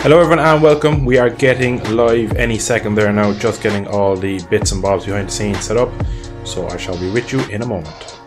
Hello everyone and welcome. We are getting live any second there now, just getting all the bits and bobs behind the scenes set up, so I shall be with you in a moment.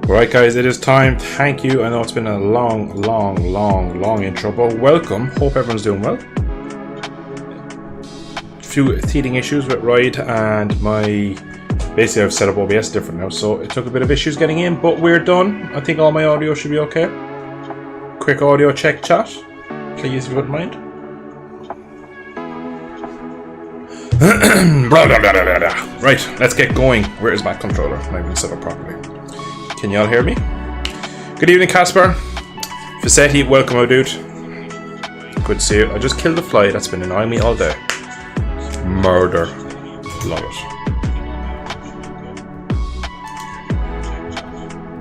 Right guys, it is time. Thank you. I know it's been a long intro, but welcome. Hope everyone's doing well. A few teething issues with Ride and basically I've set up OBS different now, so it took a bit of issues getting in, but we're done. I think all my audio should be okay. Quick audio check, chat, please, if you wouldn't mind. Right, let's get going. Where is my controller? I'm not even set up properly. Can y'all hear me? Good evening, Casper. Facetti, welcome, my dude. Good to see you. I just killed a fly that's been annoying me all day. Murder. Love it.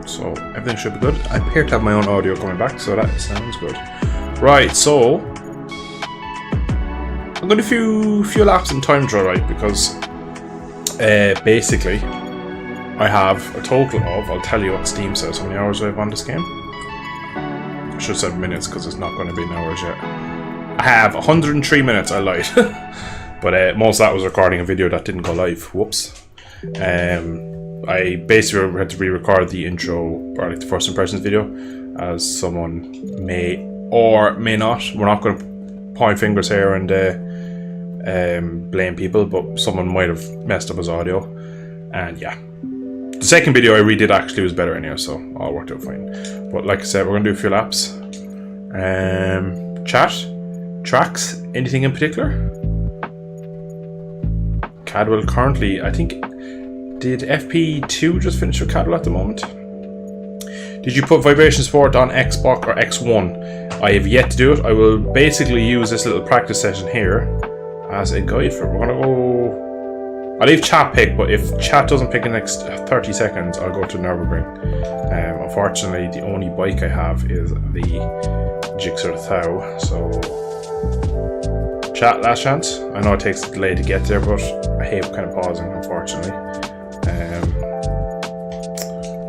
So, everything should be good. I appear to have my own audio coming back, so that sounds good. Right, so I'm going to do a few laps in time trial, right? Because basically I have a total of, I'll tell you what Steam says, how many hours I have on this game. I should have said minutes because it's not going to be in hours yet. I have 103 minutes, I lied. But most of that was recording a video that didn't go live. Whoops. I basically had to re-record the intro, or like the first impressions video, as someone may or may not. We're not going to point fingers here and blame people, but someone might have messed up his audio. And yeah. The second video I redid actually was better anyway, so all worked out fine. But like I said, we're going to do a few laps. Chat, Tracks? Anything in particular? Cadwell currently, I think, did FP2 just finish with Cadwell at the moment? Did you put Vibration Sport on Xbox or X1? I have yet to do it. I will basically use this little practice session here as a guide for it. We're gonna go. I'll leave chat pick, but if chat doesn't pick in the next 30 seconds, I'll go to Nürburgring. Unfortunately, the only bike I have is the Gixxer Thau, so chat, last chance. I know it takes a delay to get there, but I hate kind of pausing, unfortunately.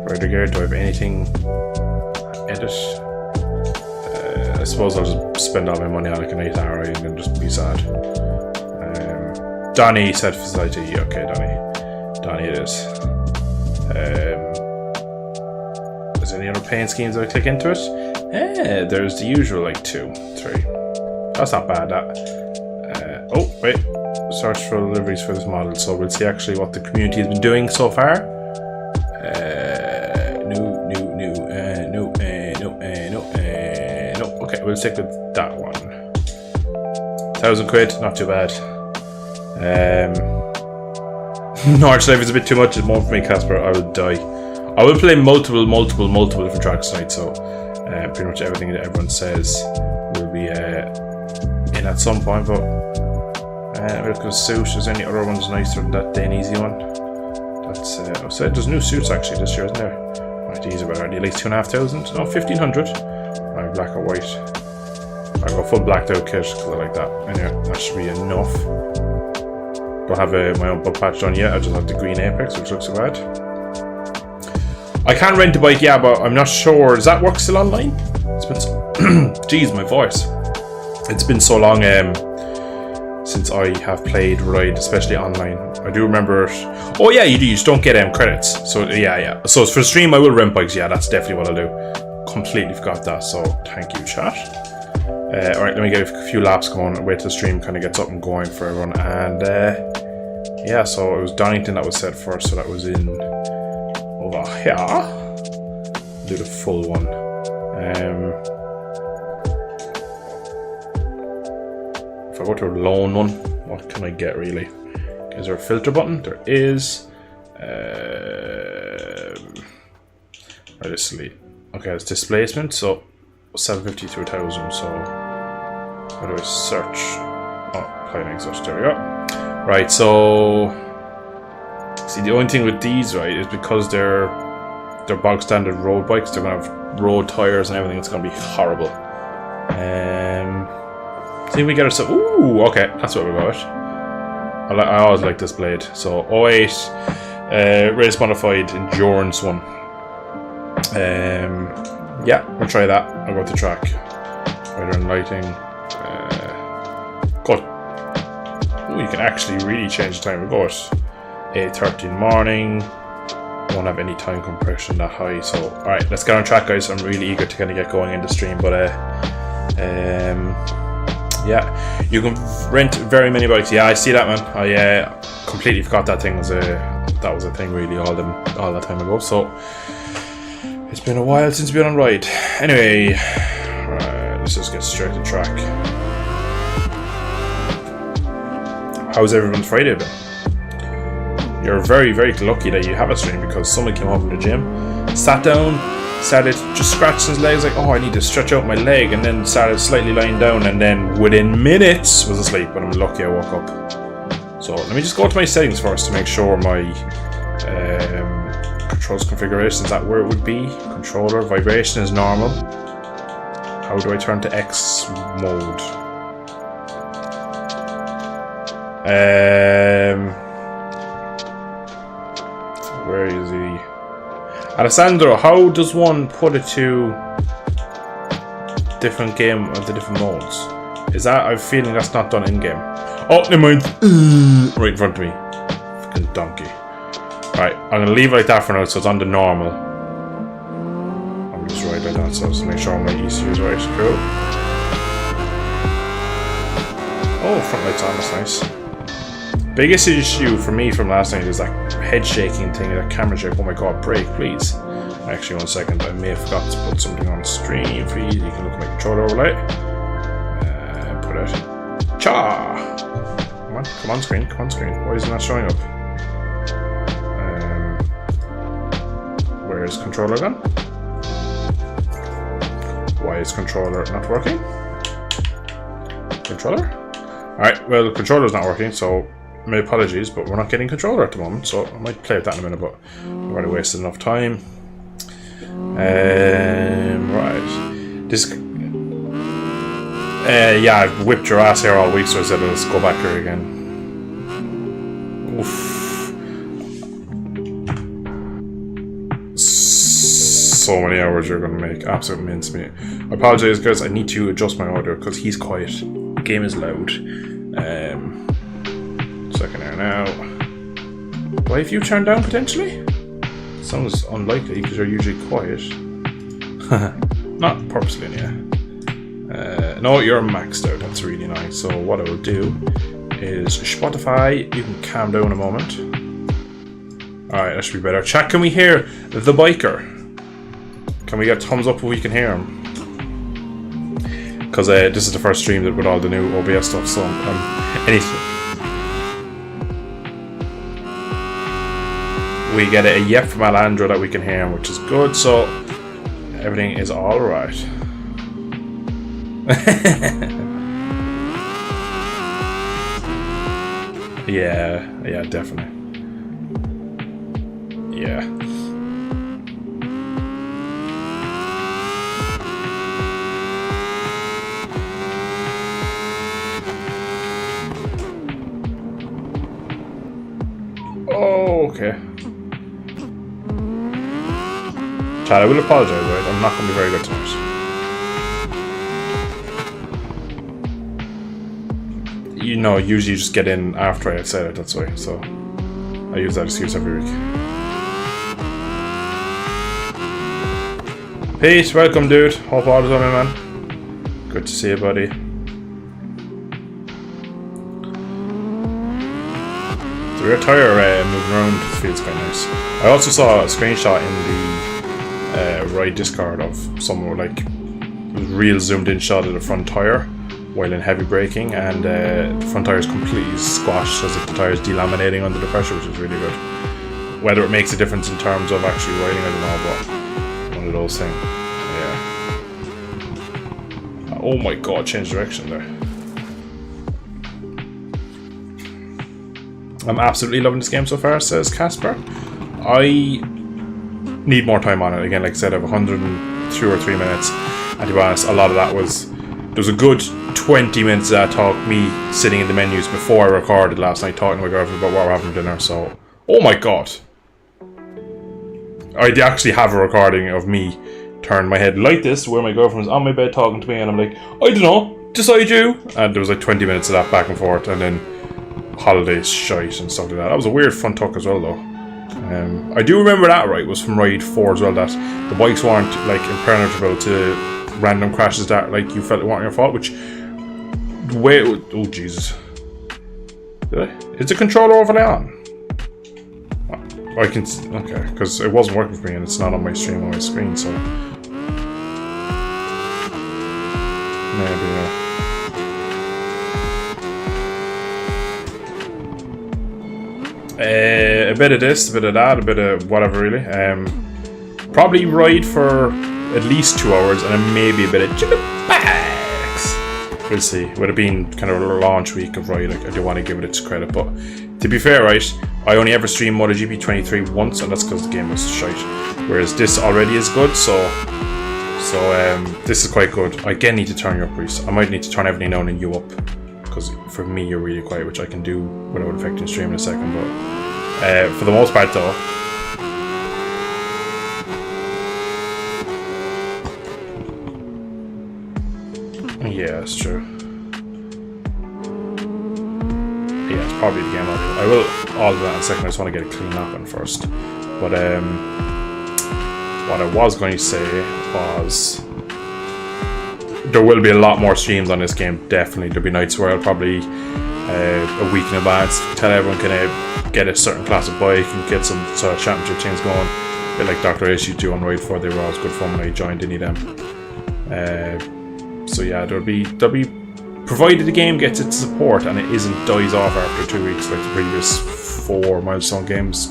Rider gear, do I have anything? Edit. I suppose I'll just spend all my money on like an 8-hour and then just be sad. Donnie said Society. Okay, Donnie it is. Is there any other paying schemes that I click into it? There's the usual like 2, 3. That's not bad, that. Oh, wait. Search for deliveries for this model. So we'll see actually what the community has been doing so far. No. Okay, we'll stick with that one. 1,000 quid, not too bad. Norwich Life is a bit too much. It's more for me, Casper. I will die. I will play multiple different tracks tonight, so pretty much everything that everyone says will be in at some point. But look at the suit. Is there any other ones nicer than that Dane Easy one? That's I said there's new suits actually this year, isn't there? Right, these are about at least 2,500. No, 1,500. Right, black or white. I'll go full blacked out kit because I like that. Anyway, that should be enough. Don't have my own butt patch done yet. I just have the green Apex, which looks so bad. I can rent a bike, yeah, but I'm not sure. Does that work still online? It's been so jeez, my voice. It's been so long since I have played Ride, especially online. I do remember it. Oh yeah, you do. You just don't get credits. So yeah. So for the stream, I will rent bikes. Yeah, that's definitely what I'll do. Completely forgot that. So thank you, chat. Alright, let me get a few laps going, wait till the stream kind of gets up and going for everyone, and yeah, so it was Donington that was set first, so that was in over here. Do the full one. If I go to a lone one, what can I get really? Is there a filter button? There is. Right, let's see. Okay, it's displacement, so 750 to 1,000, so how do I search? Oh, plain exhaust, there we go. Right, so see, the only thing with these, right, is because they're bog standard road bikes, they're gonna have road tires and everything. It's gonna be horrible. See if we get ourselves. Ooh, okay, that's what we got. I always like this blade. So 08 race modified endurance one. Yeah, we'll try that. I'll go to track. Weather and lighting. Good. Ooh, you can actually really change the time. We'll go at 8:30 in the morning. Won't have any time compression that high. So, alright, let's get on track, guys. I'm really eager to kind of get going in the stream. But, yeah, you can rent very many bikes. Yeah, I see that, man. I completely forgot that thing was a thing really all that time ago. So it's been a while since we've been on Ride. Anyway, right, let's just get straight to track. How's everyone's Friday been? You're very, very lucky that you have a stream, because someone came home from the gym, sat down, started just scratching his legs like, oh, I need to stretch out my leg, and then started slightly lying down, and then within minutes was asleep. But I'm lucky I woke up. So let me just go to my settings first to make sure my controls configuration is that where it would be. Controller vibration is normal. How do I turn to X mode? Where is he? Alessandro, how does one put it to different game of the different modes? Is that, I'm feeling that's not done in game. Oh, never mind. Right in front of me. Fucking donkey. Right, I'm gonna leave it like that for now, so it's on the normal. I'm just right like that, so just make sure my ECU is right. Cool. Oh, front lights on, that's nice. Biggest issue for me from last night is that head shaking thing, that camera shake. Oh my god, break, please. Actually, 1 second, I may have forgot to put something on stream for you. You can look at my controller overlay. Put Right. Cha! Come on screen. Why is it not showing up? Where's controller then? Why is controller not working? Controller? Alright, well, the controller's not working, so my apologies, but we're not getting controller at the moment, so I might play with that in a minute, but I've already wasted enough time. Right. This. Yeah, I've whipped your ass here all week, so I said let's go back here again. Oof. So many hours you're going to make. Absolute mincemeat. I apologize, guys. I need to adjust my audio because he's quiet. The game is loud. Second there now. Why have you turned down potentially? Sounds unlikely because you're usually quiet. Not purposely, yeah. No, you're maxed out. That's really nice. So what I will do is Spotify. You can calm down a moment. Alright, that should be better. Chat, can we hear the biker? Can we get a thumbs up if we can hear him? Because this is the first stream that with all the new OBS stuff, so anything. We get a yep from Alandro that we can hear him, which is good, so everything is alright. Yeah, definitely. Yeah. Oh, okay. Chad, I will apologize, right? I'm not going to be very good tonight. You know, usually you just get in after I said it, that's why. So, I use that excuse every week. Pete, welcome, dude. Hope all is well, my man. Good to see you, buddy. The rear tire moving around feels quite nice. I also saw a screenshot in the Ride Discord of someone like real zoomed in shot of the front tire while in heavy braking, and the front tire is completely squashed as if the tire is delaminating under the pressure, which is really good. Whether it makes a difference in terms of actually riding, I don't know, but one of those things. Yeah. Oh my god, change direction there. I'm absolutely loving this game so far, says Casper. I need more time on it. Again, like I said, I have 102 or 3 minutes. And to be honest, a lot of that was... There was a good 20 minutes of that talk, me sitting in the menus before I recorded last night, talking to my girlfriend about what we're having for dinner, so... Oh my god! I actually have a recording of me turning my head like this, where my girlfriend was on my bed talking to me, and I'm like, I don't know, decide you! And there was like 20 minutes of that back and forth, and then... holidays shite and stuff like that. That was a weird fun talk as well, though. I do remember that, right, was from Ride 4 as well, that the bikes weren't like impenetrable to random crashes that like you felt it weren't your fault, which the way it would, oh Jesus, did I? Is the controller overlay on? I can, okay, because it wasn't working for me and it's not on my stream on my screen, so maybe a bit of this, a bit of that, a bit of whatever, really. Probably ride for at least 2 hours, and then maybe a bit of jitterbugs. We'll see. Would have been kind of a launch week of Ride. I do want to give it its credit, but to be fair, right, I only ever streamed MotoGP 23 once, and that's because the game was shite. Whereas this already is good, so this is quite good. I again need to turn you up, Reese. I might need to turn everything down and you up, because for me you're really quiet, which I can do without affecting stream in a second, but for the most part though, yeah, that's true. Yeah, it's probably the game audio. I will alter that in a second. I just want to get it clean up in first. But what I was going to say was there will be a lot more streams on this game, definitely. There'll be nights where I'll probably a week in advance tell everyone can get a certain class of bike and get some sort of championship things going. A bit like Dr. Ace used to do on Ride 4, they were always good fun when I joined any of them. So yeah, there'll be provided the game gets its support and it isn't dies off after 2 weeks like the previous 3 milestone games.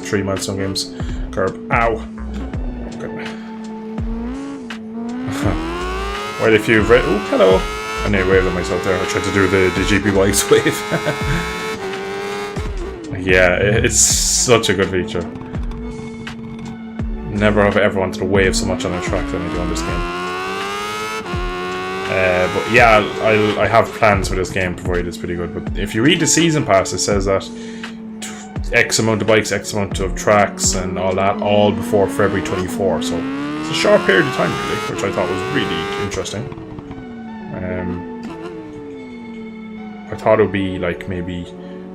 Curb. Ow. Why a few oh, hello. I nearly waved at myself there. I tried to do the GP Bikes wave. Yeah, it's such a good feature. Never have I ever wanted to wave so much on a track than I do on this game. But yeah, I have plans for this game provided it's pretty good. But if you read the season pass, it says that X amount of bikes, X amount of tracks and all that, all before February 24. So it's a short period of time really, which I thought was really interesting. I thought it would be like maybe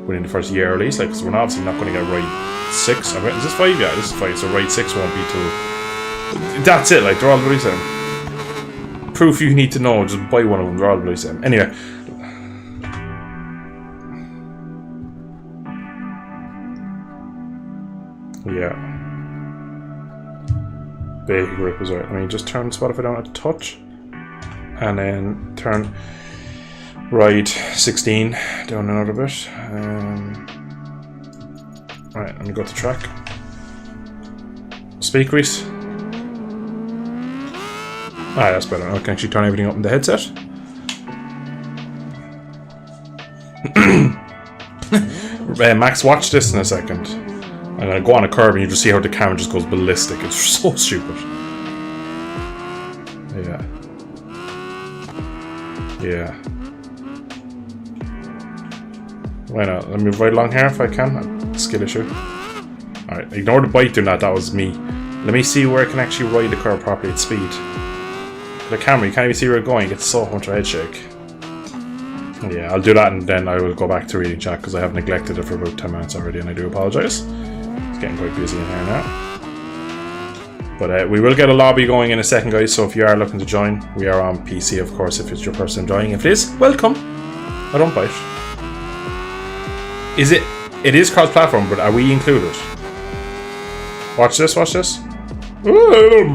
within the first year at least, like, because we're obviously not going to get Ride 6. Is this 5? Yeah, this is 5, so Ride 6 won't be till... That's it, like, they're all bloody same. Proof you need to know, just buy one of them, they're all bloody same. Anyway. Yeah. Big grip is right. I mean, just turn Spotify down at touch. And then turn Ride 16 down another bit. Right, I'm gonna go to track. Speak, Reese. Ah, that's better. I can actually turn everything up in the headset. Max, watch this in a second. I'm gonna go on a curb and you just see how the camera just goes ballistic. It's so stupid. Yeah. Yeah. Why not? Let me ride along here if I can. Skill issue. Alright, ignore the bike doing that. That was me. Let me see where I can actually ride the car properly at speed. The camera, you can't even see where it's going. It's so much head shake. Yeah, I'll do that and then I will go back to reading chat because I have neglected it for about 10 minutes already and I do apologise. It's getting quite busy in here now. But we will get a lobby going in a second, guys, so if you are looking to join, we are on PC, of course, if it's your first time joining. If it is, welcome. I don't bite. Is it? It is cross-platform, but are we included? Watch this, watch this. Ooh,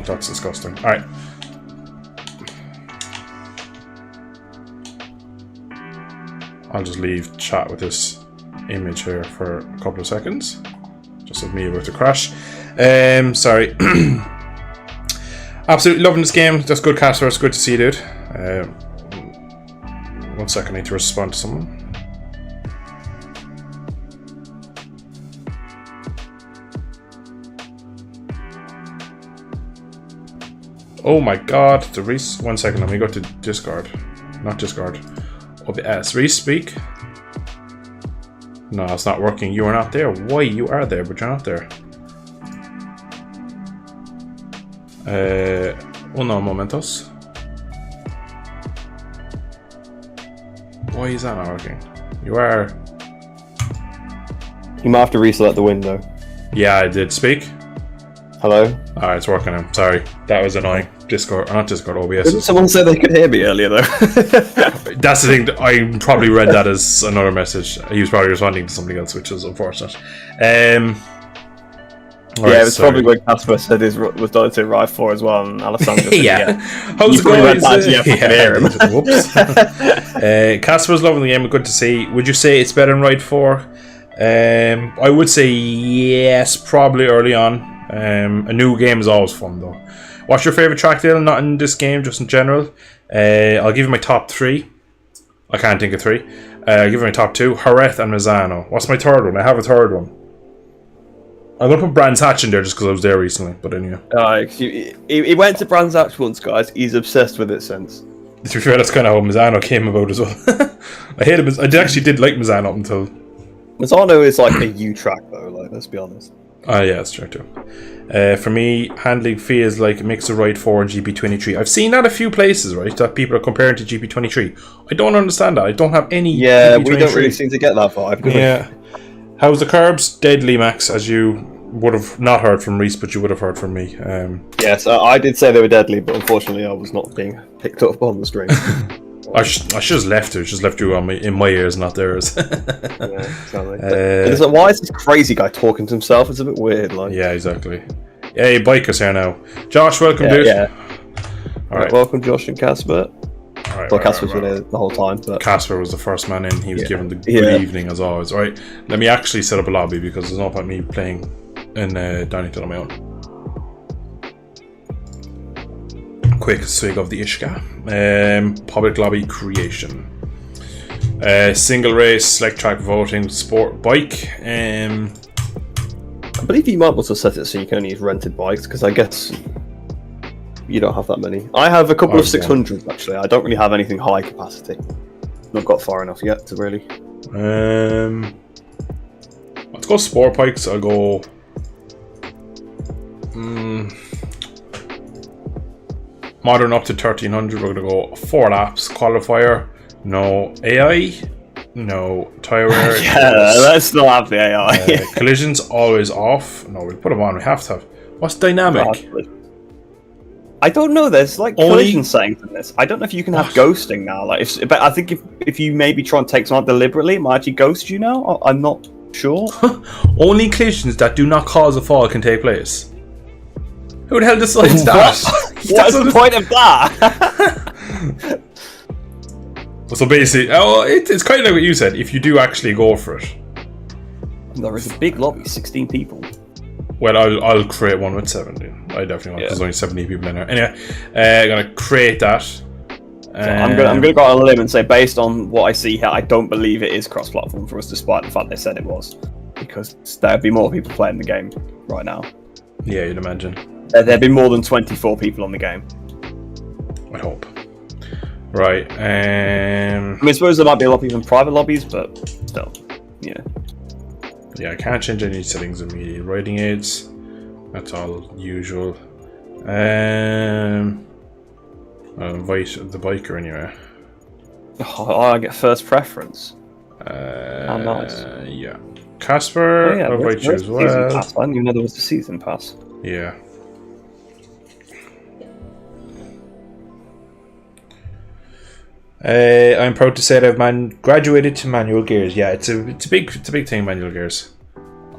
that's disgusting. Alright. I'll just leave chat with this image here for a couple of seconds. Just of me about to crash. Sorry. Absolutely loving this game. That's good, Casper. It's good to see you, dude. 1 second, I need to respond to someone. Oh my god, the Reese. 1 second, let me go to Discord. Not Discord. OBS. Reese, speak. No, it's not working. You are not there. Why? You are there, but you're not there. Uno momentos. Why is that not working? You are. You might have to reselect the window. Yeah, I did. Speak. Hello? Alright, it's working now. Sorry. That was annoying. Discord, or not Discord, OBS. Didn't someone say they could hear me earlier, though? That's the thing. I probably read that as another message. He was probably responding to something else, which is unfortunate. Yeah, it was probably when Casper said his was done to Ride 4 as well, and Alessandro said, yeah. How's it going? Whoops. Casper's loving the game. Good to see. Would you say it's better than Ride 4? I would say yes, probably early on. A new game is always fun, though. What's your favourite track, Dale? Not in this game, just in general. I'll give you my top 3. I can't think of 3. I'll give you my top 2. Jerez and Misano. What's my third one? I have a third one. I'm going to put Brands Hatch in there just because I was there recently. But anyway. He went to Brands Hatch once, guys. He's obsessed with it since. To be fair, that's kind of how Misano came about as well. I hate it. I actually did like Misano up until... Misano is like a U track, though. Like, let's be honest. Oh yeah, that's true too. For me, handling feels like a mix of Ride 4 and GP23. I've seen that a few places, right, that people are comparing to GP23. I don't understand that. I don't have any Yeah, GP23. we don't really seem to get that vibe. Yeah. How's the curbs? Deadly, Max, as you would have not heard from Reese, but you would have heard from me. Yes, I did say they were deadly, but unfortunately I was not being picked up on the stream. I should have left it. Just left you on in my ears, not theirs. Yeah, exactly. Why is this crazy guy talking to himself? It's a bit weird. Like. Yeah, exactly. Hey, bikers here now. Josh, welcome, dude. Yeah. All right. Welcome, Josh and Casper. All But Casper was there the whole time. But Casper was the first man in. He was given the good evening as always. All right, let me actually set up a lobby because there's no point me playing in Donington on my own. Quick swig of the Ishka. Public lobby creation. Single race, select track voting, sport bike. I believe you might also set it so you can only use rented bikes, because I guess you don't have that many. I have a couple of 600s actually. I don't really have anything high capacity. Not got far enough yet to really. Let's go sport bikes. I'll go. Modern up to 1300. We're gonna go 4 laps qualifier. No AI. No tire wear. Let's still have the AI. Collisions always off. No, we'll put them on. We have to have. What's dynamic? I don't know. There's like collision settings in this. I don't know if you can have ghosting now. Like, but I think if you maybe try and take someone liberately, it might actually ghost you now. I'm not sure. Only collisions that do not cause a fall can take place. Who the hell decides that? What's the point of that? So basically, it's kind of like what you said. If you do actually go for it, there is a big lobby, 16 people. Well, I'll create one with 70. I definitely want. There's only 70 people in there. Anyway, I'm gonna create that. So I'm gonna go on a limb and say, based on what I see here, I don't believe it is cross-platform for us, despite the fact they said it was, because there'd be more people playing the game right now. Yeah, you'd imagine. There'd be more than 24 people on the game. I'd hope. Right. I mean, I suppose there might be a lot of people in private lobbies, but still, yeah. Yeah, I can't change any settings immediately. Writing aids, that's all usual. I'll invite the biker anyway. Oh, I get first preference. Nice. Yeah. Casper, I'll invite you as well. Pass, I didn't even know there was the season pass. Yeah. I'm proud to say that I've graduated to manual gears. Yeah, it's a big thing, manual gears.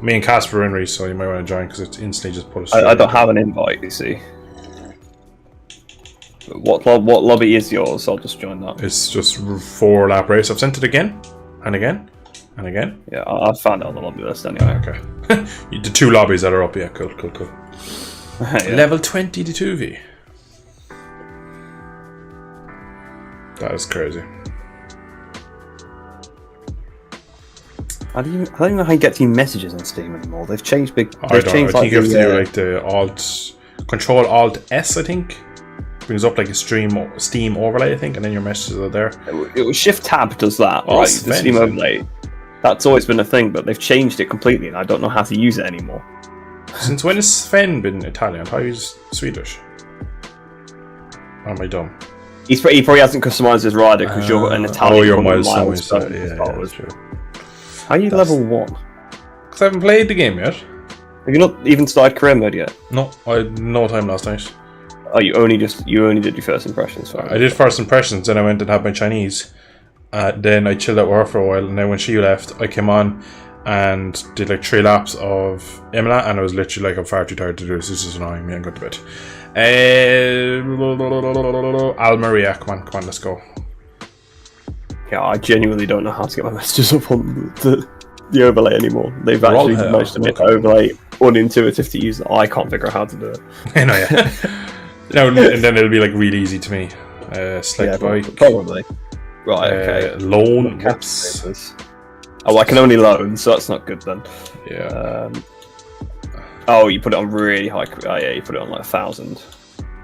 Me and Casper are in race, so you might want to join because it's instantly just put us. I don't have an invite, you see. What lobby is yours? I'll just join that. It's just 4 lap race. I've sent it again, and again, and again. Yeah, I found it on the lobby list anyway. Okay. The 2 lobbies that are up. Yeah, cool. Yeah. Level 20 to 2v. That is crazy. I don't even know how you get to messages on Steam anymore. They've changed big. I think you have to do like the Control Alt S. I think brings up like a Steam overlay. I think, and then your messages are there. It was Shift Tab does that. Oh, right, the Steam overlay. That's always been a thing, but they've changed it completely, and I don't know how to use it anymore. Since when has Sven been Italian? I thought he was Swedish. Or am I dumb? He probably hasn't customized his rider because you're an Italian. Oh, you're Miles. Yeah, true. How are you level 1? Because I haven't played the game yet. Have you not even started career mode yet? No, I had no time last night. Oh, you only did your first impressions. I did first impressions, then I went and had my Chinese. Then I chilled out with her for a while, and then when she left, I came on and did like 3 laps of Imola, and I was literally like, I'm far too tired to do this. This is annoying me. I'm going to bed. Almeria, come on, let's go. Yeah, I genuinely don't know how to get my messages up on the overlay anymore. They've actually managed to make the overlay unintuitive to use. I can't figure out how to do it. I know, yeah. And then it'll be like really easy to me. Select bike. Probably. Right, okay. Loan. Whoops. Oh, I can only loan, so that's not good then. Yeah. Oh, you put it on really high. Oh, yeah, you put it on like 1,000.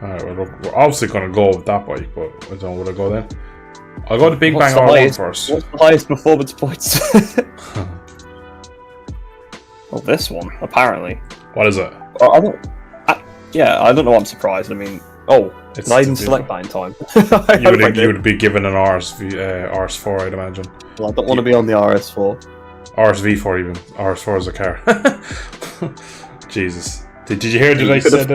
Alright, well, we're obviously going to go with that bike, but I don't know where to go then. I'll go to Big Bang R1 first. What's the highest performance points? Oh, this one, apparently. What is it? I don't know. I'm surprised. I mean, it's not even select that in time. You would be given an RS4, I'd imagine. Well, I don't want to be on the RS4. RSV4 even. RS4 is a car. Jesus. Did you hear that I said...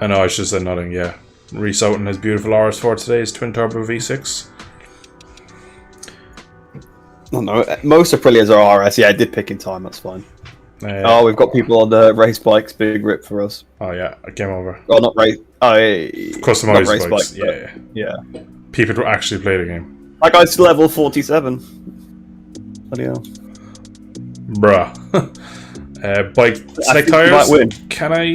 I know, I should have said nothing, yeah. Reese Houghton his beautiful RS4 today, his twin-turbo V6. No, most Aprilias are RS. Yeah, I did pick in time, that's fine. We've got people on the race bikes, big rip for us. Oh yeah, I came over. Oh, not race. Customized race bikes, yeah. people who actually play the game. That guy's level 47. Bloody hell. Bruh. Bike select think you might tires. win. Can I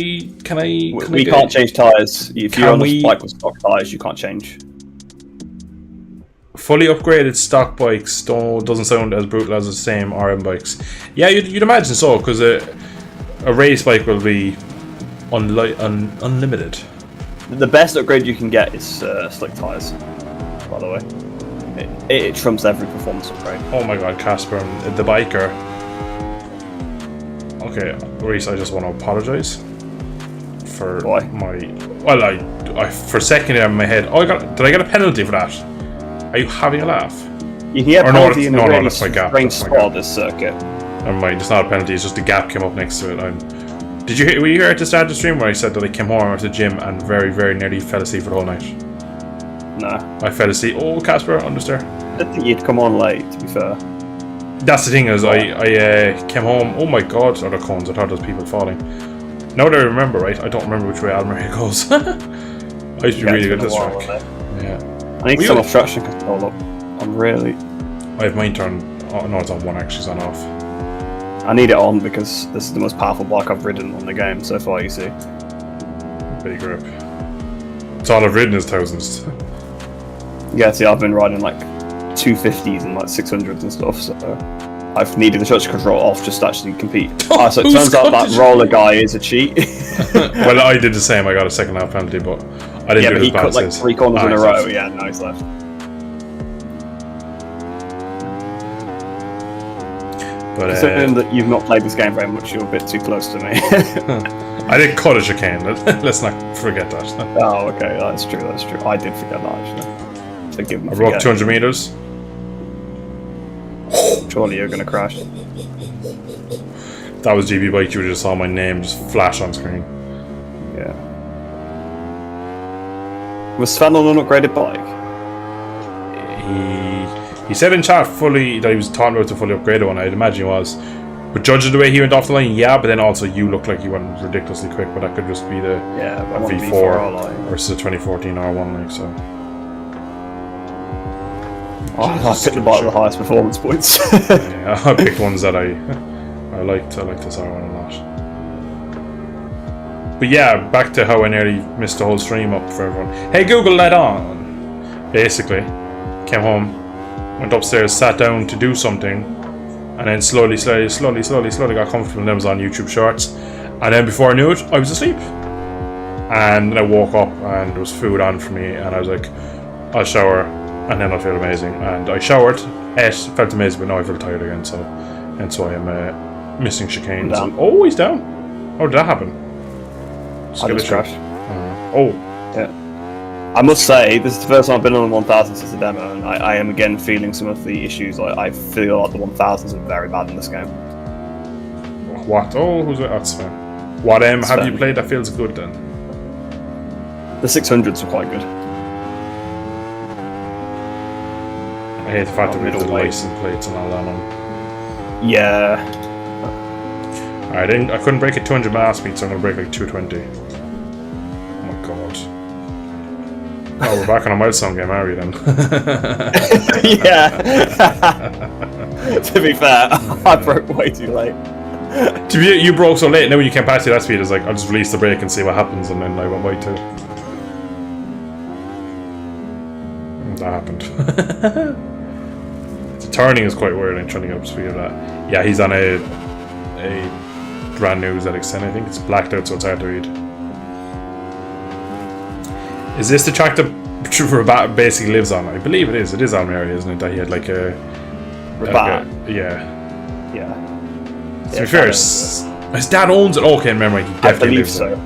We can't change tyres. If Can you're on we- a bike with stock tyres, you can't change. fully upgraded stock bikes doesn't sound as brutal as the same RM bikes. Yeah, you'd imagine so, because a race bike will be unlimited. The best upgrade you can get is slick tyres, by the way. It trumps every performance upgrade. Oh my god, Casper, the biker. Okay, Reese, I just want to apologise for Why? my. Well, I for a second there in my head. Oh, did I get a penalty for that? Are you having a laugh? You can get Or a no, penalty in a really that's my gap, strange that's my spot gap. of this circuit. Never mind, it's not a penalty. It's just a gap came up next to it. Were you here at the start of the stream where I said that I came home after the gym and very, very nearly fell asleep for the whole night? No. I fell asleep. Oh, Casper, understeer. I think you'd come on late, to be fair. That's the thing is, I came home. Oh my god, other cones. I thought there was people falling. Now that I remember, right? I don't remember which way Almeria goes. I used to be really good at this track. Yeah. I need Were some you- obstruction control up. I'm really. I have mine turned. Oh no, it's on one actually. It's on off. I need it on because this is the most powerful bike I've ridden on the game so far, you see. Big grip. It's all I've ridden is thousands. Yeah, see, I've been riding like 250s and like 600s and stuff, so I've needed the traction control off just to actually compete. So it Who's turns out got that the- roller guy is a cheat. Well, I did the same. I got a second half penalty, but I didn't Yeah, do but it he as bad cut as like his. 3 corners in a he's row. left. Yeah, no, he's left. But Considering that you've not played this game very much, you're a bit too close to me. I did cut a chicane. Let's not forget that. Oh, okay, that's true, that's true. I did forget that, actually. Forgive me. I broke forgetting. 200 meters. Surely you're going to crash. That was GB Bike. You just saw my name just flash on screen. Yeah. Was Sven on an upgraded bike? He said in chat that he was talking about the fully upgraded one. I'd imagine he was. But judging the way he went off the line, yeah. But then also you look like you went ridiculously quick. But that could just be the Yeah, but I want V4 line. versus the 2014 R1 like so. I picked the bike with the highest performance points. Yeah, I picked ones that I liked. I liked this R1 a lot. But yeah, back to how I nearly missed the whole stream up for everyone. Hey Google, let on. Basically, came home, went upstairs, sat down to do something, and then slowly got comfortable and then was on YouTube Shorts. And then before I knew it, I was asleep. And then I woke up and there was food on for me, and I was like, I'll shower and then I'll feel amazing. And I showered, ate, felt amazing, but now I feel tired again. So I am missing chicanes. Down. Oh, he's down. Oh, did that happen? I Skill just issue. crashed. Oh, Yeah. I must say, this is the first time I've been on the 1000 since the demo, and I am again feeling some of the issues. I feel like the 1000s are very bad in this game. what? Oh, who's it? That's Sven. What have Sven. you played that feels good then? The 600s are quite good. I hate the fact that we have the middleweight. license plates and all that on. Yeah. I couldn't break a 200 last beat, so I'm gonna break like 220. Oh my god. Oh, we're back on a milestone game, are we then? Yeah. To be fair, I broke way too late. You broke so late, now when you came past that speed, it's like, I'll just release the brake and see what happens, and then I went way too. That happened. The turning is quite weird, I'm trying to get up to speed of that. Yeah, he's on a brand new ZX10, I think. It's blacked out, so it's hard to read. Is this the track that Rabat basically lives on? I believe it is. It is Almeria, isn't it? That he had like a... Rabat. Yeah. Yeah. To be fair, his dad owns it. Okay, remember, he I definitely believe lives so. there.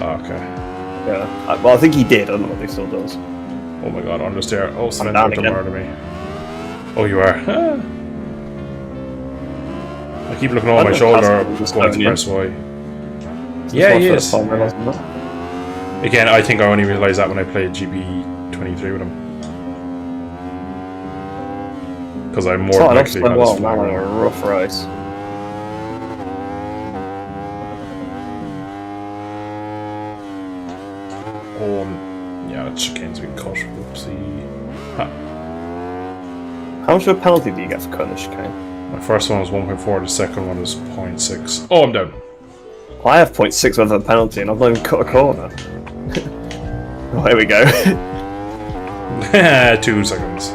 Oh, okay. Yeah. Well, I think he did. I don't know if he still does. Oh my god, understeer. Oh, Sven's down about to again. murder me. Oh, you are. I keep looking over I my don't shoulder, know if going to Estonian. press Y. It's Yeah, my he first is. time realising that. Again, I think I only realised that when I played GP23 with him. Because I'm more Started off likely so on well, this now floor. we're in a rough race. Oh, yeah, That chicane's been cut. Whoopsie. How much of a penalty do you get for cutting the chicane? My first one was 1.4, the second one is 0.6. Oh, I'm down. I have 0.6 worth of a penalty and I've not even cut a corner. Oh, here we go. 2 seconds.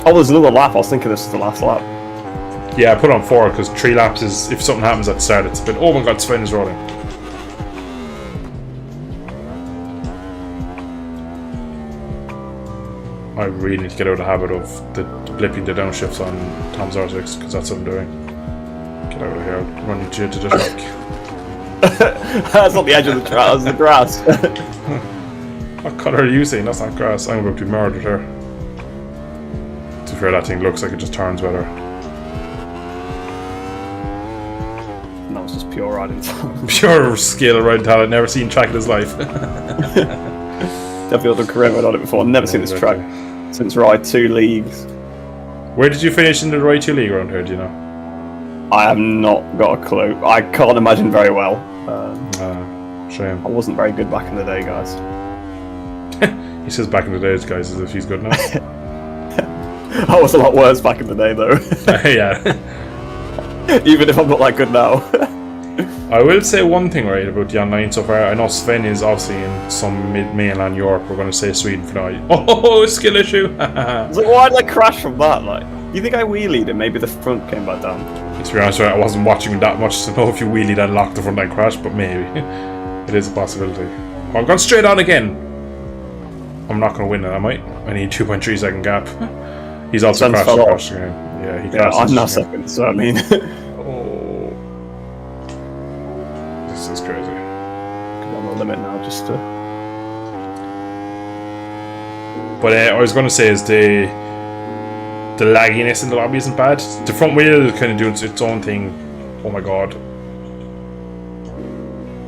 Oh, there's another lap. I was thinking this is the last lap. Yeah, I put on 4 because 3 laps is, if something happens at the start, it's a bit. Oh my god, Sven is rolling. I really need to get out of the habit of the blipping the downshifts on Tom's R6 because that's what I'm doing. Get out of here, I'll run you to the track. That's not the edge of the track, that's the grass. What colour are you seeing? That's not grass. I'm about to be murdered here. To be fair, that thing looks like it just turns better. That was just pure riding talent. Pure skill riding talent, never seen track in his life. Definitely done career mode on it before. Never seen this track since Ride 2 leagues. Where did you finish in the Ride 2 league around here, do you know? I have not got a clue. I can't imagine very well. Shame. I wasn't very good back in the day, guys. He says back in the days, guys, as if he's good now. I was a lot worse back in the day, though. Yeah. Even if I'm not that good now. I will say one thing, right, about the online so far. I know Sven is obviously in some mainland Europe. We're going to say Sweden for now. Oh, skill issue! I was like, why did I crash from that? Like, do you think I wheelied and maybe the front came back down? To be honest, I wasn't watching that much to know if you wheelied and locked the front end crash, but maybe. It is a possibility. Oh, I'm going straight on again! I'm not going to win it, am I? I need 2.3 second gap. He's also crashed again. Yeah, he crashed. Yeah, I'm not second, so I mean... Oh. This is crazy. I'm on the limit now, just to... But I was going to say is the lagginess in the lobby isn't bad. The front wheel is kind of doing its own thing. Oh my god.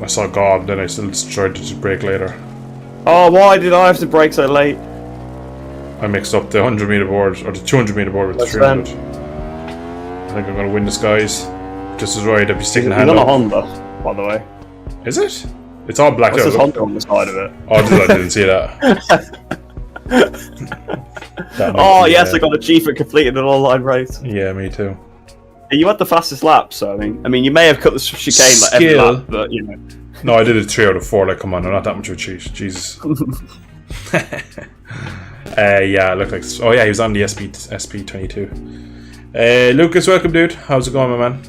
I saw God, then I still tried to brake later. Oh, why did I have to brake so late? I mixed up the 100 meter board, or the 200 meter board with the 300. I think I'm going to win this, guys. Just as right, I'd be sticking the hand It's up. not a Honda, by the way. Is it? It's all blacked It out. says Honda on the side of it. Oh, I didn't see that. Oh, yes, I got a G for completing an online race. Yeah, me too. You had the fastest lap, so I mean, you may have cut the chicane like every Skill. lap, but you know. No, I did it 3 out of 4. Like, come on, I'm not that much of a cheat. Jesus. Yeah, look like. Oh yeah, he was on the SP22. Lucas, welcome, dude. How's it going, my man?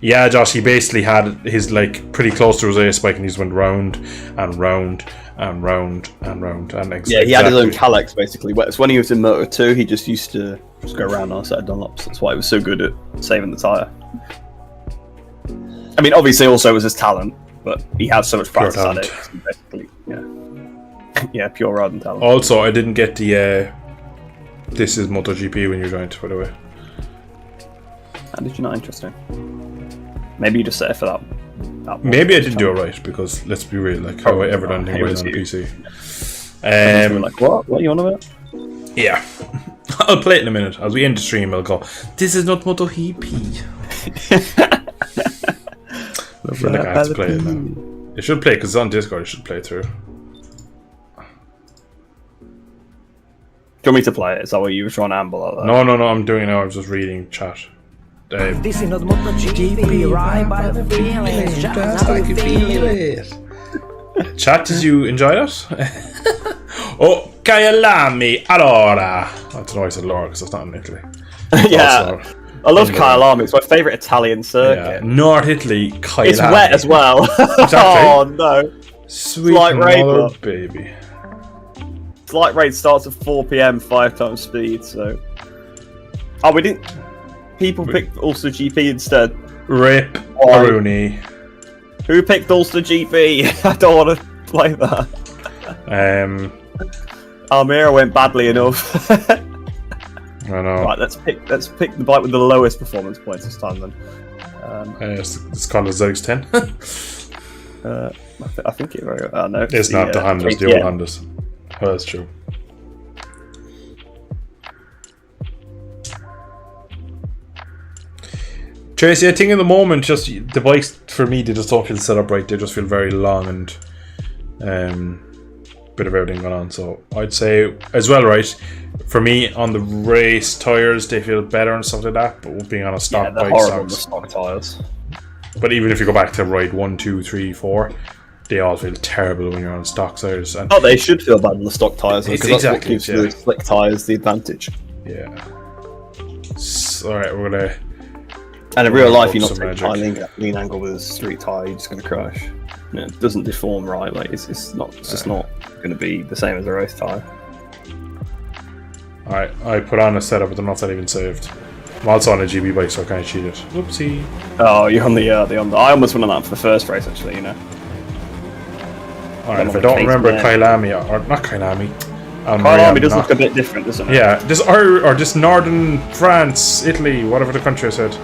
Yeah, Josh, he basically had his like pretty close to his ace spike, and he's went round and round and round and round and Yeah, he had his own Calex basically. It's when he was in Moto 2, he just used to just go around on a set of Dunlops. That's why he was so good at saving the tyre. I mean, obviously, also it was his talent, but he had so much practice at it. So basically, yeah, yeah, pure riding talent. Also, I didn't get the this is MotoGP when you joined, by the way. How did you not? Interesting. Maybe you just set it for that Maybe I didn't do it right because let's be real, like how I ever done anything right on the PC. Like what? What are you on about? Yeah, I'll play it in a minute. As we end the stream, I'll go. This is not MotoGP. I feel like I have to play it now. It should play because it's on Discord. It should play through. Do you want me to play it? Is that what you were trying to amble at? No, I'm doing it now. I was just reading chat. This is not MotoGP, right by the feelings, just like you feel it. Chat, did you enjoy it? Oh, Kyalami, allora. I don't know why I said Laura because it's not in Italy. Yeah, I love Kyalami. It's my favourite Italian circuit. Yeah. North Italy, Kyalami. It's wet as well. Exactly. Oh no. Sweet Slight rain, mother but- baby. Light raid starts at 4 PM, 5 times speed, so... Oh, we didn't... People picked Ulster GP instead. Rip Why? Rooney. Who picked Ulster GP? I don't want to play that. Almira went badly enough. I know. Right, let's pick the bike with the lowest performance points this time then. It's called a ZX10. I think it very... Oh, no. It's not the Hondas, the old Hondas. Oh, that's true. Tracy, I think in the moment, just the bikes for me, they just don't feel set up right. They just feel very long and Bit of everything going on. So I'd say as well, right? For me, on the race tires, they feel better and stuff like that. But being on a stock they're bike horrible on the sucks. stock tires. But even if you go back to ride 1, 2, 3, 4, they all feel terrible when you're on stock tires. And Oh, they should feel bad on the stock tires because that's what exactly, gives yeah. the slick tires the advantage. yeah. Alright, we're gonna. And in real life, you're not Some taking high magic. lean angle with a street tire. You're just going to crash. It doesn't deform right. Like it's just not going to be the same as a race tire. Alright, I put on a setup, but I'm not even saved. I'm also on a GB bike, so I can't cheat it. Whoopsie. Oh, you're on the I almost went on that for the first race actually. You know. Alright, if I on don't the remember case, man. Kailami, or not Kailami. Kailami does look a bit different, doesn't it? Yeah, this or this northern France, Italy, whatever the country I said.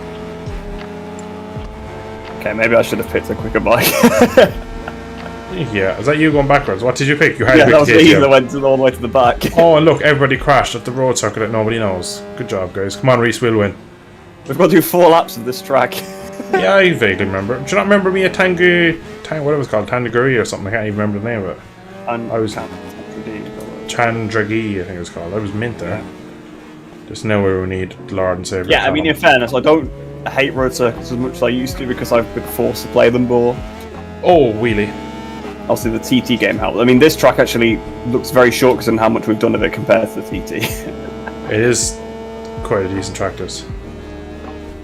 Okay, maybe I should have picked a quicker bike. Yeah, is that you going backwards? What did you pick? You had Yeah, to that was pick me KTM. that went all the way to the back. Oh, and look, everybody crashed at the road circuit that nobody knows. Good job, guys. Come on, Reese, we'll win. We've got to do 4 laps of this track. Yeah, I vaguely remember. Do you not remember me at what it was called? Tangaguri or something? I can't even remember the name of it. And I was- Chandragi, I think it was called. I was mint there. Just now where we need the Lord and Savior. yeah, I mean, in fairness, I don't hate road circuits as much as I used to because I've been forced to play them more. Oh, wheelie. Obviously, the TT game helped. I mean, this track actually looks very short because of how much we've done of it compared to the TT. It is quite a decent track, this.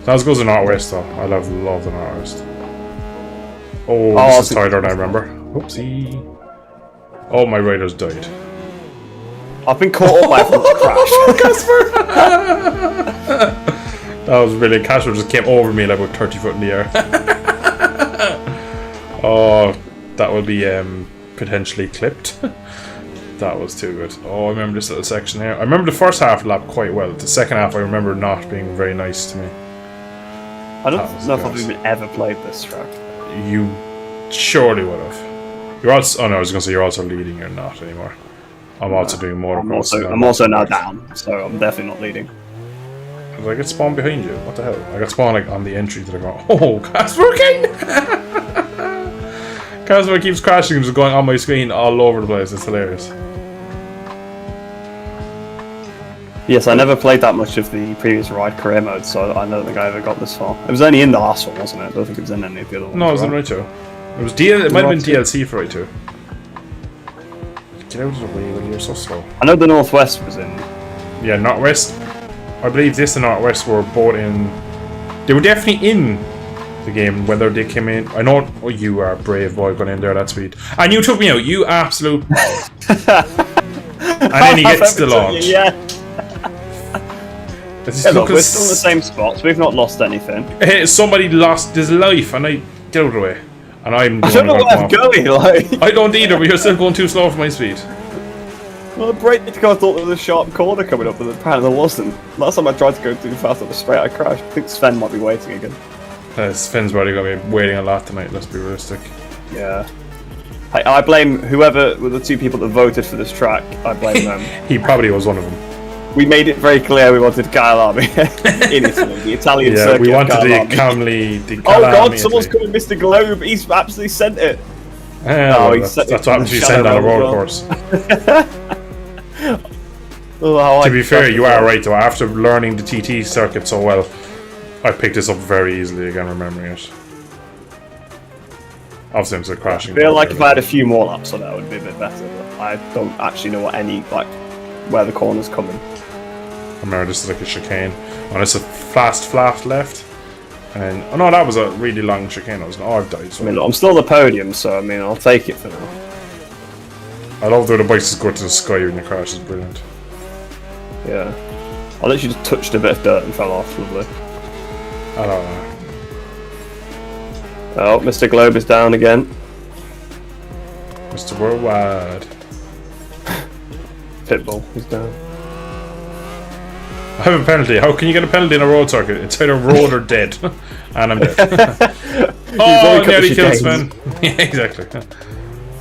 Not as good as the Northwest, though. I love the Northwest. Oh, Oh, this is tighter than I remember. Oopsie. Oh, my riders died. I've been caught up by a crash. That was brilliant. Casper just came over me like about 30 foot in the air. Oh, that will be potentially clipped. That was too good. Oh, I remember this little section here. I remember the first half of the lap quite well. The second half I remember not being very nice to me. I don't That was know if gross. I've even ever played this track. You surely would have. You're also. Oh no, I was gonna say you're also leading. You're not anymore. I'm also doing motocross. I'm also now down, so I'm definitely not leading. Did I get spawned behind you? What the hell? I got spawned like on the entry to the ground. Oh, Casper again! Casper keeps crashing and just going on my screen all over the place. It's hilarious. Yes, I never played that much of the previous ride career mode, so I don't think I ever got this far. It was only in the last one, wasn't it? I don't think it was in any of the other ones. No, it was in right? Right 2. It was It might have been Right 2. DLC for Right 2. Get out of the way when you're so slow. I know the Northwest was in. Yeah, Northwest. I believe this and Northwest were both in. They were definitely in the game, whether they came in. I know. Oh, you are a brave boy going in there that speed. And you took me out, you absolute. And then he gets the launch. Yeah, This is look, we're Lucas- still in the same spots. We've not lost anything. Hey, somebody lost his life, and I get out of the way. And I'm. I don't know going where I'm going. Like, I don't either, but you're still going too slow for my speed. well, the break. I thought there was a sharp corner coming up, but apparently there wasn't. Last time I tried to go too fast up the straight, I crashed. I think Sven might be waiting again. Sven's probably going to be waiting a lot tonight, let's be realistic. Yeah. I blame whoever were the 2 people that voted for this track. I blame them. He probably was one of them. We made it very clear we wanted Kyle Army in Italy, the Italian Yeah, circuit. we of wanted Kyle the Army. Calmly. Oh god, someone's coming, Mr. Globe. He's absolutely sent it. Well, he that's set it what in happens the if you send on a shadow road realm course. Oh, To be fair, you are right though. After learning the TT circuit so well, I picked this up very easily again, remembering it. Obviously, I'm still crashing. I feel like if I had a few more laps on it, I would be a bit better. But I don't actually know what where the corner's coming. I remember this is like a chicane. And it's a fast flat left. And oh no, that was a really long chicane. I was I've died. I So mean, look, I'm still on the podium, so I mean, I'll take it for now. I love the way the bikes just go to the sky when you crash. It's brilliant. Yeah. I literally just touched a bit of dirt and fell off. Lovely. I don't know. Oh, Mr. Globe is down again. Mr. Worldwide. Pitbull is down. I have a penalty. How can you get a penalty in a road circuit? It's either road or dead. And I'm dead. Oh, cut the nearly killed Sven. chicanes. Yeah, exactly.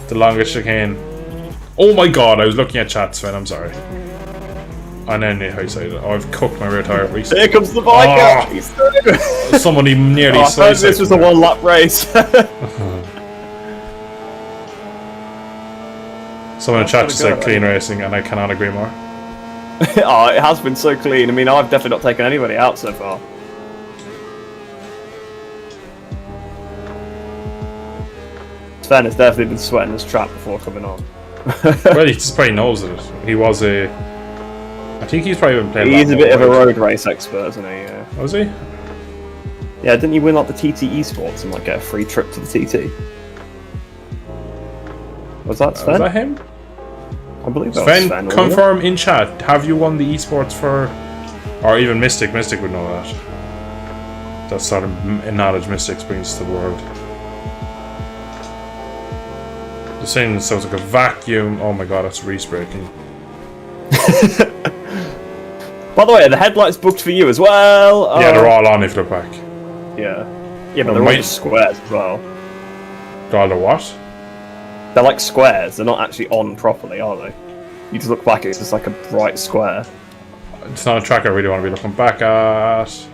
The longest chicane. Oh my god, I was looking at chat, Sven. I'm sorry. And then I said, oh, I've cooked my rear tire recently. Here comes the biker! Oh. He's through! Somebody nearly I thought sliced this was a one-lap race. Someone in chat just gotta said go, clean racing, and I cannot agree more. Oh, it has been so clean. I mean, I've definitely not taken anybody out so far. Sven has definitely been sweating this trap before coming on. Well, he just probably knows it. He was a. I think he's probably been playing. He's a that bit of a more. road race expert, isn't he? Yeah. Was he? Yeah, didn't you win like the TT Esports and like get a free trip to the TT? Was that Sven? Was that him? I believe that was Sven, Sven. wasn't it? confirm in chat. Have you won the esports for, or even Mystic? Mystic would know that. That sort of knowledge Mystic brings to the world. The saying sounds like a vacuum. Oh my god, that's Reese breaking. By the way, the headlights booked for you as well. Yeah, they're all on if you look back. Yeah. Yeah, but Well, they're all mine- just squares as well. They're all the what? They're like squares. They're not actually on properly, are they? You just look back, it's just like a bright square. It's not a track I really want to be looking back at.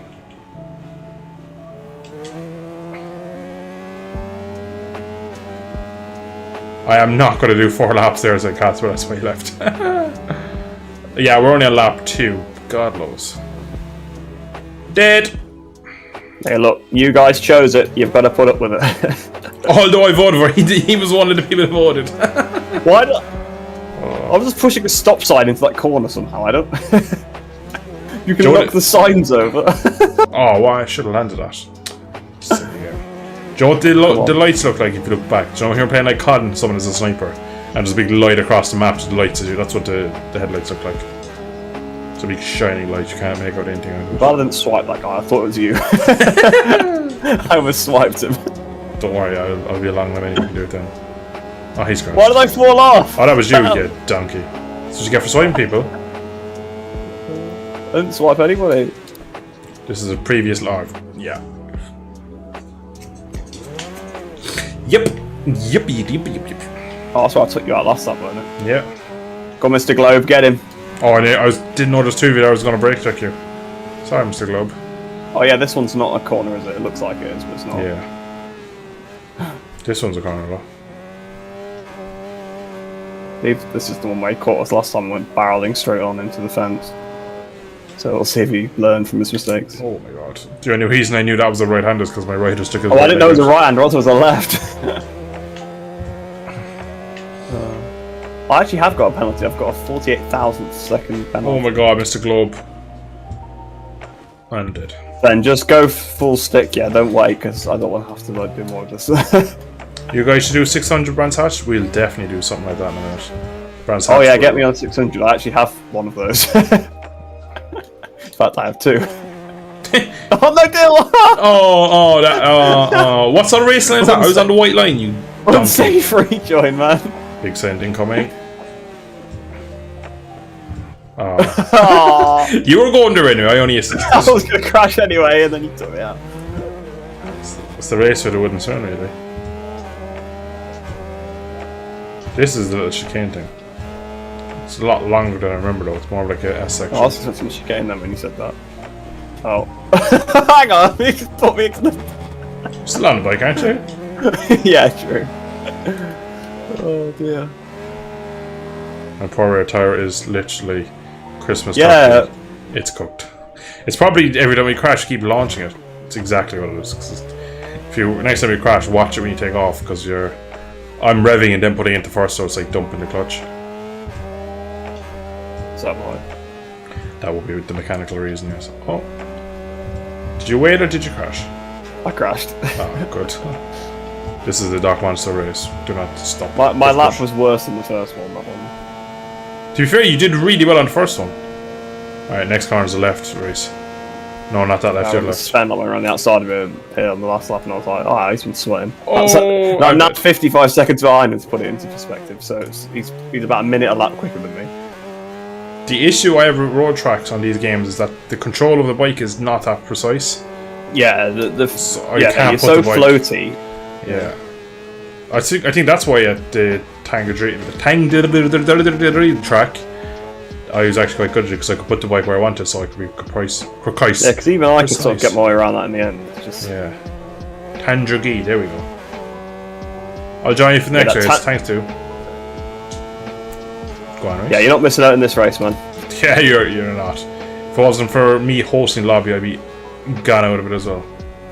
I am not going to do 4 laps there as I cast, but that's why he left. Yeah, we're only on lap 2. God knows. Dead! Hey, look, you guys chose it. You've got to put up with it. Although I voted for it, he was one of the people who voted. Why not? I was just pushing a stop sign into that corner somehow. I don't. You can Jordan- knock the signs over. Oh, well, I should have landed that. Silly game. Do you know what the lights look like if you look back? Do you know when you're playing like COD and someone is a sniper and there's a big light across the map to the lights is you? That's what the headlights look like. It's a big shining light, you can't make out anything out of it. Rather than swipe that guy, I thought it was you. I almost swiped him. Don't worry, I'll be along the way, you can do it then. Oh, he's gone. Why did I fall off? Oh, that was you, you donkey. That's what you get for swiping people. I didn't swipe anybody. This is a previous log. Yeah. Yep. Yep. Oh, that's why I took you out last time, wasn't it? Yeah. Go, Mr. Globe, get him. Oh, and didn't know there's 2 of you. I was going to break check you. Sorry, Mr. Globe. Oh yeah, this one's not a corner, is it? It looks like it is, but it's not. Yeah. This one's a corner though. This is the one where he caught us last time and went barreling straight on into the fence. So we'll see if he learned from his mistakes. Oh my god. The only reason I knew that was the right handers because my right just took his Oh, I right didn't know it was a leg. right-hander, I thought it was a left. I actually have got a penalty. I've got a 48,000th second penalty. Oh my god, Mr. Globe. I'm dead. Then just go full stick, yeah, don't wait, because I don't want to have to like, do more of this. You guys should do 600 Brands Hatch? We'll definitely do something like that in a minute. Brands Hatch. Oh yeah, get me on 600. I actually have one of those. In fact, I have 2. Oh no, deal! Oh, what sort of race line is that? I was on the white line, you donkey. Unsafe rejoin, man. Big send incoming. Oh. Aww. You were going there anyway, I only assisted. I was gonna crash anyway, and then you took me out. It's the race with the wooden turn, really. This is the little chicane thing. It's a lot longer than I remember, though. It's more like a S section. Oh, I was expecting chicane then when you said that. Oh. Hang on, you just put me into the... Still on the bike, aren't you? Yeah, true. Oh dear. My poor rear tire is literally Christmas Yeah. turkey. It's cooked. It's probably every time we crash, keep launching it. It's exactly what it is. 'Cause if you next time you crash, watch it when you take off because I'm revving and then putting it into first, so it's like dumping the clutch. Is that right? That would be the mechanical reason. Yes. Oh, did you wait or did you crash? I crashed. Oh, good. This is the Dark Monster race. Do not stop. My Just lap push. was worse than the first one, that one. To be fair, you did really well on the first one. Alright, next corner is the left race. No, not that left, I the other was left. spent all around the outside of it here on the last lap, and I was like, oh, he's been sweating. Oh, I'm not 55 seconds behind him, to put it into perspective, so he's about a minute a lap quicker than me. The issue I have with road tracks on these games is that the control of the bike is not that precise. Yeah, So I yeah, can't you're put so the bike- floaty. Yeah. I think that's why at the Tang track, I was actually quite good at it because I could put the bike where I wanted, so I could be precise. Yeah, because even I could sort of Precise. get my way around that in the end. It's just Yeah. Tandragi, there we go. I'll join you for the next that race. Thanks, too. Go on, right? Yeah, you're not missing out in this race, man. Yeah, you're not. If it wasn't for me hosting lobby, I'd be gone out of it as well.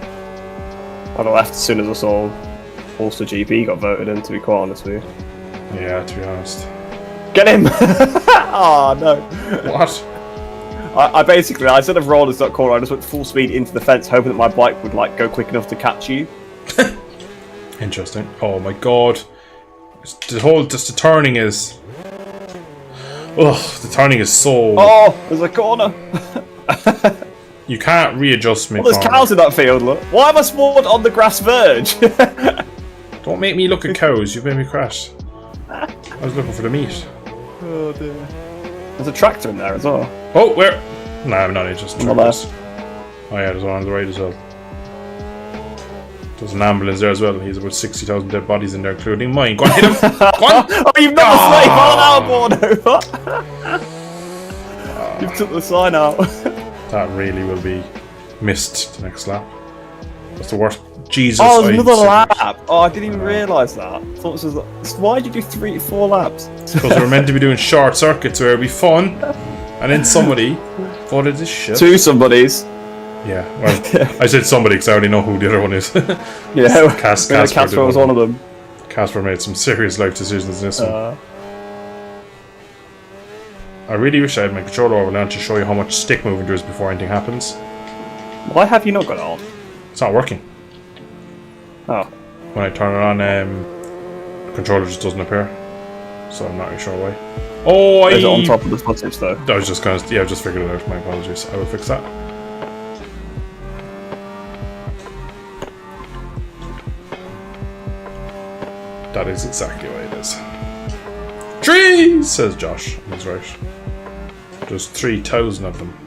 I'd have left as soon as I saw Ulster GP got voted in, to be quite honest with you. Yeah, to be honest. Get him! Oh, no. What? I basically, instead of rolling that corner, I just went full speed into the fence, hoping that my bike would like go quick enough to catch you. Interesting. Oh my god. The turning is... Ugh, the turning is so... Oh, there's a corner. You can't readjust me. Well, there's cows in that field, look. Why am I spawned on the grass verge? Don't make me look at cows, you've made me crash. I was looking for the meat. Oh dear. There's a tractor in there as well. Oh, where? No, I'm not, it's just On the truckers. left. Oh yeah, there's one on the right as well. There's an ambulance there as well. He's about 60,000 dead bodies in there, including mine. Go on, hit him! Go on! Oh, you've not the slave on our board over! You've took the sign out. That really will be missed the next lap. That's the worst. Jesus. Oh, there's another I've seen lap. Oh, I didn't even realise that. I thought this was. Why did you do 3 to 4 laps? Because we were meant to be doing short circuits where it'd be fun, and then somebody voted this shit. 2 somebodies. Yeah, well, I said somebody because I already know who the other one is. Yeah, Casper was one of them. Casper made some serious life decisions in this one. I really wish I had my controller over now to show you how much stick moving there is before anything happens. Why have you not got it on? It's not working. Oh. When I turn it on, the controller just doesn't appear. So I'm not really sure why. Oh, Is it on top of the footage though? I was just gonna, yeah, I just figured it out. My apologies. I will fix that. That is exactly what it is. Trees, says Josh. He's right. There's 3,000 of them.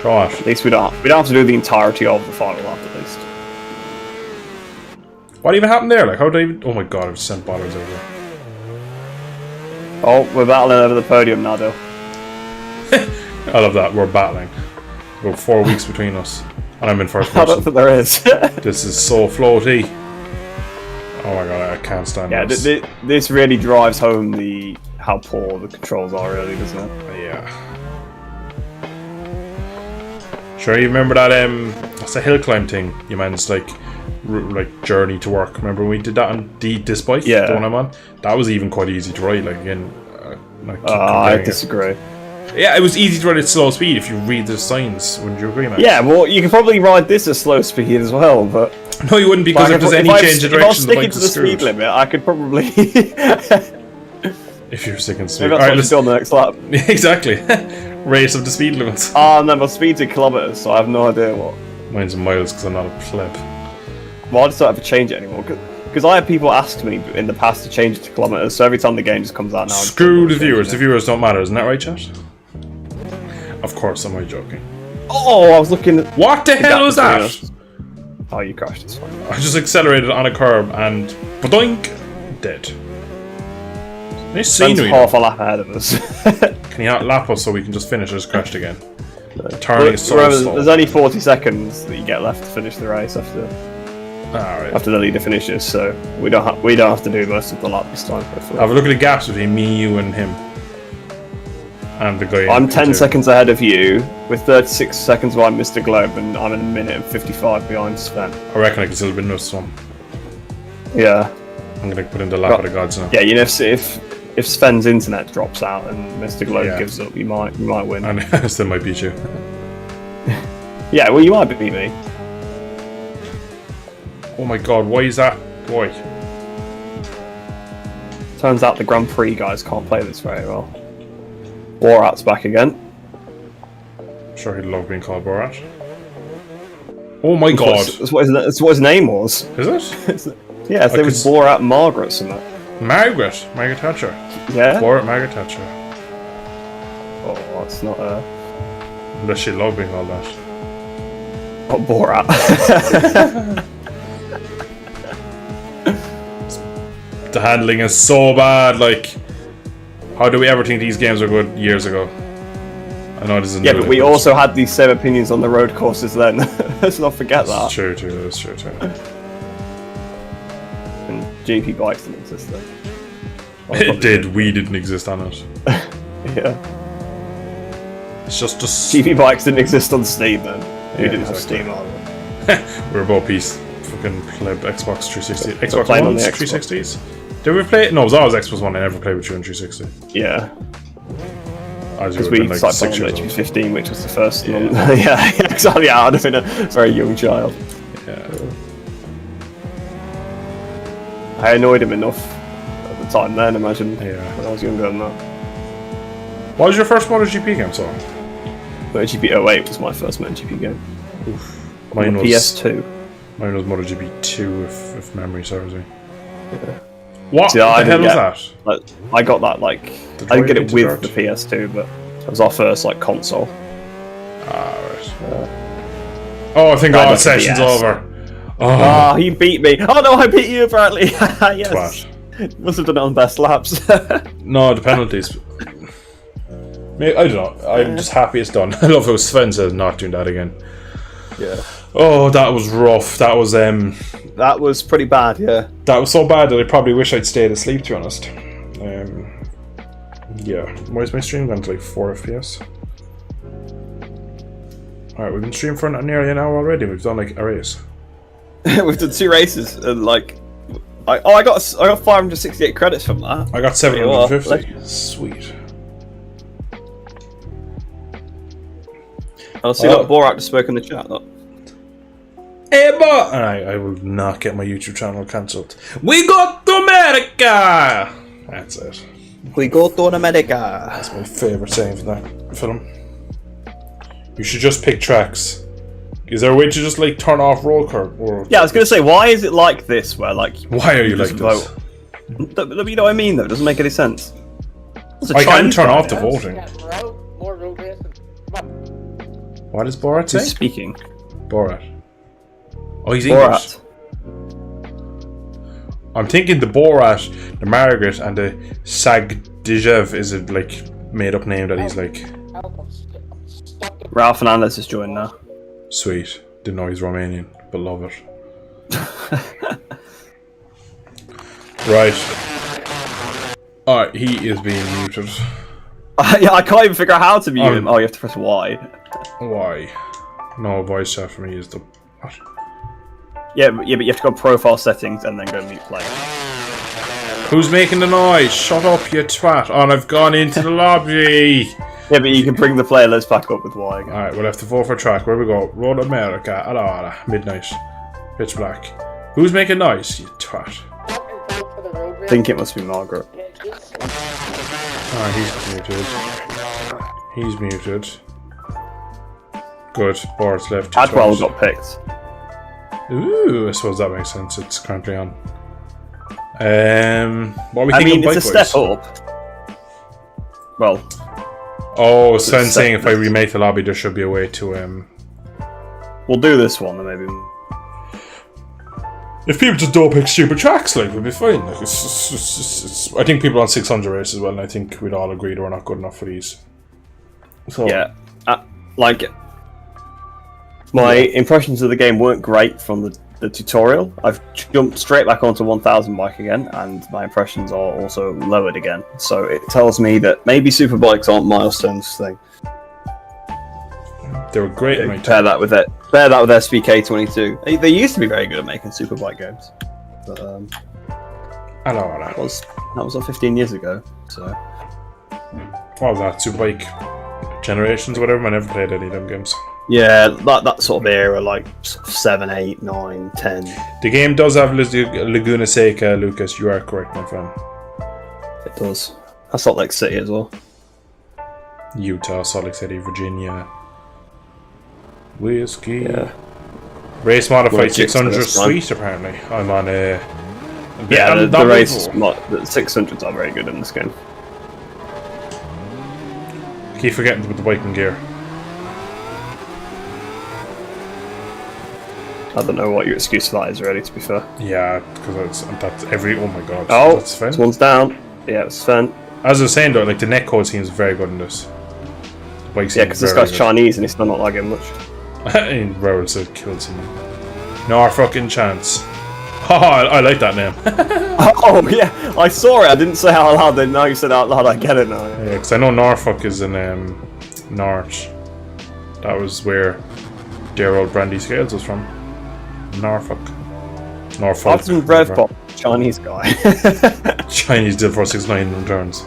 Gosh. At least we don't have to do the entirety of the final lap at least. What even happened there? Like, how did I even... Oh my god, I've sent bottles over there. Oh, we're battling over the podium now, Dill. I love that. We're battling. About 4 weeks between us. And I'm in first I don't person. think there is. This is so floaty. Oh my god, I can't stand Yeah, this. this really drives home how poor the controls are, really, doesn't it? Yeah. Sure, you remember that what's the hill climb thing? You managed like journey to work. Remember when we did that on this bike? Yeah. The one I'm on. That was even quite easy to ride. Like again, I disagree. Yeah, it was easy to ride at slow speed if you read the signs. Wouldn't you agree, man? Yeah, well, you can probably ride this at slow speed as well, but No, you wouldn't, because if there's any change of if I was direction, the sticking bike to is the screwed. speed limit, I could probably. If you're sticking to speed, Maybe that's what I should do on the next lap. exactly. Race of the speed limits. Oh no, my speed's in kilometers, so I have no idea what. Mine's in miles because I'm not a pleb. Well, I just don't have to change it anymore because I have people ask me in the past to change it to kilometers. So every time the game just comes out now, I just Screw don't the change viewers. it. The viewers don't matter, isn't that right, chat? Of course, am I joking? Oh, I was looking. At What the hell was between that? us. Oh, you crashed. It's fine. I just accelerated on a curb and badoink, dead. Nice Ben's scenery. half a lap ahead of us. Can you not lap us so we can just finish? I just crashed again. Turning is so Remember, slow. there's only 40 seconds that you get left to finish the race Alright. after the leader finishes, so we don't have to do most of the lap this time. Hopefully. Have a look at the gaps between me, you, and him. And the guy. I'm 10 seconds ahead of you, with 36 seconds behind Mr. Globe, and I'm in a minute and 55 behind Sven. I reckon I can still win this one. Yeah. I'm gonna put in the lap of the gods now. Yeah, you know, if Sven's internet drops out and Mr. Globe Yeah. gives up, you might win. And I still might beat you. Yeah, well, you might beat me. Oh my god, why is that? Why? Turns out the Grand Prix guys can't play this very well. Borat's back again. I'm sure he'd love being called Borat. Oh my god. That's what his name was. Is it? Yeah, his name was Borat Margaret something. Margaret Thatcher. Yeah? Borat Margaret Thatcher. Oh, that's not Unless she loved being called that. not Borat. The handling is so bad, like... How do we ever think these games were good years ago? I know this is Yeah, but we also had these same opinions on the road courses then. Let's not forget that. That's true too, that's true too. And GP bikes didn't exist though. It did. We didn't exist on it. Yeah. It's just GP bikes didn't exist on Steam then. You Yeah, didn't exactly. have Steam on it. we were both piece fucking pleb Xbox 360. So Xbox playing on Ones, the Xbox. 360s. Did we play it? No, it was always Xbox One. I never played with you on 360. Yeah. As you Because would we have been like started 6 playing on years old. HB 15, which was the first Yeah. one. Yeah, exactly. Yeah, I'd have been a very young child. Yeah. I annoyed him enough at the time then, imagine Yeah. when I was younger than that. What was your first MotoGP game, so? MotoGP 08 was my first MotoGP game. Mine On was PS2. Mine was MotoGP 2, if memory serves me. What See, I the hell didn't was that? Like, I got that like The I didn't get it Droid with the Dirt? PS2, but it was our first like console. Ah, right. Oh, I think I all the got the session's DS. over. Oh, Ah, you beat me! Oh no, I beat you apparently. Yes, twat. must have done it on best laps. No, the penalties. Maybe, I don't know. I'm just happy it's done. I love how Sven says not doing that again. Yeah, Oh, that was rough. That was that was pretty bad. Yeah, that was so bad that I probably wish I'd stayed asleep, to be honest. Yeah. Why is my stream gone to like 4 FPS? Alright, we've been streaming for nearly an hour already. We've done like a race. we've done 2 races and like, I got 568 credits from that. I got 750. Sweet. I'll see Oh. what Borat just spoke in the chat. Look. Hey, but I will not get my YouTube channel cancelled. We got to America! That's it. We go to America. That's my favourite saying from that film. You should just pick tracks. Is there a way to just like turn off roll curve? Or Yeah, I was gonna say, why is it like this? Where like why are you like just this? vote? You know what I mean? Though, it doesn't make any sense. It's a I can Chinese turn guy, off the yes. voting. More road racing. Come on. What does Borat say? Who's speaking? Borat. Oh, he's English. Borat. I'm thinking the Borat, the Margaret, and the Sagdijev is a like made up name that he's like Ralph Fernandez has joined now. sweet. Didn't know he's Romanian, but love it. Right. Alright, he is being muted. Yeah, I can't even figure out how to mute Um, him. Oh, you have to press Y. Why? No voice chat for me is the what? Yeah, but you have to go profile settings and then go mute play. Who's making the noise? Shut up, you twat! Oh, and I've gone into the lobby. Yeah, but you can bring the playlist back up with Y again. Alright, we'll have to vote for a track. Where we go? Road America, ala, midnight, pitch black. Who's making noise? You twat. I think it must be Margaret. Ah, he's muted. He's muted. Good. Board's left. you Adwell twat. got picked. Ooh, I suppose that makes sense. It's currently on. What are we I thinking? mean, of it's a Bike step Boys? up. Well, Oh, Sven's step saying if I up. remake the lobby, there should be a way to we'll do this one and maybe. if people just don't pick stupid tracks, like, we'll be fine. Like, it's I think people on 600 race as well, and I think we'd all agree that we're not good enough for these. So Yeah, like my impressions of the game weren't great from the tutorial. I've jumped straight back onto 1000 bike again, and my impressions are also lowered again. So it tells me that maybe superbikes aren't Milestone's thing. they were great in my Pair that with SVK22. They used to be very good at making superbike games, but Hello. that was 15 years ago. So What was that? Superbike Generations or whatever? I never played any of them games. yeah, that sort of era, like 7, 8, 9, 10. The game does have Laguna Seca, Lucas. You are correct, my friend. It does. That's Salt Lake City as well. Utah, Salt Lake City, Virginia. Whiskey. Yeah. Race Well, modified Jix 600 this time. sweet, apparently. I'm on a. Yeah, the that race, was- the 600s are very good in this game. Keep forgetting with the biking gear. I don't know what your excuse for that is, really, to be fair. Yeah, because that's every. Oh my god. Oh, That's Sven. this one's down. Yeah, it's Sven. As I was saying though, like the netcode seems very good in this. The bike Yeah, seems because this very guy's Chinese and he's still not lagging much. good. In Rose killed someone. No fucking chance. Oh, I like that name. Oh yeah, I saw it. I didn't say it out loud. Then now you said it out loud. I get it now. Yeah, because I know Norfolk is in Norwich. That was where dear old Brandy Scales was from. Norfolk. Norfolk. I've some Rev Pop, Chinese guy. Chinese did 469 returns.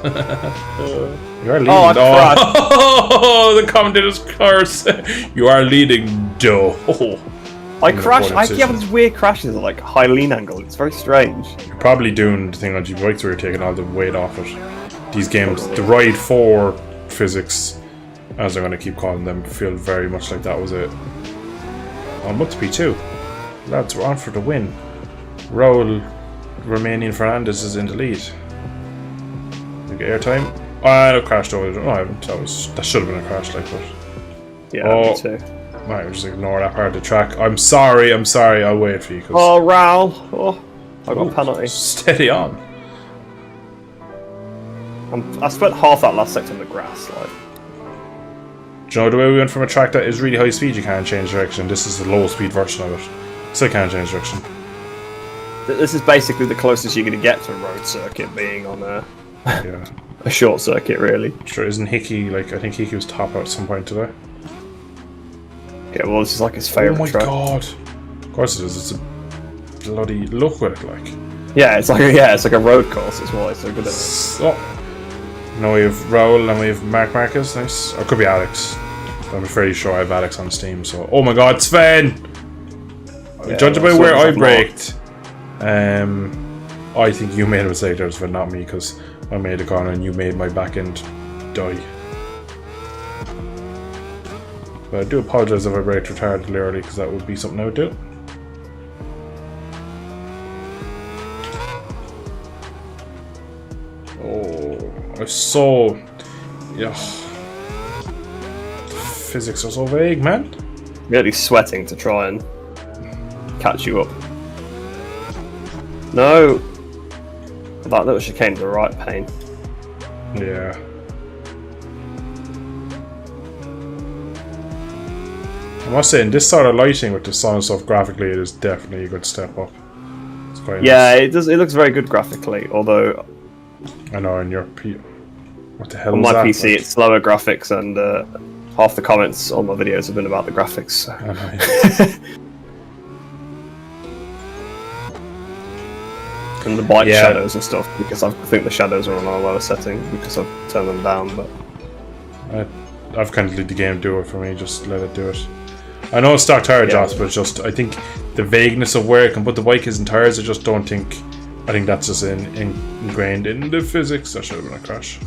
You are leading. Oh, I crashed. Oh, the commentator's curse. You are leading, Joe. I crashed. I keep having these weird crashes at like high lean angle. It's very strange. You're probably doing the thing on GB bikes where you're taking all the weight off it. These games, the Ride 4 physics, as I'm going to keep calling them, feel very much like that was it. On Mutz P2. Lads, we're on for the win. Raul Romanian Fernandez is in the lead. We get airtime. I crashed over. No, I haven't. That should have been a crash, like, but. Yeah, me too. Right, we'll just ignore that part of the track. I'm sorry. I'll wait for you. Oh, Raul. Oh, I got a penalty. Steady on. I spent half that last sector on the grass. Like. Do you know the way we went from a track that is really high speed, you can't change direction. This is the low speed version of it. Still can't change direction. This is basically the closest you're going to get to a road circuit being on Yeah. a short circuit, really. Sure, isn't Hickey, like, I think Hickey was top out at some point today. Yeah, well, this is like his favourite track. Oh my god. Of course it is, it's a bloody look at it, like. Yeah, it's like a road course as well. It's so good at it. So, now we have Raul and we have Mark Marquez, nice. Or it could be Alex. I'm fairly sure I have Alex on Steam, so. Oh my god, Sven! Yeah, Judging by where I not. braked, I think you made a mistake there, Sven, not me, because I made a corner and you made my back end die. But I do apologise if I braked retardedly early, because that would be something I would do. Oh, I'm so... Yeah. Physics are so vague, man. Really sweating to try and catch you up. No! That little chicane to the right pain. Yeah. I must say, in this sort of lighting with the sun and stuff, graphically, it is definitely a good step up. It's quite Yeah, nice. it does. It looks very good graphically, although I know, in your what the hell on is my that? PC it's slower graphics, and half the comments on my videos have been about the graphics. So. I know. And the bike Yeah. shadows and stuff, because I think the shadows are on a lower setting because I've turned them down. But I've kind of let the game do it for me. Just let it do it. I know it's stock tire jobs, but it's just I think the vagueness of where it can put the bike is in tires. I just don't think. I think that's just ingrained in the physics. That should have been a crash.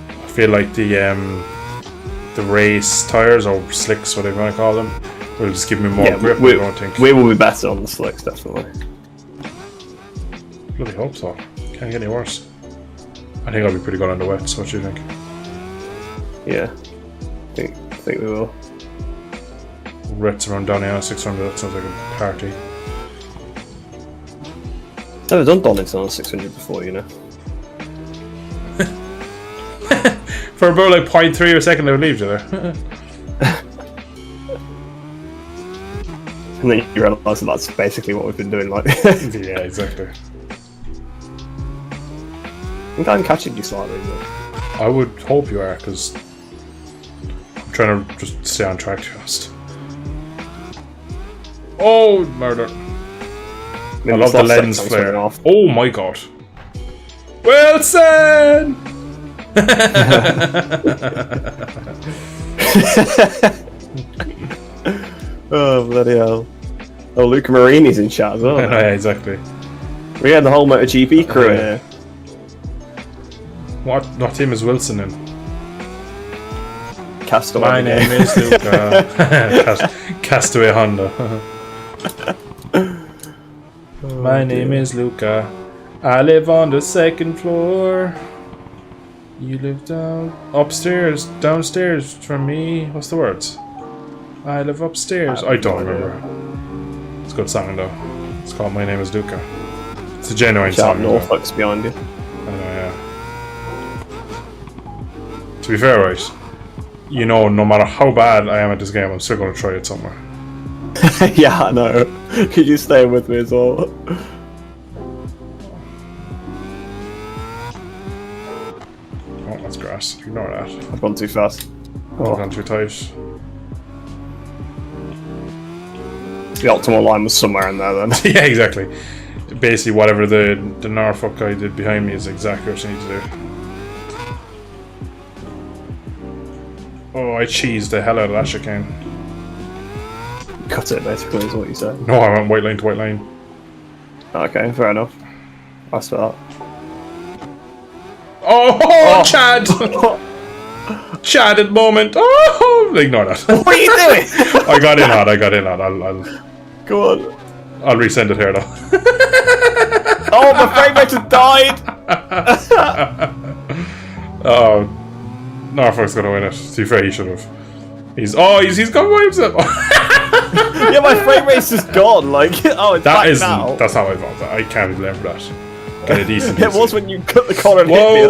I feel like the race tires or slicks, whatever you want to call them, will just give me more grip. I don't think. We will be better on the slicks, definitely. Bloody hope so. Can't get any worse. I think I'll be pretty good on the wets. What do you think? Yeah, I think we will. Reds around Donington 600. That sounds like a party. Never done Donington on 600 before, you know. For about like 0.3 of a second, I would leave you there. And then you realise that that's basically what we've been doing. Like, Yeah, exactly. I think I'm catching you slightly. But... I would hope you are, because I'm trying to just stay on track just. Oh, murder. I love the lens flare. Off. Oh my god. Wilson! Oh, bloody hell. Oh, Luca Marini's in chat as well. Yeah, exactly. We had the whole MotoGP crew in here. What team is Wilson in? Castaway. My name is Luca. Castaway Honda. My name is Luca. I live on the second floor. You live downstairs from me. What's the words? I live upstairs. I don't remember. It's a good song though. It's called My Name is Luca. It's a genuine Shout song. Norfolk's behind you. I know, yeah. To be fair, right, you know, no matter how bad I am at this game, I'm still going to try it somewhere. Yeah, I know. Could you stay with me as well? Oh, that's grass. Ignore that. I've gone too fast. I've gone too tight. The optimal line was somewhere in there then. Yeah, exactly. Basically, whatever the Norfolk guy did behind me is exactly what you need to do. Oh, I cheesed the hell out of that chicane. Cut it, basically, is what you said. No, I went white line to white line. Okay, fair enough. I saw that. Oh, Chad! Chad at the moment. Oh, ignore that. What are you doing? I got in hot. I'll Go on. I'll resend it here though. Oh, my frame rate has died! Oh, Norfolk's gonna win it. To be fair, he should have. He's gone by himself. Yeah, my frame rate's just gone. Like, oh, it's back now. That's not my fault. I can't be blamed for that. Get a decent. It was when you cut the collar and hit me.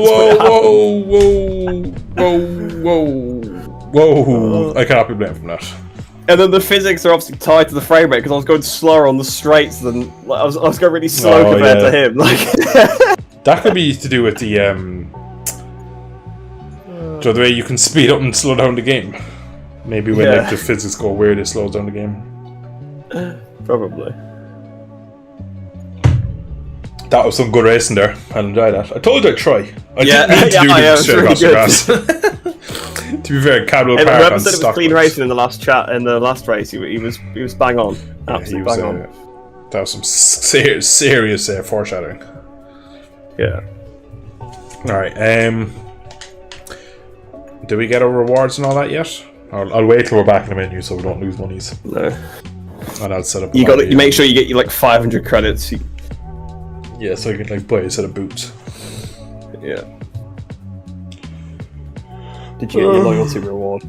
Whoa! I cannot be blamed for that. And then the physics are obviously tied to the frame rate because I was going slower on the straights than like, I was going really slow compared to him. Like that could be to do with the so the way you can speed up and slow down the game. Maybe when like the physics go weird, it slows down the game. Probably. That was some good racing there. I enjoyed that. I told you I'd try. I didn't mean to do this straight across the grass. To be fair, Cadwell Park Whoever on said it was clean racing in the last chat, in the last race, he was bang on. Absolutely bang on. That was some serious foreshadowing. Yeah. Alright, did we get our rewards and all that yet? I'll wait till we're back in the menu so we don't lose monies. No. And I'll set up You make sure you get like 500 credits. Yeah, so you can like buy a set of boots. Yeah. Did you get your loyalty reward?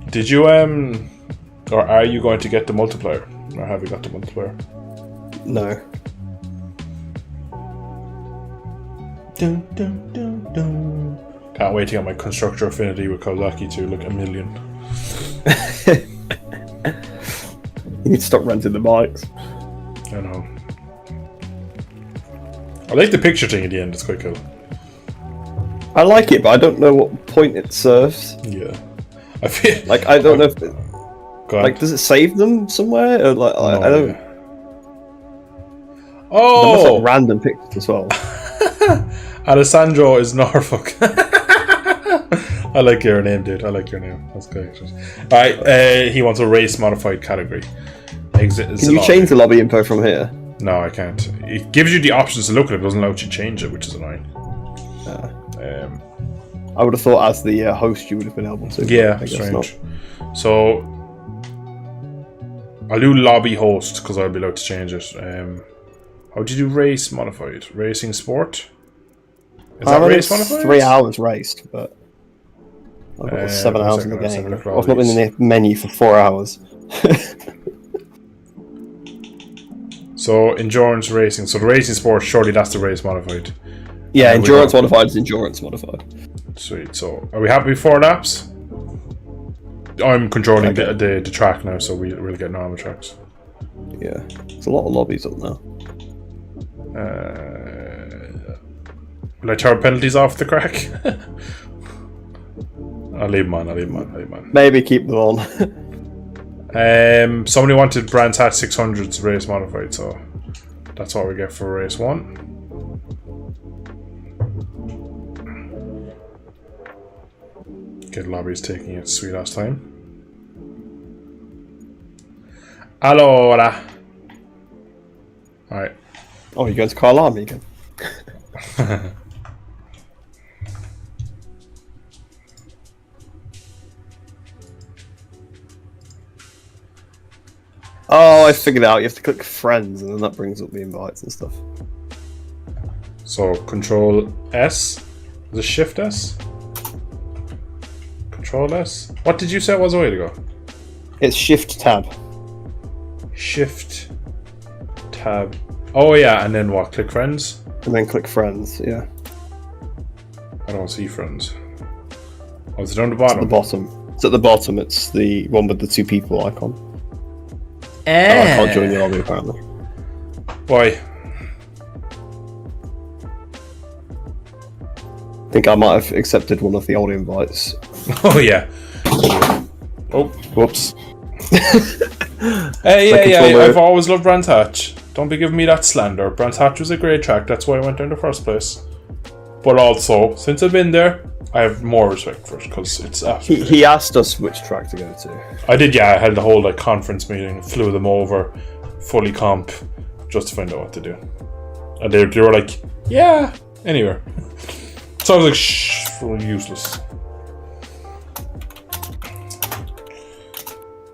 Did you or are you going to get the multiplier? Or have you got the multiplier? No. Dun, dun, dun, dun. Can't wait to get my constructor affinity with Kawasaki to like 1 million. You need to stop renting the bikes. I know. I like the picture thing at the end, it's quite cool. I like it, but I don't know what point it serves. Yeah. I feel like I don't know if like does it save them somewhere? Or like I don't. Yeah. Oh, They're like random pictures as well. Alessandro is Norfolk. I like your name, dude. I like your name. That's great. Alright, he wants a race modified category. Exit. Can you change the lobby info from here? No, I can't. It gives you the options to look at it, but doesn't allow you to change it, which is annoying. I would have thought as the host you would have been able to. Yeah, strange. So I'll do lobby host because I'll be allowed to change it. How do you do race modified? Racing sport? Is that race modified? 3 hours raced, but I've got 7 hours in the game. I've not been in the menu for 4 hours. So endurance racing. So the racing sport, surely that's the race modified. Yeah, endurance modified is endurance modified. Sweet. So are we happy with 4 laps? I'm controlling the track now, so we'll get normal tracks. Yeah, there's a lot of lobbies up now. Will I turn penalties off the crack? I'll leave them on. Maybe keep them on. Somebody wanted Brands Hatch 600s race modified, so that's what we get for race 1. Good lobby's taking its sweet ass time. Allora. Alright. Oh, you going to Carl Army again? Oh, I figured it out. You have to click friends and then that brings up the invites and stuff. So, Control S? Is it Shift S? Control S? What did you say it was a while ago? It's Shift Tab. Shift Tab. Oh yeah, and then what? Click friends? And then click friends, yeah. I don't see friends. Oh, is it on the bottom? It's It's at the bottom. It's the one with the 2 people icon. I can't join your lobby apparently. Why? I think I might have accepted one of the old invites. Oh yeah. Oh, whoops. Hey, I've always loved Brands Hatch. Don't be giving me that slander. Brands Hatch was a great track, that's why I went there in the first place. But also, since I've been there, I have more respect for it, because it's absolutely... He asked us which track to go to. I did, yeah, I held the whole conference meeting, flew them over, fully comp, just to find out what to do. And they were like, yeah, anywhere. So I was like, shh, useless.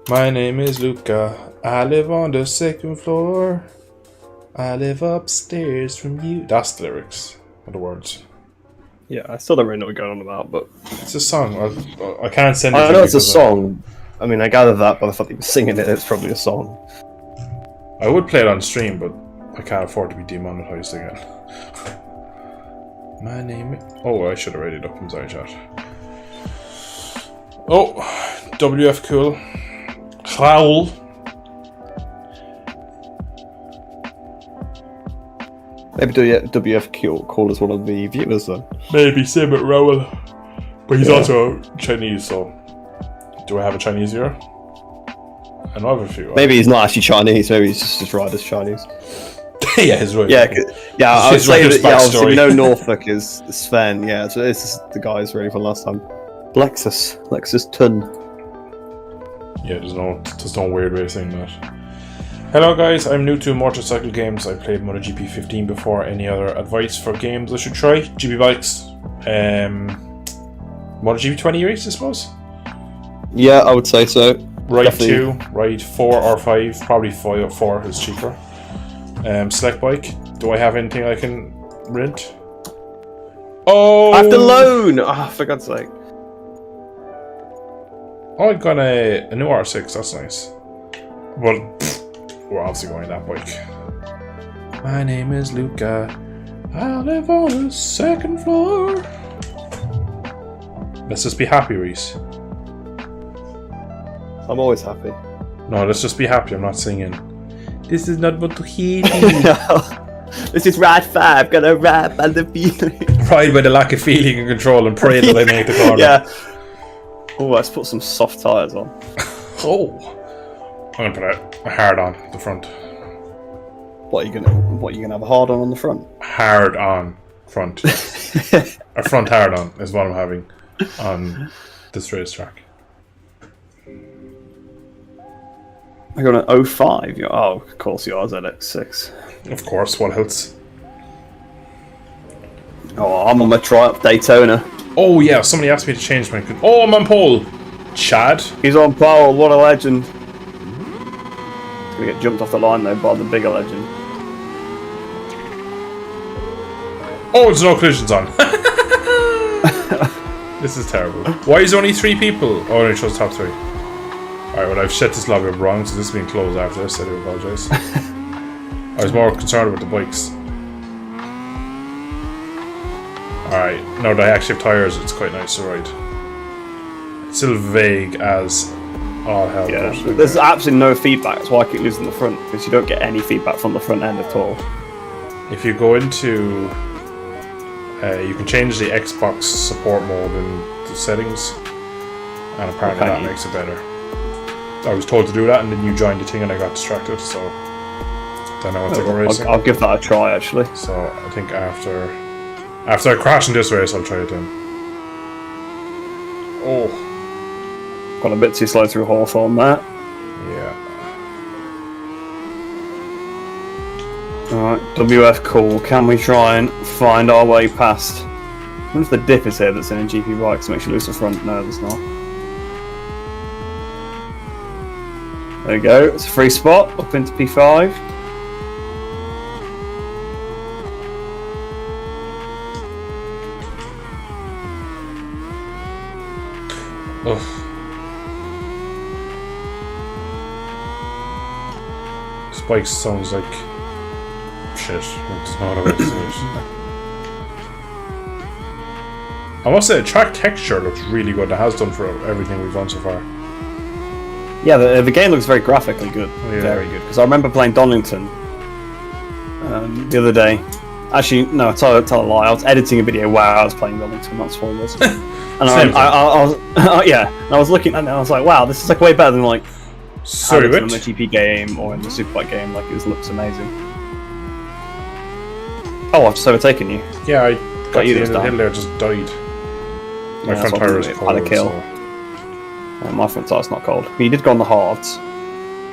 My name is Luca. I live on the 2nd floor. I live upstairs from you. That's the lyrics, or the words. Yeah, I still don't really know what we're going on about, but It's a song. I can't send it. I to know you it's a because song. I mean, I gather that by the fact that you're singing it, it's probably a song. I would play it on stream, but I can't afford to be demonetized again. My name. Oh, I should have read it up. I'm sorry, chat. Oh, WF Cool. Raoul. Maybe WF call us one of the viewers then. Maybe same with Raoul. But he's also Chinese, so. Do I have a Chinese here? I know I have a few. Maybe he's not actually Chinese, maybe he's just right as Chinese. Yeah, he's right. Yeah, I would say that, obviously, backstory. no Norfolk is Sven, yeah, so this is the guys ready for last time. Lexus Tun. Yeah, there's no weird way of saying that. Hello guys, I'm new to motorcycle games. I played MotoGP 15 before. Any other advice for games I should try? GP bikes. MotoGP 20 race, I suppose? Yeah, I would say so. Ride Definitely. 2, Ride 4 or 5. Probably 4 is cheaper. Select bike. Do I have anything I can rent? Oh! I have to loan! Ah, for God's sake. Oh, I got a new R6, that's nice. Well, we're obviously going that bike. My name is Luca. I live on the 2nd floor. Let's just be happy, Reese. I'm always happy. No, let's just be happy, I'm not singing. This is not what to hear. This is Rad 5, gonna rap and the feeling. Pride by the lack of feeling and control and pray that I make the corner. Yeah. Oh, let's put some soft tyres on. Oh. I'm gonna put a hard on the front. What are you gonna have a hard on the front? Hard on front. A front hard on is what I'm having on this racetrack. I got an 05. Oh, of course you are, ZX6. Of course, what else? Oh, I'm on my Triumph Daytona. Oh yeah, somebody asked me to change my... Oh, I'm on pole! Chad? He's on pole, what a legend. He's gonna get jumped off the line though by the bigger legend. Oh, there's no collisions on. This is terrible. Why is only 3 people? Oh, it shows top 3. Alright, well I've set this lobby up wrong, so this is being closed after this, I do apologise. I was more concerned about the bikes. Alright, now that I actually have tyres, it's quite nice to ride. It's still vague as all hell. Yeah, but there's absolutely no feedback, that's why I keep losing the front, because you don't get any feedback from the front end at all. if you go into... you can change the Xbox support mode in the settings, and apparently that makes it better. I was told to do that, and then you joined the thing and I got distracted, so then I went to go racing. I'll give that a try actually. So I think after I crash in this race, I'll try it then. Oh, Got a bit too slow through Hawthorne there. yeah. Alright, WF cool. Can we try and find our way past? I wonder if the dip is here that's in a GP bikes makes you lose the front. No, there's not. There you go, it's a free spot up into P5. Ugh. Spike sounds like shit. It's not a way to say it. I must say, the track texture looks really good. It has done for everything we've done so far. Yeah, the game looks very graphically good. Yeah. Very good. Because I remember playing Donington the other day. Actually, no, tell a lie. I was editing a video while I was playing Donington. That's what it was. And Same I was, yeah. And I was looking at it and I was like, wow, this is like way better than like Sorry, in the which? GP game or in the Superbike game. Like it looks amazing. Oh, I've just overtaken you. Yeah, I got you to the this end of the time. hill there, just died. My Yeah, front that's tire what is I had a cold, kill. so My front tire's not cold. But you did go on the hards.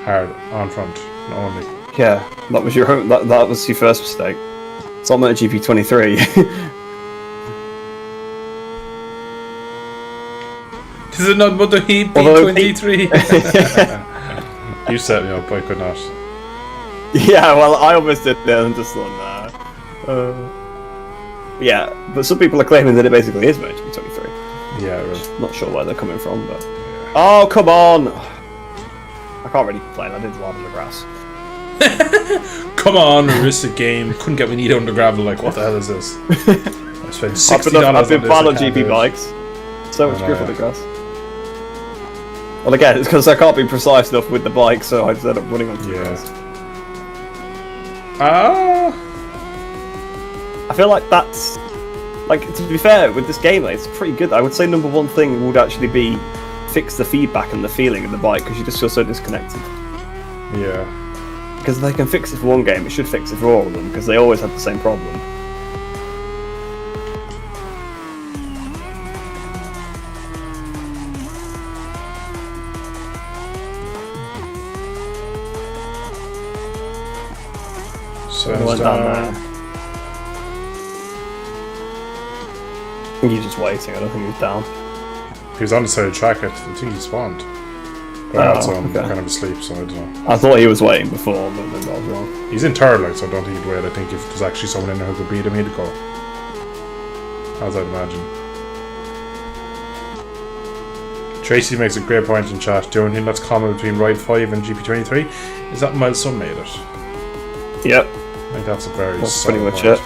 hard on front, not only. Yeah, that was your that was your first mistake. It's on MotoGP 23. Is it not MotoGP Although 23? You set me up, I could not. Yeah, well, I almost did there and just thought, nah. Yeah, but some people are claiming that it basically is MotoGP 23. Yeah, it was. Not sure where they're coming from, but... Oh, come on! I can't really complain, I did land on the grass. Come on, risk a game. Couldn't get my knee down the gravel, like, what the hell is this? I spent $60 I've been on this, bad I on can't GP do it. bikes. So much I grip know. on the grass. Well, again, it's because I can't be precise enough with the bike, so I just end up running onto the Yeah. grass. I feel like that's... Like, to be fair, with this game, like, it's pretty good. I would say number one thing would actually be fix the feedback and the feeling of the bike, because you just feel so disconnected. Yeah. Because if they can fix it for one game, it should fix it for all of them, because they always have the same problem. So I went down there. I think he's just waiting, I don't think he's down. He was on the side of the track, I think he spawned. But Oh, also I'm okay. kind of asleep, so I don't know. I thought he was waiting before, but maybe I was wrong. He's in third, like, so I don't think he'd wait. I think if there's actually someone in there who could beat him, he'd go. As I'd imagine. Tracy makes a great point in chat. The only thing that's common between Ride 5 and GP23 is that Miles Sun made it. Yep, I think that's a very that's pretty solid much point. it.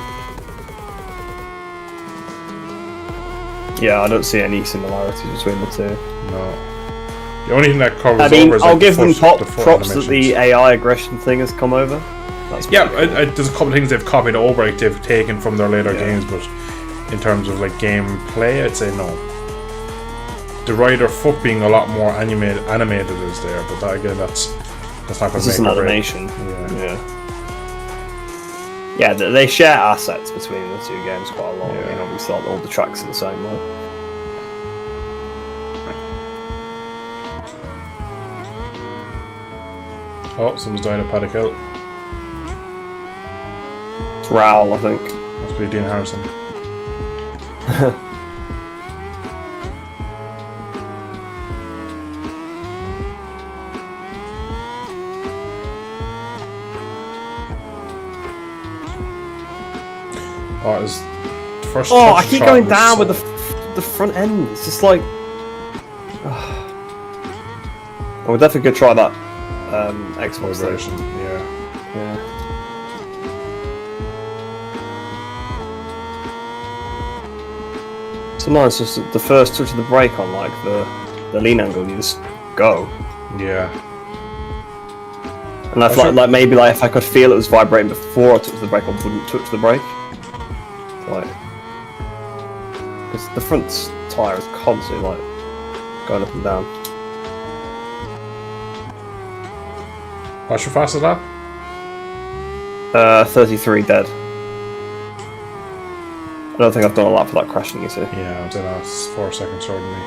Yeah, I don't see any similarities between the two. No. The only thing that covers I mean, over is I'll like give the them foot, the foot props that animations. the AI aggression thing has come over. That's Yeah, pretty cool. there's a couple of things they've copied over, like they've taken from their later Yeah. games, but in terms of like gameplay, I'd say no. The rider foot being a lot more animated is there, but that, again, that's not going It's to just make an or break. animation. Yeah. Yeah, they share assets between the two games quite a lot. Yeah. I mean, obviously, like, all the tracks are the same, right? Oh, someone's dying at Paddock Hill. It's Raoul, I think. Must be Dean Harrison. Oh, it was the first Oh, touch I keep shot going was down so- with the front end. It's just like... I would definitely go try that Xbox thing. version. Yeah. Yeah. Sometimes just the first touch of the brake on like the lean angle, you just go. Yeah. And I feel like maybe like if I could feel it was vibrating before I touched the brake, I wouldn't touch the brake. Like, because the front tire is constantly like going up and down. What's your fastest lap? 33 dead. I don't think I've done a lap without crashing, you see. Yeah, I'm saying that's 4 seconds shorter than me.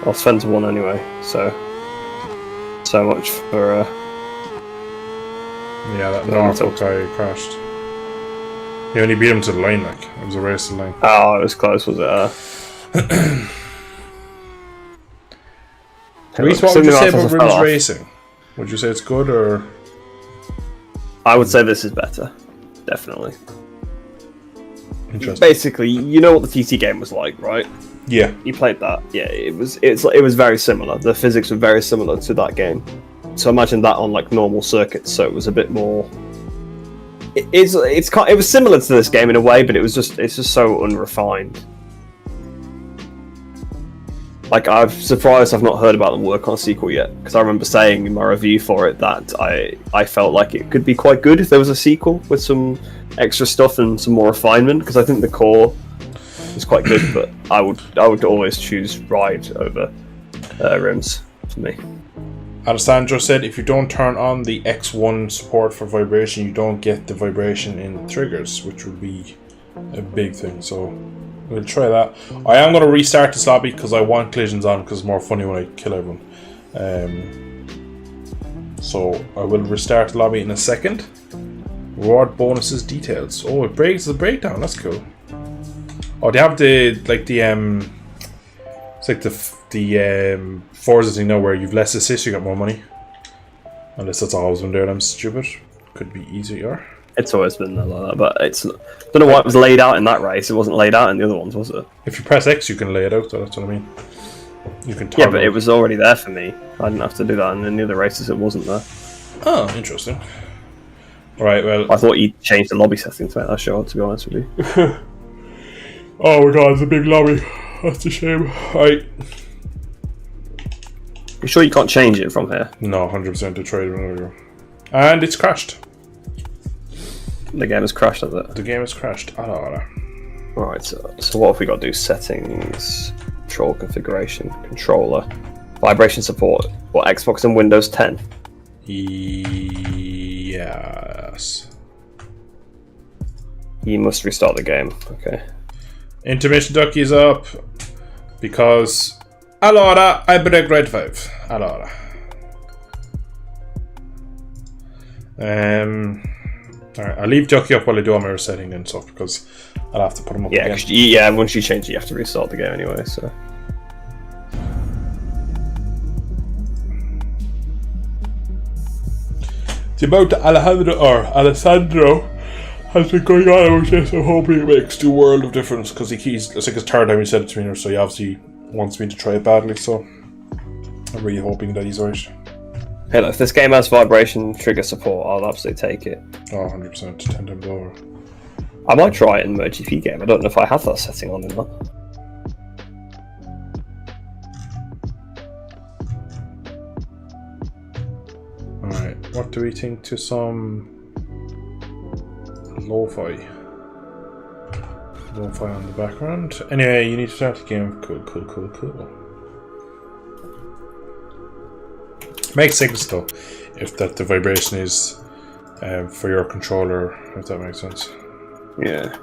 Well, Sven's won anyway, so much for Yeah, that Yeah, Norfolk that's guy crashed. He only beat him to the line, like. It was a race to the line. oh, it was close, was it? Reese, what would you say about fell Rims off. Racing? Would you say it's good or... I would say this is better, definitely. Interesting. Basically, you know what the TT game was like, right? Yeah. You played that, yeah. It was very similar. The physics were very similar to that game. So imagine that on like normal circuits. So it was a bit more it was similar to this game in a way, but it's just so unrefined. Like, I'm surprised I've not heard about them work on a sequel yet, because I remember saying in my review for it that I felt like it could be quite good if there was a sequel with some extra stuff and some more refinement, because I think the core is quite good, but I would always choose Ride over Rims for me. Alessandro said if you don't turn on the X1 support for vibration, you don't get the vibration in the triggers, which would be a big thing, so we'll try that. I am going to restart this lobby because I want collisions on, because it's more funny when I kill everyone. So I will restart the lobby in a second. Reward bonuses details. Oh, it breaks the breakdown. That's cool. Oh, they have it's like the Forza thing now where you've less assists, you get more money. Unless that's always been there. I'm stupid. Could be easier. It's always been like that, but I don't know why it was laid out in that race. It wasn't laid out in the other ones, was it? If you press X, you can lay it out. So that's what I mean. You can. Yeah, but it was already there for me. I didn't have to do that in any of the races. It wasn't there. Oh, interesting. Right. Well, I thought you changed the lobby settings to make that show. To be honest with you. Oh my god, it's a big lobby. That's a shame. Right. You sure you can't change it from here? No, 100% to trade earlier. And it's crashed. The game has crashed, has it? The game has crashed. Alright, so what have we got to do? Settings, control configuration, controller, vibration support. What, Xbox and Windows 10? Yes. You must restart the game. Okay. Intermission Ducky is up because allora I break grade 5. Allora. Alright, I'll leave Ducky up while I do all my resetting and stuff, because I'll have to put him up again. Yeah, once you change it, you have to restart the game anyway, so. The amount that Alessandro has been going on with this, I'm hoping it makes the world of difference, because it's like his third time he said it to me, so he obviously wants me to try it badly, so I'm really hoping that he's right. Hey, look, if this game has vibration trigger support, I'll absolutely take it. Oh, 100%, 10 times over. I might try it in the MotoGP game. I don't know if I have that setting on in that. Alright, what do we think to some lo-fi? Lo-fi on the background. Anyway, you need to start the game. Cool. Makes sense though, if the vibration is for your controller, if that makes sense. Yeah.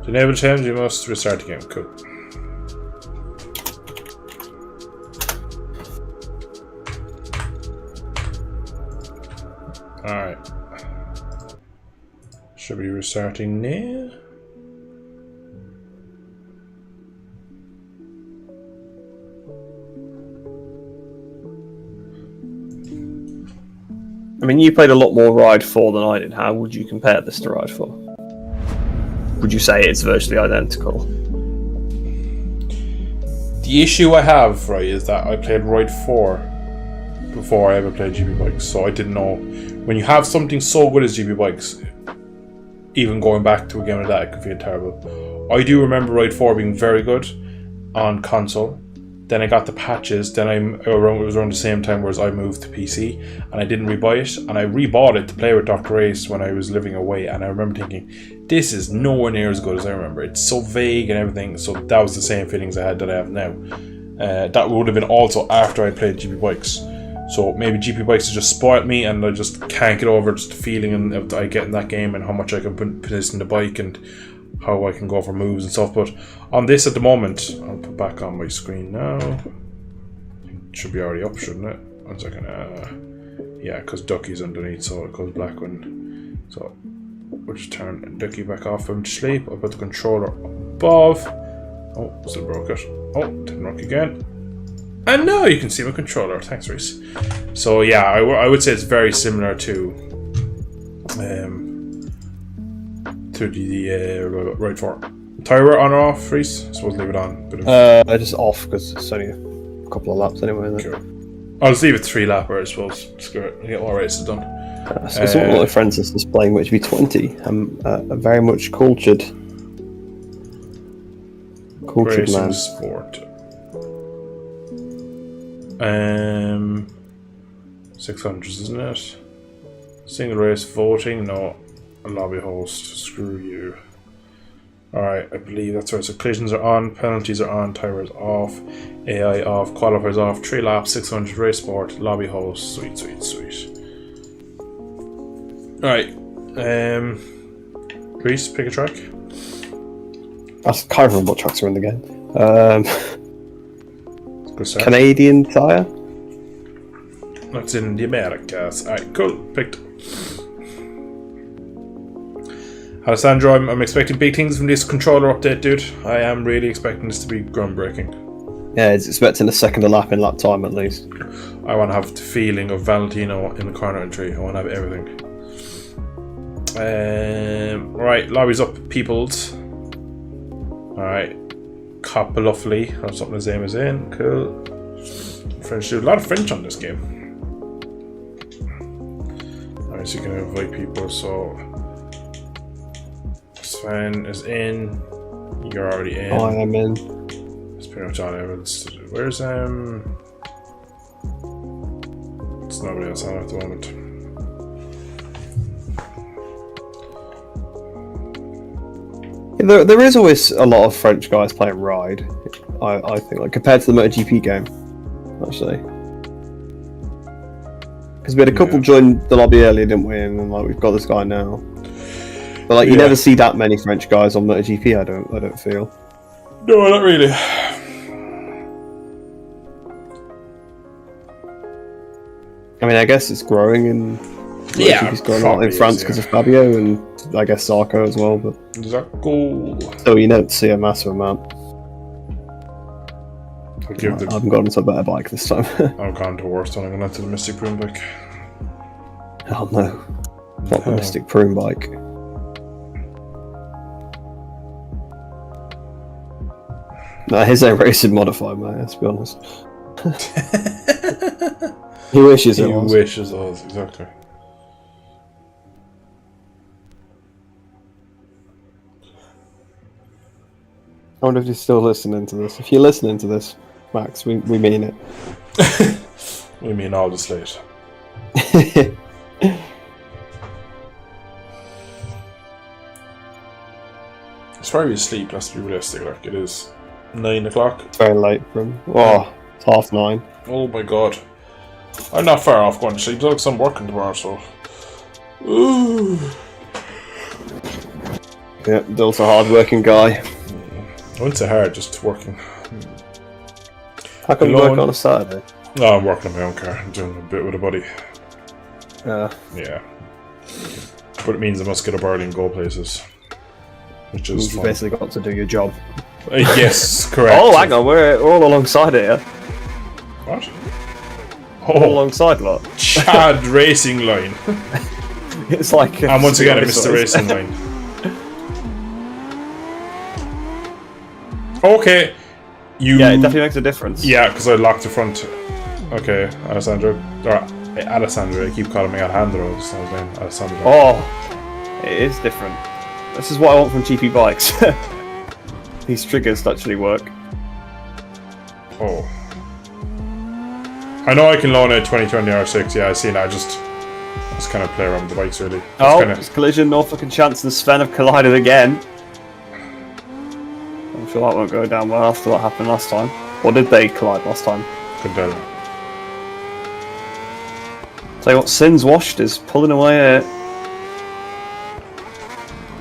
To enable change, you must restart the game. Cool. Alright. Should be restarting now. I mean, you played a lot more Ride 4 than I did. How would you compare this to Ride 4? Would you say it's virtually identical? The issue I have, right, is that I played Ride 4 before I ever played GP Bikes, so I didn't know. When you have something so good as GP Bikes, even going back to a game like that, it could feel terrible. I do remember Ride 4 being very good on console. Then I got the patches, then it was around the same time whereas I moved to PC, and I didn't rebuy it, and I rebought it to play with Dr. Ace when I was living away, and I remember thinking, this is nowhere near as good as I remember. It's so vague and everything, so that was the same feelings I had that I have now. That would have been also after I played GP Bikes. So maybe GP Bikes has just spoiled me, and I just can't get over just the feeling of I get in that game and how much I can put this in the bike and how I can go for moves and stuff. But on this at the moment, I'll put back on my screen now. It should be already up, shouldn't it? 1 second. Yeah, because Ducky's underneath, so it goes black when. So we'll just turn Ducky back off from sleep. I'll put the controller above. Oh, still broke it. Oh, didn't work again. And now you can see my controller. Thanks, Reese. So yeah, I would say it's very similar to the Ride 4. Tyre on or off, Reese? I suppose leave it on. Bit of Just off because it's only a couple of laps anyway. Isn't it? cool. I'll just leave it 3 lapper, I suppose. Screw it. Get more races done. So it's one of my friends is displaying which V20. I'm a very much cultured Racing man. sport. 600s, isn't it? Single race voting? No. A lobby host. Screw you. Alright, I believe that's right. So collisions are on, penalties are on, tires off, AI off, qualifiers off, 3 laps, 600 race sport, lobby host. Sweet, sweet, sweet. Alright. Reese, pick a track. I can't remember what tracks are in the game. Good start. Canadian Tire. That's in the Americas. Alright, cool. Picked. Alessandro, I'm expecting big things from this controller update, dude. I am really expecting this to be groundbreaking. Yeah, it's expecting a second a lap in lap time at least. I want to have the feeling of Valentino in the corner entry. I want to have everything. Right, lobby's up, peoples. Alright. Coppeluffly. That's something his name is in. Cool. French dude. A lot of French on this game. Alright, so you can invite people, so Sven is in. You're already in. I am in. It's pretty much all evidence to do. Where's It's nobody else on at the moment. Yeah, there is always a lot of French guys playing Ride. I think, like compared to the MotoGP game, actually. Because we had a couple join the lobby earlier, didn't we? And then, like we've got this guy now. But like you never see that many French guys on MotoGP. I don't feel. No, not really. I mean, I guess it's growing in. MotoGP's growing a lot in France because of Fabio and I guess Sarko as well. But Does that go? so you don't see a massive amount. I'll give the. I've gone into a better bike this time. I've gone to worse one. I'm going to the Mystic Broom bike. Oh no, not the Mystic Prune bike. No, his own racing modified, mate. Let's be honest. He wishes it was. He wishes it was, exactly. I wonder if you're still listening to this. If you're listening to this, Max, we mean it. We mean all the slate. It's probably asleep, let's be realistic. Like, it is 9 o'clock. It's very late for him. Oh, it's 9:30. Oh my god. I'm not far off going to sleep, because I'm working tomorrow, so. Ooh. Yeah, Dill's a hard-working guy. I wouldn't say hard, just working. How come you Alone. work on a Saturday? No, I'm working on my own car. I'm doing a bit with a buddy. Yeah. Yeah. But it means I must get up early and go places. Which is You've fun. basically got to do your job. Yes, correct. Oh, hang on, we're all alongside it, yeah? What? All Oh, alongside what? Chad Racing Line. It's like... And once again, I missed the racing line. Okay. Yeah, it definitely makes a difference. Yeah, because I locked the front. Okay, Alessandro. Or Alessandro, I keep calling me Alejandro. That's not his name. Alessandro. Oh, it is different. This is what I want from GP bikes. These triggers actually work. Oh. I know I can loan a 2020 R6. Yeah, I see now. Just kind of play around with the bikes, really. It's collision, no fucking chance, and Sven have collided again. I'm sure that won't go down well after what happened last time. Or did they collide last time? Couldn't tell. Tell you what, Sin's washed is pulling away it.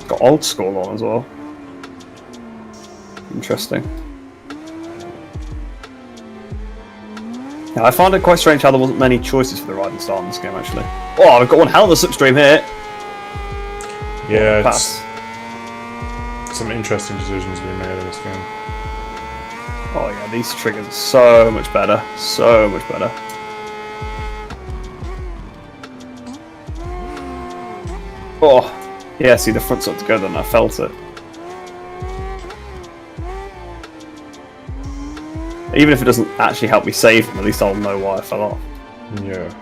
Got old school on as well. Interesting. Yeah, I find it quite strange how there wasn't many choices for the riding style in this game, actually. Oh, I've got one hell of a slipstream here. Yeah, Pass. it's some interesting decisions being made in this game. Oh yeah, these triggers are so much better. So much better. Oh, yeah, see the front's up together and I felt it. Even if it doesn't actually help me save them, at least I'll know why I fell off. Yeah.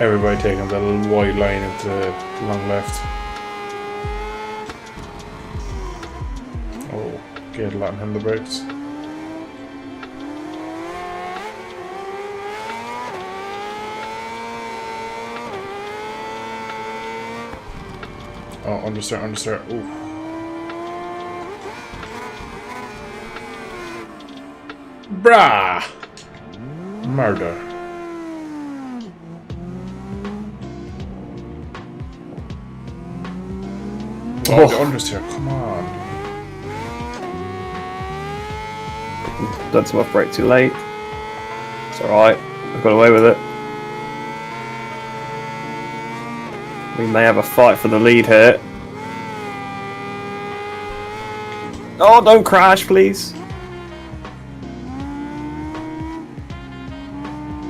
Everybody taking the little wide line into the long left. Oh, get a lot in the brakes. Oh, understeer. Ooh. Brah! Murder. Oh, the understeer, come on. Done some off brake too late. It's alright. I've got away with it. We may have a fight for the lead here. Oh, don't crash, please.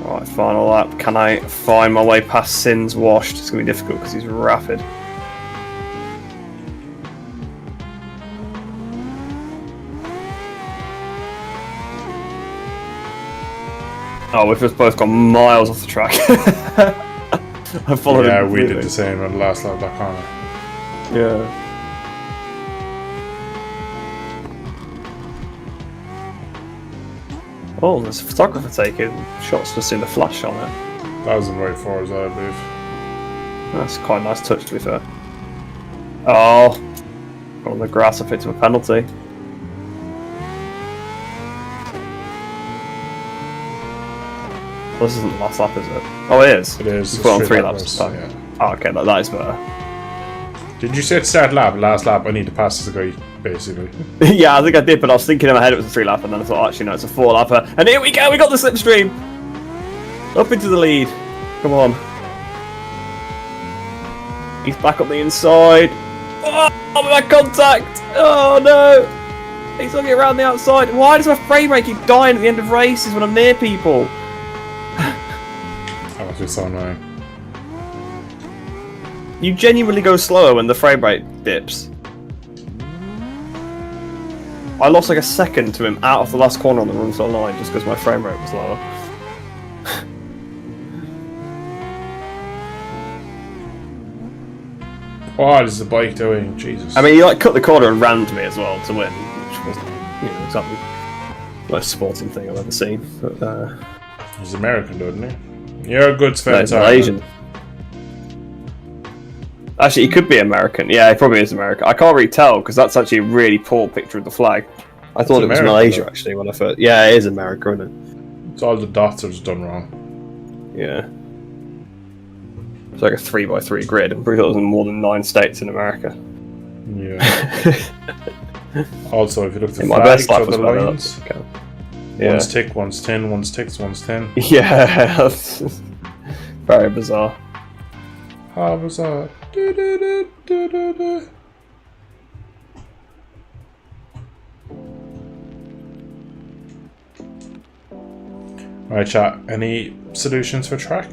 Alright, final lap. Can I find my way past Sin's washed? It's going to be difficult because he's rapid. Oh, we've just both gone miles off the track. I followed Yeah, him we completely. did the same on the last lap of that corner. Yeah. Oh, there's a photographer taking shots just in the flash on it. That was in right four as well, I believe. That's quite a nice touch, to be fair. Oh, on the grass, I picked up a penalty. Well, this isn't the last lap, is it? Oh, it is. It is. You put on Straight 3 lap laps. race, Oh, yeah. oh, okay, that is better. Did you say at start lap, last lap, I need to pass this guy, basically? Yeah, I think I did, but I was thinking in my head it was a 3 lap, and then I thought, actually, no, it's a 4 lapper. And here we go, we got the slipstream! Up into the lead. Come on. He's back on the inside. Oh, we had contact! Oh no! He's looking around the outside. Why does my frame rate keep dying at the end of races when I'm near people? That must be so annoying. You genuinely go slower when the frame rate dips. I lost like a second to him out of the last corner on the run to line just because my frame rate was lower. What is the bike doing? Jesus. I mean, he like cut the corner and ran to me as well to win, which wasn't, exactly the most sporting thing I've ever seen. But He's American, doesn't he? You're a good no, Sven he's Malaysian. Actually, he could be American. Yeah, he probably is American. I can't really tell because that's actually a really poor picture of the flag. I thought it was American, Malaysia though. actually when I first. Yeah, it is America, isn't it? It's all the dots are just done wrong. Yeah. It's like a 3x3 grid. I'm pretty sure there's in more than 9 states in America. Yeah. Also, if you look at the My flags best lap or was the better. lines, Okay. Yeah. one's tick, one's 10, one's ticks, one's 10. Yeah. That's very bizarre. How was that? Du-du-du-du-du-du. Alright, chat. Any solutions for track?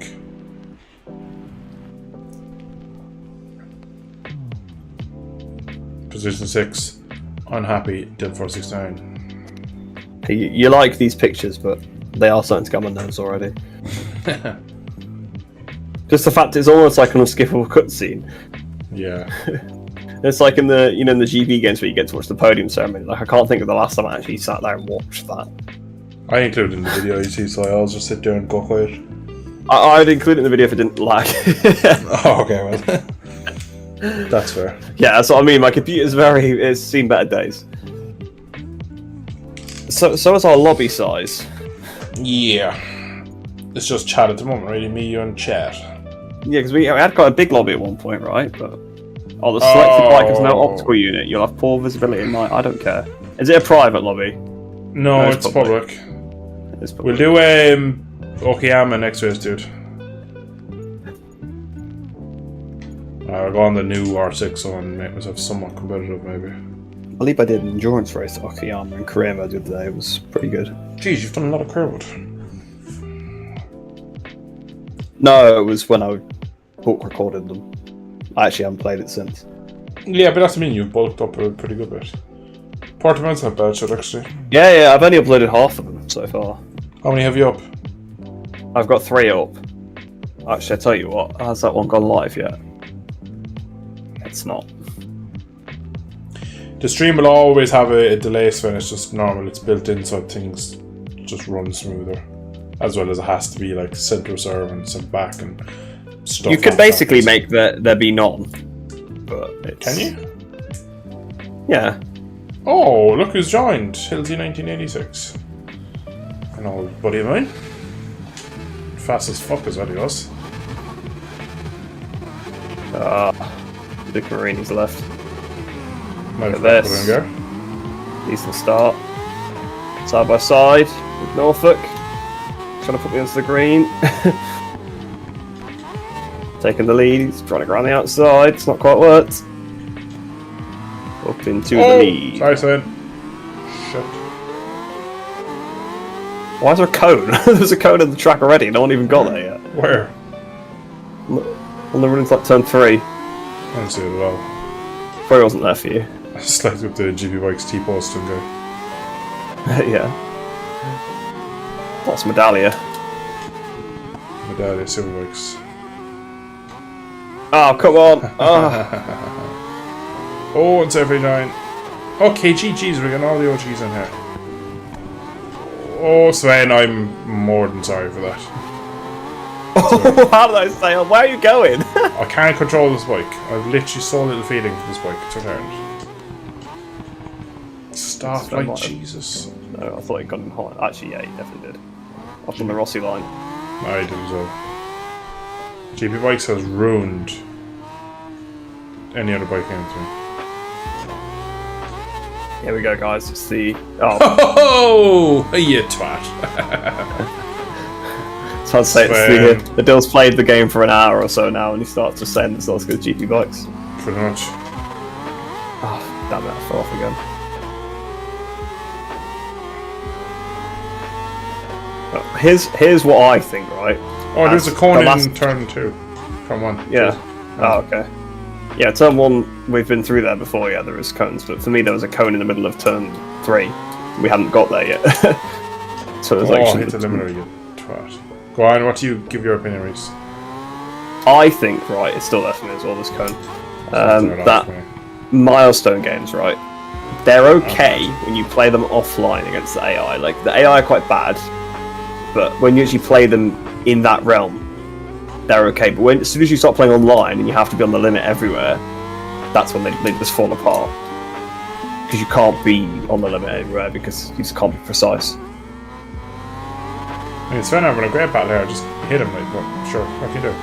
Position 6. Unhappy. Dead 469. You like these pictures, but they are starting to get on my nerves already. Just the fact it's almost like an unskippable cutscene. Yeah. It's like in the in the GP games where you get to watch the podium ceremony. Like I can't think of the last time I actually sat there and watched that. I included in the video, you see, so I always just sit there and go quiet. I'd include it in the video if it didn't lag. Oh, okay, well. That's fair. Yeah, that's what I mean. My computer's it's seen better days. So is our lobby size. Yeah. It's just chat at the moment, really. Me, you, and chat. Yeah, because we had quite a big lobby at one point, right? But the selected bike has no optical unit. You'll have poor visibility at night. I don't care. Is it a private lobby? No, No, it's it's public. It's We'll public. do Okayama next race, dude. I'll go on the new R6 and make myself somewhat competitive, maybe. I believe I did an endurance race at Okayama and Kurema the other day. It was pretty good. Jeez, you've done a lot of Kerwood. No, it was when I book recorded them. I actually haven't played it since. Yeah, but that's what I mean, you've bulked up a pretty good bit. Portman's not bad shit, actually. Yeah, I've only uploaded half of them so far. How many have you up? I've got 3 up. Actually, I tell you what, has that one gone live yet? It's not. The stream will always have a delay, Sven. It's just normal. It's built in so things just run smoother. As well as it has to be like sent to a server and sent back and stuff. You could basically make there be none. But it's... Can you? Yeah. Oh, look who's joined. Hilty 1986. An old buddy of mine. Fast as fuck as well he was. Luke Marini's left. Might Look at this. go. Decent start. Side by side with Norfolk. Trying to put me into the green. Taking the lead. He's trying to go around the outside. It's not quite worked. Up into the lead. Sorry, Sven. Shit. Why is there a cone? There's a cone in the track already. No one even got there yet. Where? On the runs like turn 3. I don't see it at all. Probably wasn't there for you. I slept with the GP Bikes T-post and go. Yeah. That's Medallia. Medallia Silverbikes. Oh, come on! Oh, it's every 9. Okay, GG's, we're getting all the OGs in here. Oh, Sven, I'm more than sorry for that. How did I say? Where are you going? I can't control this bike. I've literally so little feeling for this bike. It's apparent. Stop, Sven like might have- Jesus. No, I thought he got him hot. Actually, yeah, he definitely did. Up on the Rossi line. No, I did as well. GP Bikes has ruined any other bike game to me. Here we go, guys. It's the... Oh, Oh, you twat. so I'd say it's the Dill's played the game for an hour or so now, and he starts just saying this let's go GP Bikes. Pretty much. Oh, damn it, I fell off again. Here's what I think, right? Oh, there's a As cone the in last- turn 2. Turn 1. Yeah. Oh, okay. Yeah, turn 1, we've been through there before, yeah, there is cones, but for me there was a cone in the middle of turn 3. We hadn't got there yet. So it was Oh, like... hit the limiter, you twat. Go on, what do you give your opinion, Reese? I think, right, it's still there for me as well, this cone. Something like That for me. milestone games, right? They're okay when you play them offline against the AI. Like, the AI are quite bad, but when you actually play them in that realm, they're okay. But as soon as you start playing online and you have to be on the limit everywhere, that's when they just fall apart. Because you can't be on the limit everywhere because you just can't be precise. I mean, Sven having a great battle here. Just hit him, like, but sure, what can you do?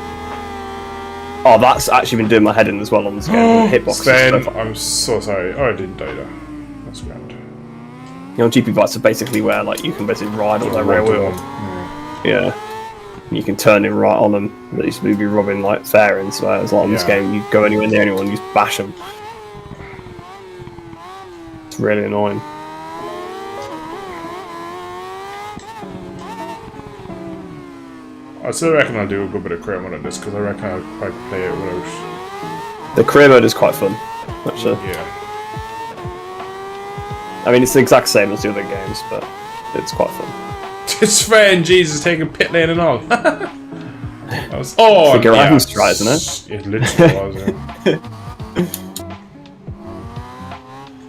Oh, that's actually been doing my head in as well on this game. Hitboxes. Sven, I'm so sorry. Oh, I didn't die there. That's grand. You know, GP bikes are basically where like you can basically ride on their rear wheel. Yeah. Yeah. You can turn in right on them. They used to be robbing like fairings, so it's like in this Yeah. game you go anywhere near anyone, you just bash them. It's really annoying. I still reckon I'll do a good bit of career mode on this because I reckon I'll probably play it without. The career mode is quite fun, actually. Yeah. I mean, it's the exact same as the other games, but it's quite fun. Sven, Jesus, taking pit lane and all. That was, oh, Figure yeah. Adams try, isn't it? It literally was, yeah.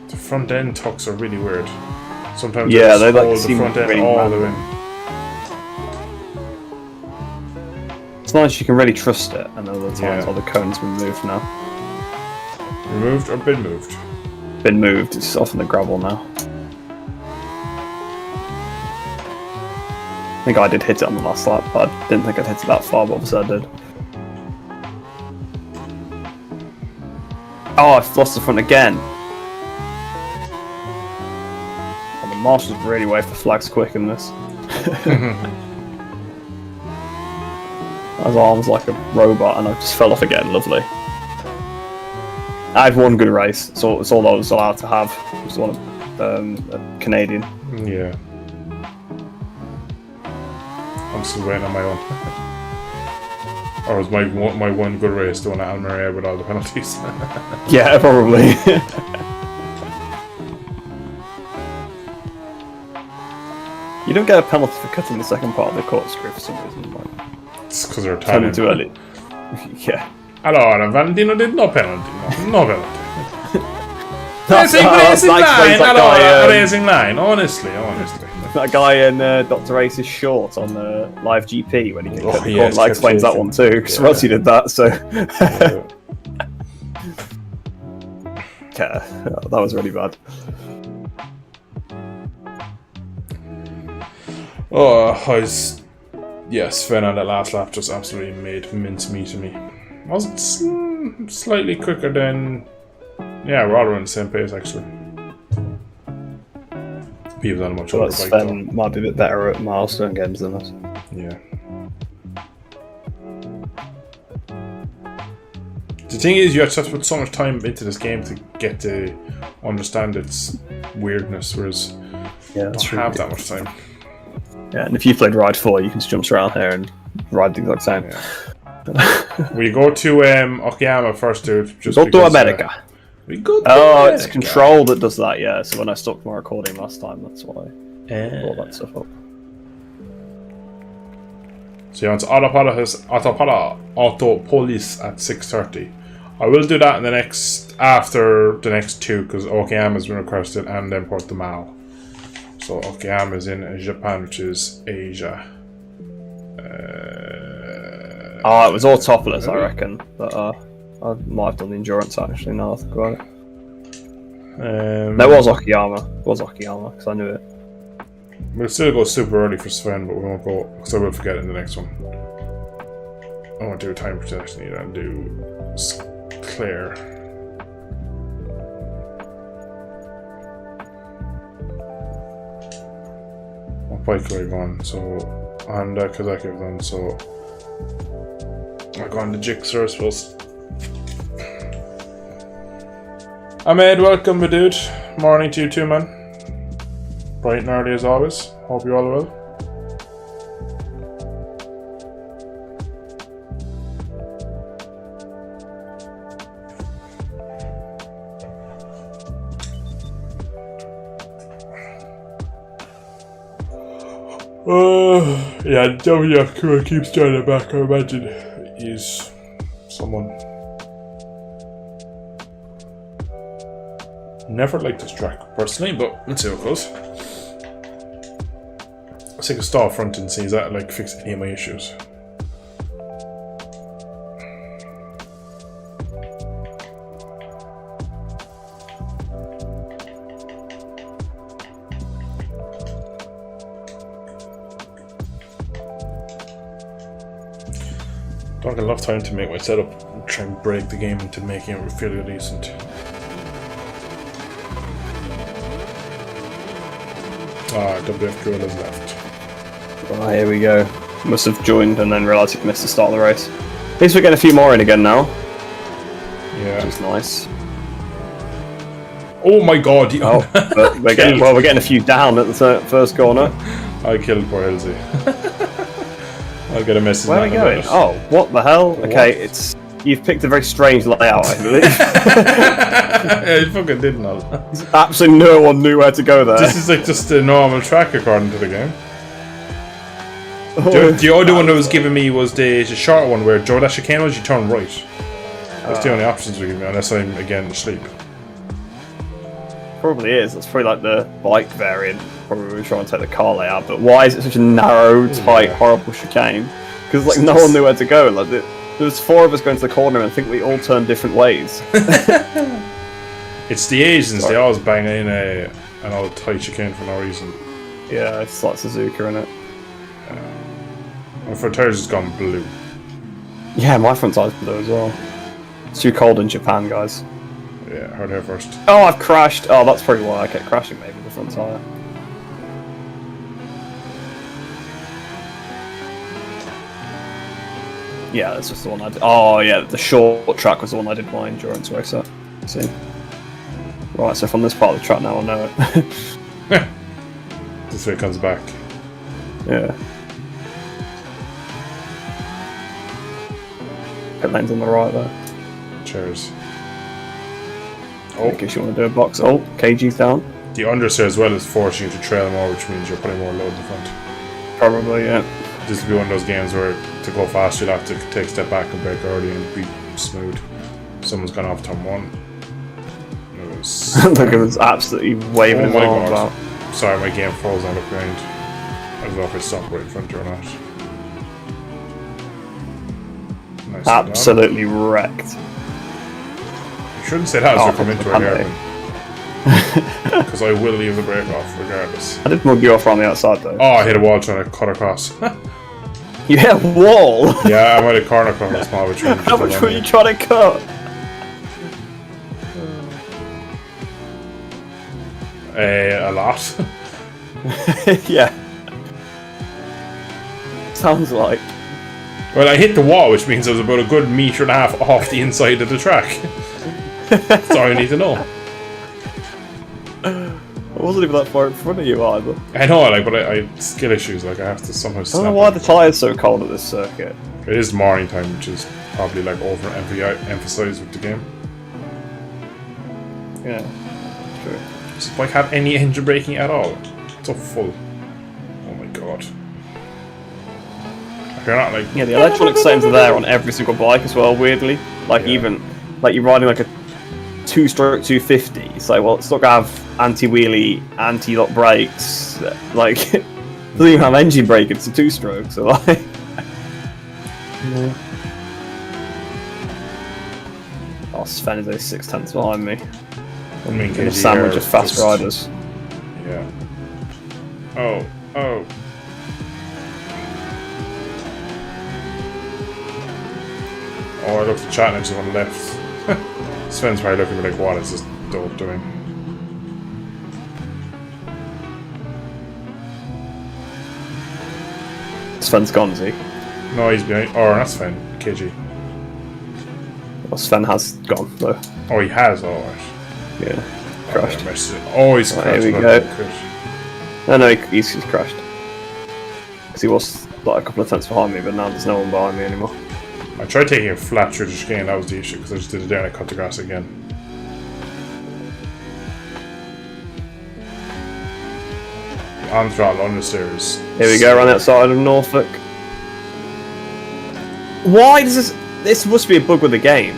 The front end tucks are really weird. Sometimes Yeah, they they, like, hold the seem front end really all the random. way. It's nice you can really trust it, and other times Yeah. all the cones been moved now. Removed or been moved? Been moved, it's off on the gravel now. I think I did hit it on the last lap, but I didn't think I'd hit it that far, but obviously I did. Oh, I've lost the front again. Oh, the Marshals really wave for flags quick in this. His arms like a robot, and I just fell off again. Lovely. I had one good race. So it's all I was allowed to have. Just one a Canadian. Yeah. I'm still waiting on my own. Or was my one good race the one at Almeria with all the penalties? Yeah, probably. You don't get a penalty for cutting the second part of the corkscrew for some reason. Like, It's because they're turning Italian. too early. Yeah. Allora, Valentino did no penalty. No penalty. That's Racing that line, explains that allora, guy, racing line. Honestly. that guy in Dr. Ace's short on Live GP when he kicked Oh, the yeah, corner. That explains that one too, because Rossi did that, so... Yeah, that was really bad. Yes, Sven on that last lap just absolutely made mincemeat of me. Wasn't slightly quicker than... Yeah, we're all around the same pace actually. People on a much older But bike though. Sven might be a bit better at milestone games than us. Yeah. The thing is, you have to put so much time into this game to get to understand its weirdness, whereas Yeah, I that's don't true. have that much time. Yeah, and if you played Ride 4, you can just jump around here and ride the exact same. Yeah. We go to Okayama first, dude. Just Go to because, America. We go to Oh, it's America. Control that does that, yeah. So when I stopped my recording last time, that's why I brought that stuff up. So you want Autopolis at 6:30. I will do that in the next after the next two because Okayama has been requested and then Portimao. So Okayama is in Japan, which is Asia. Oh, it was Autopolis, I reckon. But I might have done the endurance actually. Now I think about it. No, it was Okayama. It was Okayama because I knew it. We'll still go super early for Sven, but we won't go because I will forget in the next one. I won't do time protection either. I'll do Claire. What bike are we going? So, and Kazaki have done so. I'll go on the Jigsaw, I suppose. Ahmed, welcome, my dude. Morning to you too, man. Bright and early as always. Hope you're all well. Yeah, WF Kura keeps joining back. I imagine he's someone. Never liked this track personally, but let's see how it goes. Let's take a stall front and see if that like fix any of my issues. Don't have enough time to make my setup and try and break the game into making it feel decent. WF Girl has left. Oh, here we go. Must have joined and then realised he'd missed the start of the race. At least we're getting a few more in again now, Yeah. which is nice. Oh my god! Oh, but we're getting a few down at the first corner. I killed poor Elsie. I'll get a message. Where are we now going? about Oh, what the hell? Okay, What? you've picked a very strange layout, I believe. it. Yeah, you fucking didn't know. Absolutely no one knew where to go there. This is like just a normal track according to the game. The other one that was given me was the short one where Joe that chicane was you turn right. That's the only options we give me unless I'm again asleep. Probably is. That's probably like the bike variant. Probably we're trying to take the car layout. But why is it such a narrow, tight, horrible chicane? Because like no one knew where to go. Like there was four of us going to the corner, and I think we all turned different ways. It's the Asians, they always bang in an old tight chicane for no reason. Yeah, it's like Suzuka in it. And for tires, it's gone blue. Yeah, my front tire's blue as well. It's too cold in Japan, guys. Yeah, heard her first. Oh, I've crashed. Oh, that's probably why I kept crashing. Maybe the front tire. Yeah, that's just the one I did. Oh, yeah, the short track was the one I did my endurance race at. See. Right, so from this part of the track now, I know it. This way it comes back. Yeah. Pit lane's on the right there. Cheers. In case you want to do a box. Oh, KG's down. The understeer as well is forcing you to trail more, which means you're putting more load in the front. Probably, yeah. This will be one of those games where to go fast you'll have to take a step back and brake early and be smooth. Someone's gone off turn 1. It was... Look at him, absolutely waving his my arms God. out. Sorry, my game falls on the ground. I don't know if I stopped right in front or not. Nice. Absolutely wrecked. You shouldn't say that as Oh, you come into a can't hairpin. Because I will leave the brake off regardless. I did mug you off on the outside though. Oh, I hit a wall trying to cut across. You hit a wall? Yeah, I might have corner cut a small bit. How much were you trying to cut? A lot. Yeah. Sounds like. Well, I hit the wall, which means I was about a good metre and a half off the inside of the track. That's all I need to know. I wasn't even that far in front of you either. I know, like, but I skill issues. Like, I have to somehow. I don't know why the tyres so cold at this circuit. It is morning time, which is probably like over-emphasized with the game. Yeah, true. Does the bike have any engine braking at all? It's so full. Oh my god. If you're not like... Yeah, the electronic settings are there on every single bike as well, weirdly. Like, even, like, you're riding like a 2-stroke 250. It's like, well, it's not gonna have anti-wheelie, anti-lock brakes. Like, it doesn't even have engine brake, it's a 2-stroke, so like... Yeah. Oh, Sven is only 6/10 behind me. I mean, In a sandwich of fast riders. Yeah. Oh. Oh. Oh, I looked at chat and I just went left. Sven's probably looking at me like, what is this dope doing? Sven's gone, is he? No, he's behind. Oh, that's Sven. KG. Well, Sven has gone, though. Oh, he has, alright. Yeah. Crashed. Oh, he's Right, crashed. here we go. No, no, he's crashed. Because he was like a couple of tenths behind me, but now there's no one behind me anymore. I tried taking a flat through the chicane, that was the issue, because I just did it there and I cut the grass again. On throttle, understeers. Here we go, around the outside of Norfolk. Why does this... This must be a bug with the game.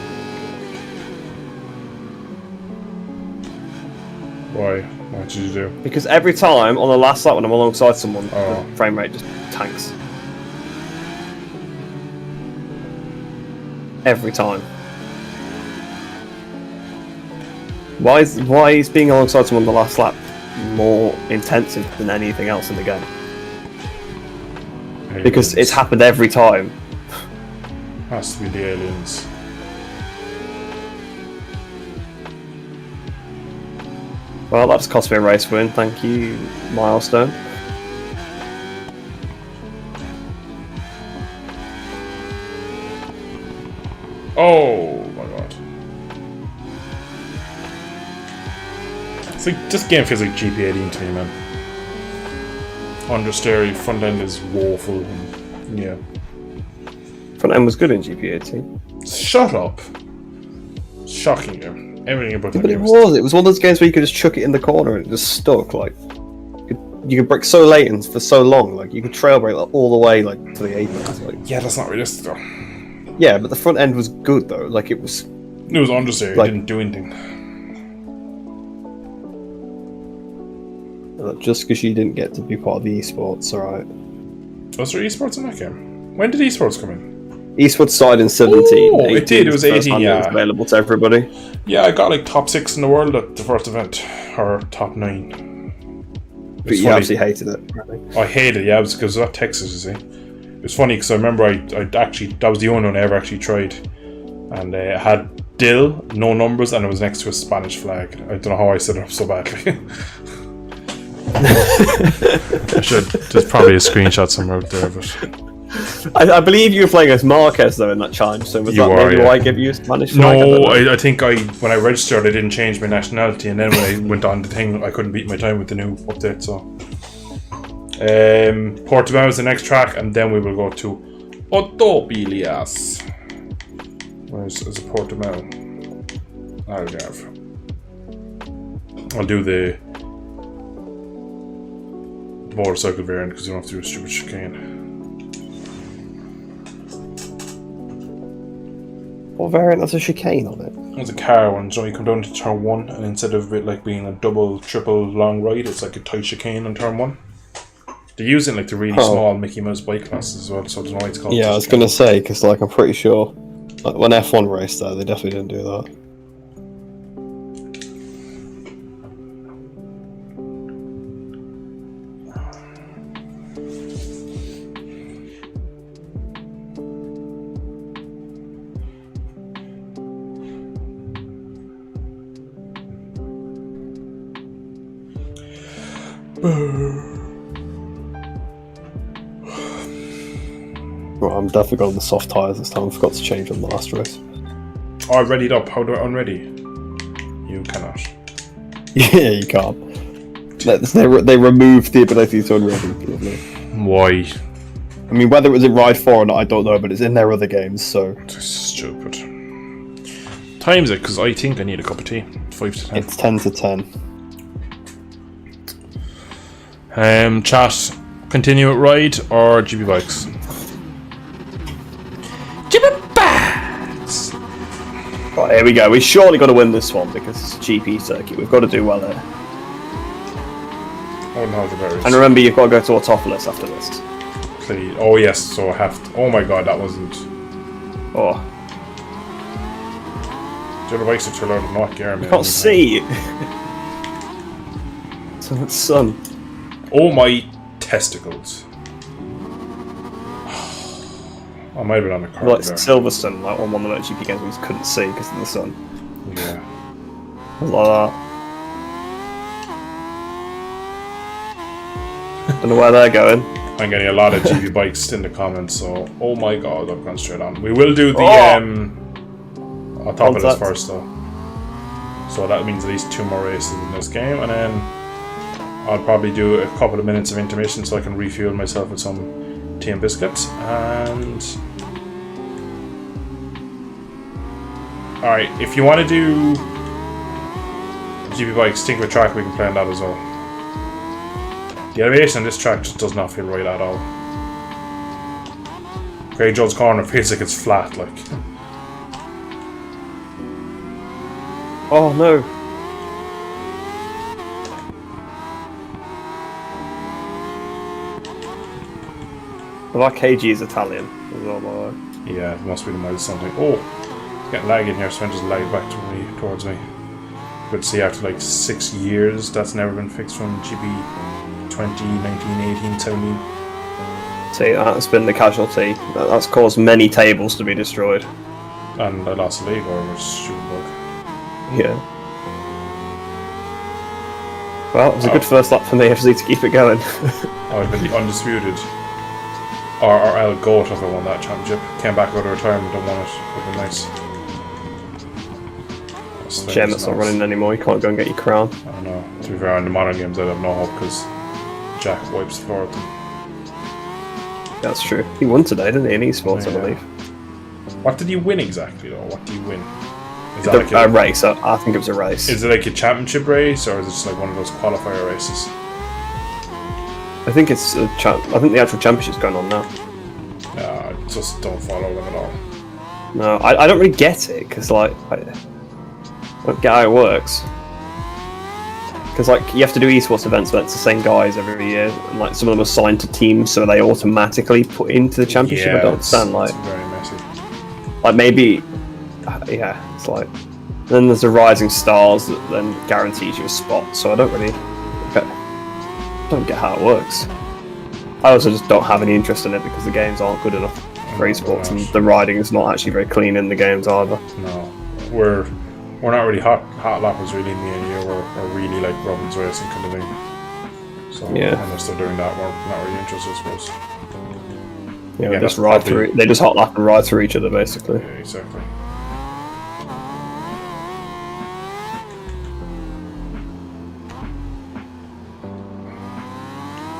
Why? What did you do? Because every time, on the last lap when I'm alongside someone, Oh. the frame rate just tanks. Every time. Why is being alongside someone on the last lap more intensive than anything else in the game? Because it's happened every time. Has to be the aliens. Well, that's cost me a race win, thank you, Milestone. Oh my god. It's like, this game feels like GP18 to me, man. Understeer, front end is woeful. And, yeah. Front end was good in GP18. Shut up. Shocking game. Everything about that But it game was one of those games where you could just chuck it in the corner and it just stuck, like... You could brake so late and for so long, like, you could trail brake like, all the way, like, to the apex, like... Yeah, that's not realistic though. Yeah, but the front end was good, though, like, it was... It was understeer, Like- it didn't do anything. Just because you didn't get to be part of the esports, alright. Was there esports in that game? When did esports come in? Esports started in 17. Oh, it did, it was 18, It yeah. was available to everybody. Yeah, I got like top 6 in the world at the first event. Or top 9. But you obviously hated it. I hated it, yeah, it was because it was at Texas, you see. It was funny because I remember I actually, that was the only one I ever actually tried. And it had Dill, no numbers, and it was next to a Spanish flag. I don't know how I set it up so badly. I should, there's probably a screenshot somewhere out there, but I believe you were playing as Marquez though in that challenge, so was You that are, maybe yeah. why I gave you a Spanish flag? No, I think when I registered, I didn't change my nationality, and then when I went on the thing, I couldn't beat my time with the new update. So, Portimao is the next track, and then we will go to Autopilias. Where's is it Portimao? Algarve. I'll do the motorcycle variant because you don't have to do a stupid chicane. What variant has a chicane on it? It's a car one, so you come down to turn 1, and instead of it like being a double, triple long ride, it's like a tight chicane on turn 1. They're using like the really small Mickey Mouse bike classes as well, so I don't know why it's called. Yeah, I was gonna say because like I'm pretty sure like, when F1 raced there, they definitely didn't do that. Well, I'm definitely going the soft tyres this time. I forgot to change on the last race. Oh, I readied up. How do I unready? You cannot. Yeah, you can't. They removed the ability to unready. Lovely. Why? I mean, whether it was in Ride 4 or not, I don't know, but it's in their other games, so... This is stupid. Time's it, because I think I need a cup of tea. 5 to 10. It's 10 to 10. Chat, continue at Ride or GB Bikes? GB Bikes! Right, here we go. We've surely got to win this one, because it's a GP circuit. We've got to do well here. Oh no, the berries. And remember, you've got to go to Autopolis after this. Please. Oh yes, so I have to. Oh my god, that wasn't... Oh, The other bikes are too loud to not gear me. I can't see! So it's sun. Oh my testicles. I might have been on the car Like there. Silverstone, like on one of the GP games we just couldn't see because of the sun. Yeah. Like that. Don't know where they're going. I'm getting a lot of GB bikes in the comments, so oh my god, I've gone straight on. We will do the I'll top it as Contact. first though. So that means at least 2 more races in this game, and then I'll probably do a couple of minutes of intermission so I can refuel myself with some tea and biscuits. And alright, if you want to do GB bikes, think of a track we can play on that as well. The elevation on this track just does not feel right at all. Grey Joe's Corner feels like it's flat, like. Oh no. Well, that KG is Italian as well, by the way. Yeah, it must be the miles something. Oh, it's getting lag in here, Sven just lagged back towards me. Good to see after like 6 years, that's never been fixed from GP 20, 19, 18, 17. See, that's been the casualty. That's caused many tables to be destroyed. And I lost the league over a stupid bug. Yeah. Well, it was a good first lap for me. I just need to keep it going. I've been the undisputed RRL GOAT if I won that championship. Came back out of retirement and won it. Would have been nice. Shame that's not running anymore. You can't go and get your crown. I don't know. To be fair, in the modern games I'd have no hope because Jack wipes the floor with them. That's true. He won today, didn't he? In esports, I Yeah. believe. What did you win exactly though? What do you win? Is that like A race. I think it was a race. Is it like a championship race, or is it just like one of those qualifier races? I think it's I think the actual championship's going on now. I just don't follow them at all. No, I don't really get it because like I don't get how it works. Because like you have to do esports events, but it's the same guys every year, and like some of them are signed to teams, so they automatically put into the championship. I don't understand. Like very messy. Like maybe, yeah, it's like. Then there's the Rising Stars that then guarantees you a spot. So I don't really get how it works. I also just don't have any interest in it because the games aren't good enough for esports, and the riding is not actually very clean in the games either. No, we're not really hot lappers really in the year. We're really like Robin's racing kind of thing. So Yeah. unless they're doing that, we're not really interested, I suppose. You know, Yeah, just that's ride probably- through. They just hot lap and ride through each other, basically. Yeah, exactly.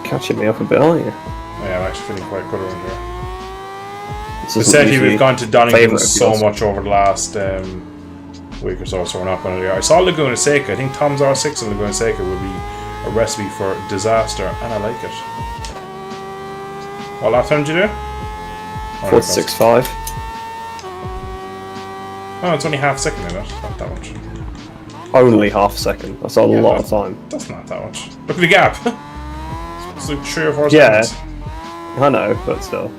Catching me up a bit, aren't you? Yeah, I'm actually feeling quite good around here. This isn't Essentially, usually we've gone to Donington favourite of so yours. much over the last week or so we're not going to do it. I saw Laguna Seca. I think Tom's R6 and Laguna Seca would be a recipe for disaster, and I like it. What lap time did you do? 4.65. Oh, it's only half a second in it. Not that much. Only half a second. That's a lot of time. That's not that much. Look at the gap. It's like 3 or 4 Yeah. seconds. I know, but still.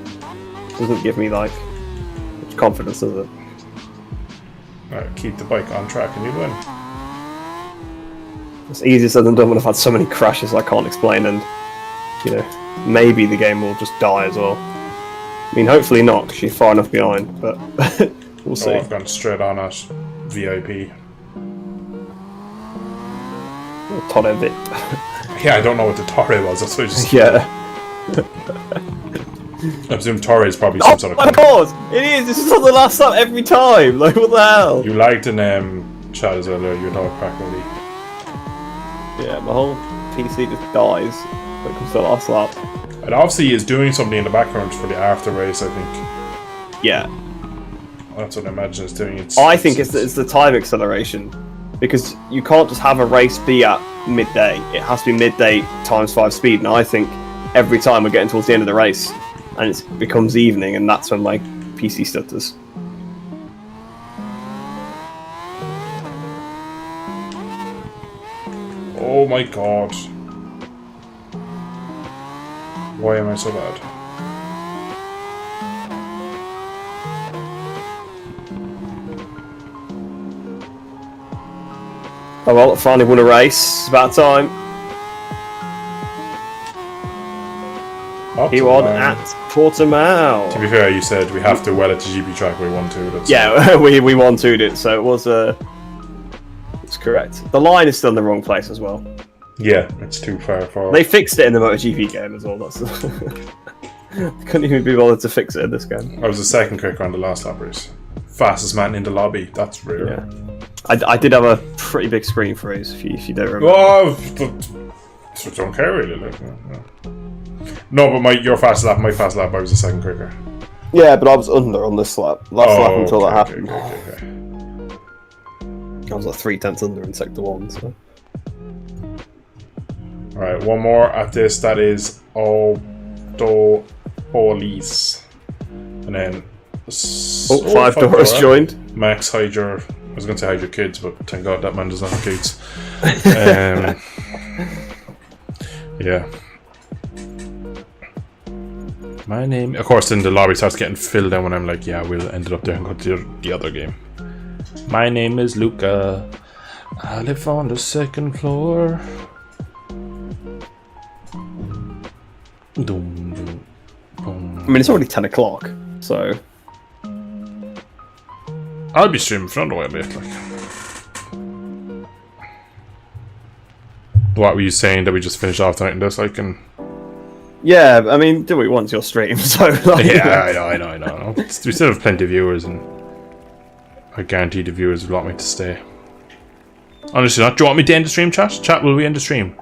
Doesn't give me, like, much confidence, does it? Alright, keep the bike on track and you win. It's easier said than done when I've had so many crashes I can't explain, and, you know, maybe the game will just die as well. I mean, hopefully not, because she's far enough behind, but we'll see. Oh, I've gone straight on at VIP. Torre Vip. Yeah, I don't know what the Torre was. That's what I just. Yeah. I presume Torre is probably Oh some sort of. my god! It is! This is on the last lap every time! Like, what the hell? You liked in chat as well, you know, practically. Yeah, my whole PC just dies when it comes to the last lap. And obviously is doing something in the background for the after race, I think. Yeah. That's what I imagine it's doing. I think it's the time acceleration. Because you can't just have a race be at midday. It has to be midday times 5 speed. And I think every time we're getting towards the end of the race and it becomes evening, and that's when my PC stutters. Oh my god. Why am I so bad? Oh well, finally won a race. It's about time. Up He to won line. at Portimao. To be fair, you said we have to well at the GP track we won to. That's Yeah, we 1-2'd it, so it was it's correct. The line is still in the wrong place as well. Yeah, it's too far forward. They fixed it in the MotoGP game as well. That's couldn't even be bothered to fix it in this game. I was the second quicker on the last lap race. Fastest man in the lobby. That's rare. Yeah, I did have a pretty big screen freeze if you don't remember. Oh, I don't care really. Like, no, but your fast lap, my fast lap, I was the second quicker. Yeah, but I was under on this lap. Last lap until that happened. Okay. I was like 3/10 under in sector 1. So. Alright, one more at this. That is Auto Police. And then. 5 doors joined. Max, hide your. I was going to say hide your kids, but thank God that man does not have kids. Yeah. My name. Of course, then the lobby starts getting filled in when I'm like, yeah, we'll end it up there and go to the other game. My name is Luca. I live on the 2nd floor. Dum, dum, boom. I mean, it's already 10 o'clock, so. I'll be streaming for another while late. Like. What were you saying that we just finished off tonight in this? I can. Yeah, I mean, do what you want to your stream, so. Like, Yeah, I know. We still have plenty of viewers, and I guarantee the viewers will want me to stay. Honestly, not. Do you want me to end the stream, chat? Chat, will we end the stream?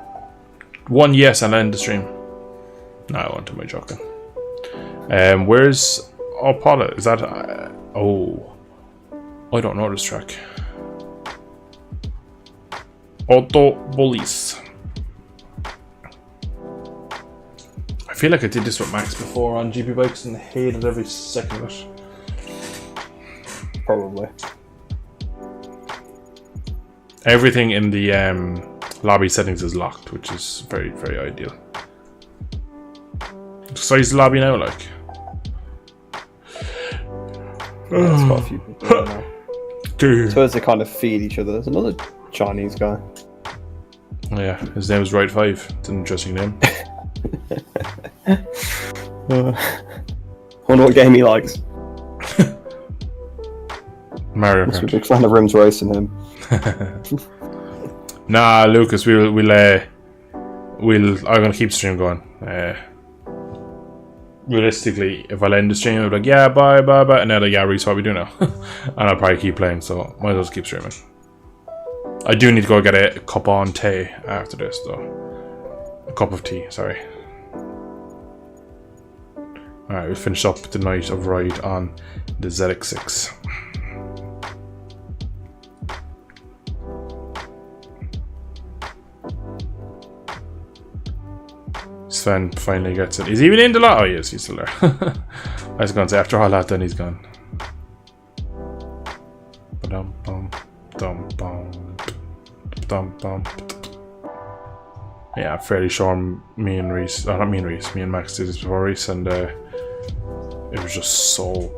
One yes, and end the stream. No, I want to. Am I joking? Where's Paula? Is that? I don't know this track. Auto Police. I feel like I did this with Max before on GP bikes and hated every second of it. Probably. Everything in the lobby settings is locked, which is very, very ideal. What size is the lobby now, like? Yeah, there's quite a few people there now. Dude. So as they kind of feed each other. There's another Chinese guy. Yeah, his name is Ride 5. It's an interesting name. Wonder what game he likes. Mario Must be a Kart. big fan of Rims racing him. Nah, Lucas, I'm gonna keep the stream going. realistically, if I end the stream, I'll be like, yeah, bye, and they're like, yeah, Reese, what we do now? And I'll probably keep playing, so might as well keep streaming. I do need to go get a cup on tea after this, though. A cup of tea, sorry. Alright, we'll finish up the night of ride on the ZX6. Sven finally gets it. He's even in the lot. Oh, yes, he's still there. I was going to say, after all that, then he's gone. Yeah, I'm fairly sure me and Reese, not me and Reese, me and Max did this before Reese, and it was just so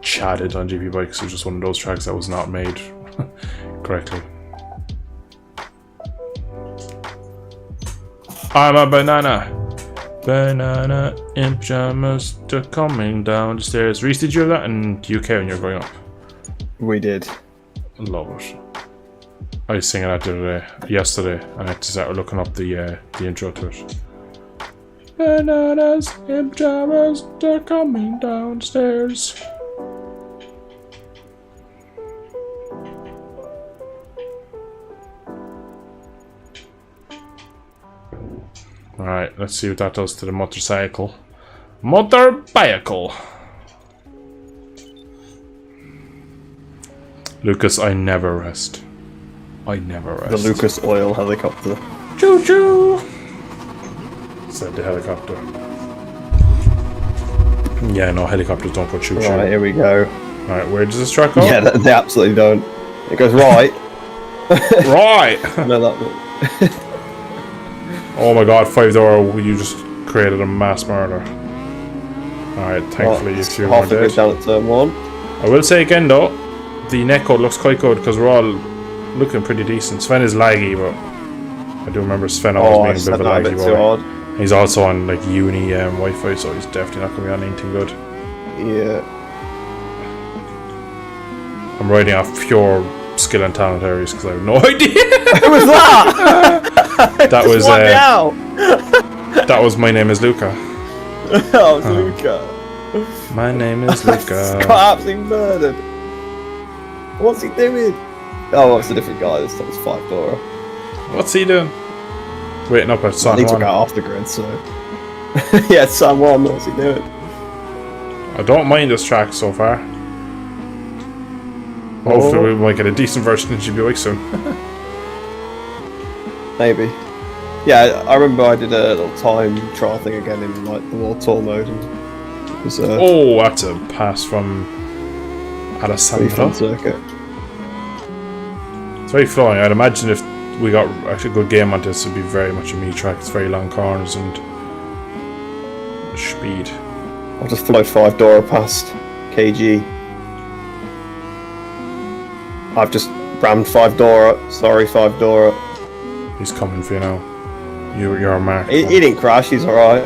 chatted on GP Bikes. It was just one of those tracks that was not made correctly. I'm a banana. Banana in pajamas, they're coming down the stairs. Reese, did you have that in the UK when you were growing up? We did. Love it. I was singing that yesterday, and I had to start looking up the intro to it. Bananas in pajamas, they're coming downstairs. Alright, let's see what that does to the motorcycle. Motorbike! Lucas, I never rest. I never rest. The Lucas Oil helicopter. Choo choo! Said the helicopter. Yeah, no, helicopters don't go choo choo. Right, here we go. Alright, where does this track go? Yeah, they absolutely don't. It goes right. Right! No, that. Oh my god, 5-door, you just created a mass murder. Alright, thankfully you few more half a bit dead. down at turn 1. I will say again though, the netcode looks quite good because we're all looking pretty decent. Sven is laggy, but I do remember Sven always being a bit of a laggy boy. He's also on like uni Wi-Fi, so he's definitely not going to be on anything good. Yeah. I'm riding off pure skill and talent areas because I have no idea. Who was that? That was out. that was My Name Is Luca. Oh, it's Luca. My name is Luca. Got absolutely murdered. What's he doing? Oh, it's a different guy. This time it's 5-door. What's he doing? Waiting up at San He took Juan. out off the grid, so. Yeah, it's San Juan. What's he doing? I don't mind this track so far. Hopefully we might get a decent version of GB soon. Maybe. Yeah, I remember I did a little time trial thing again in like the World Tour mode, and it was Oh, that's a pass from pretty Alessandro. fun circuit. It's very flowing. I'd imagine if we got actually a good game on this, it'd be very much a me track. It's very long corners and speed. I'll just float 5-door past KG. I've just rammed 5-door up. Sorry, 5-door up. He's coming for you now. You're a mark. He didn't crash, he's alright.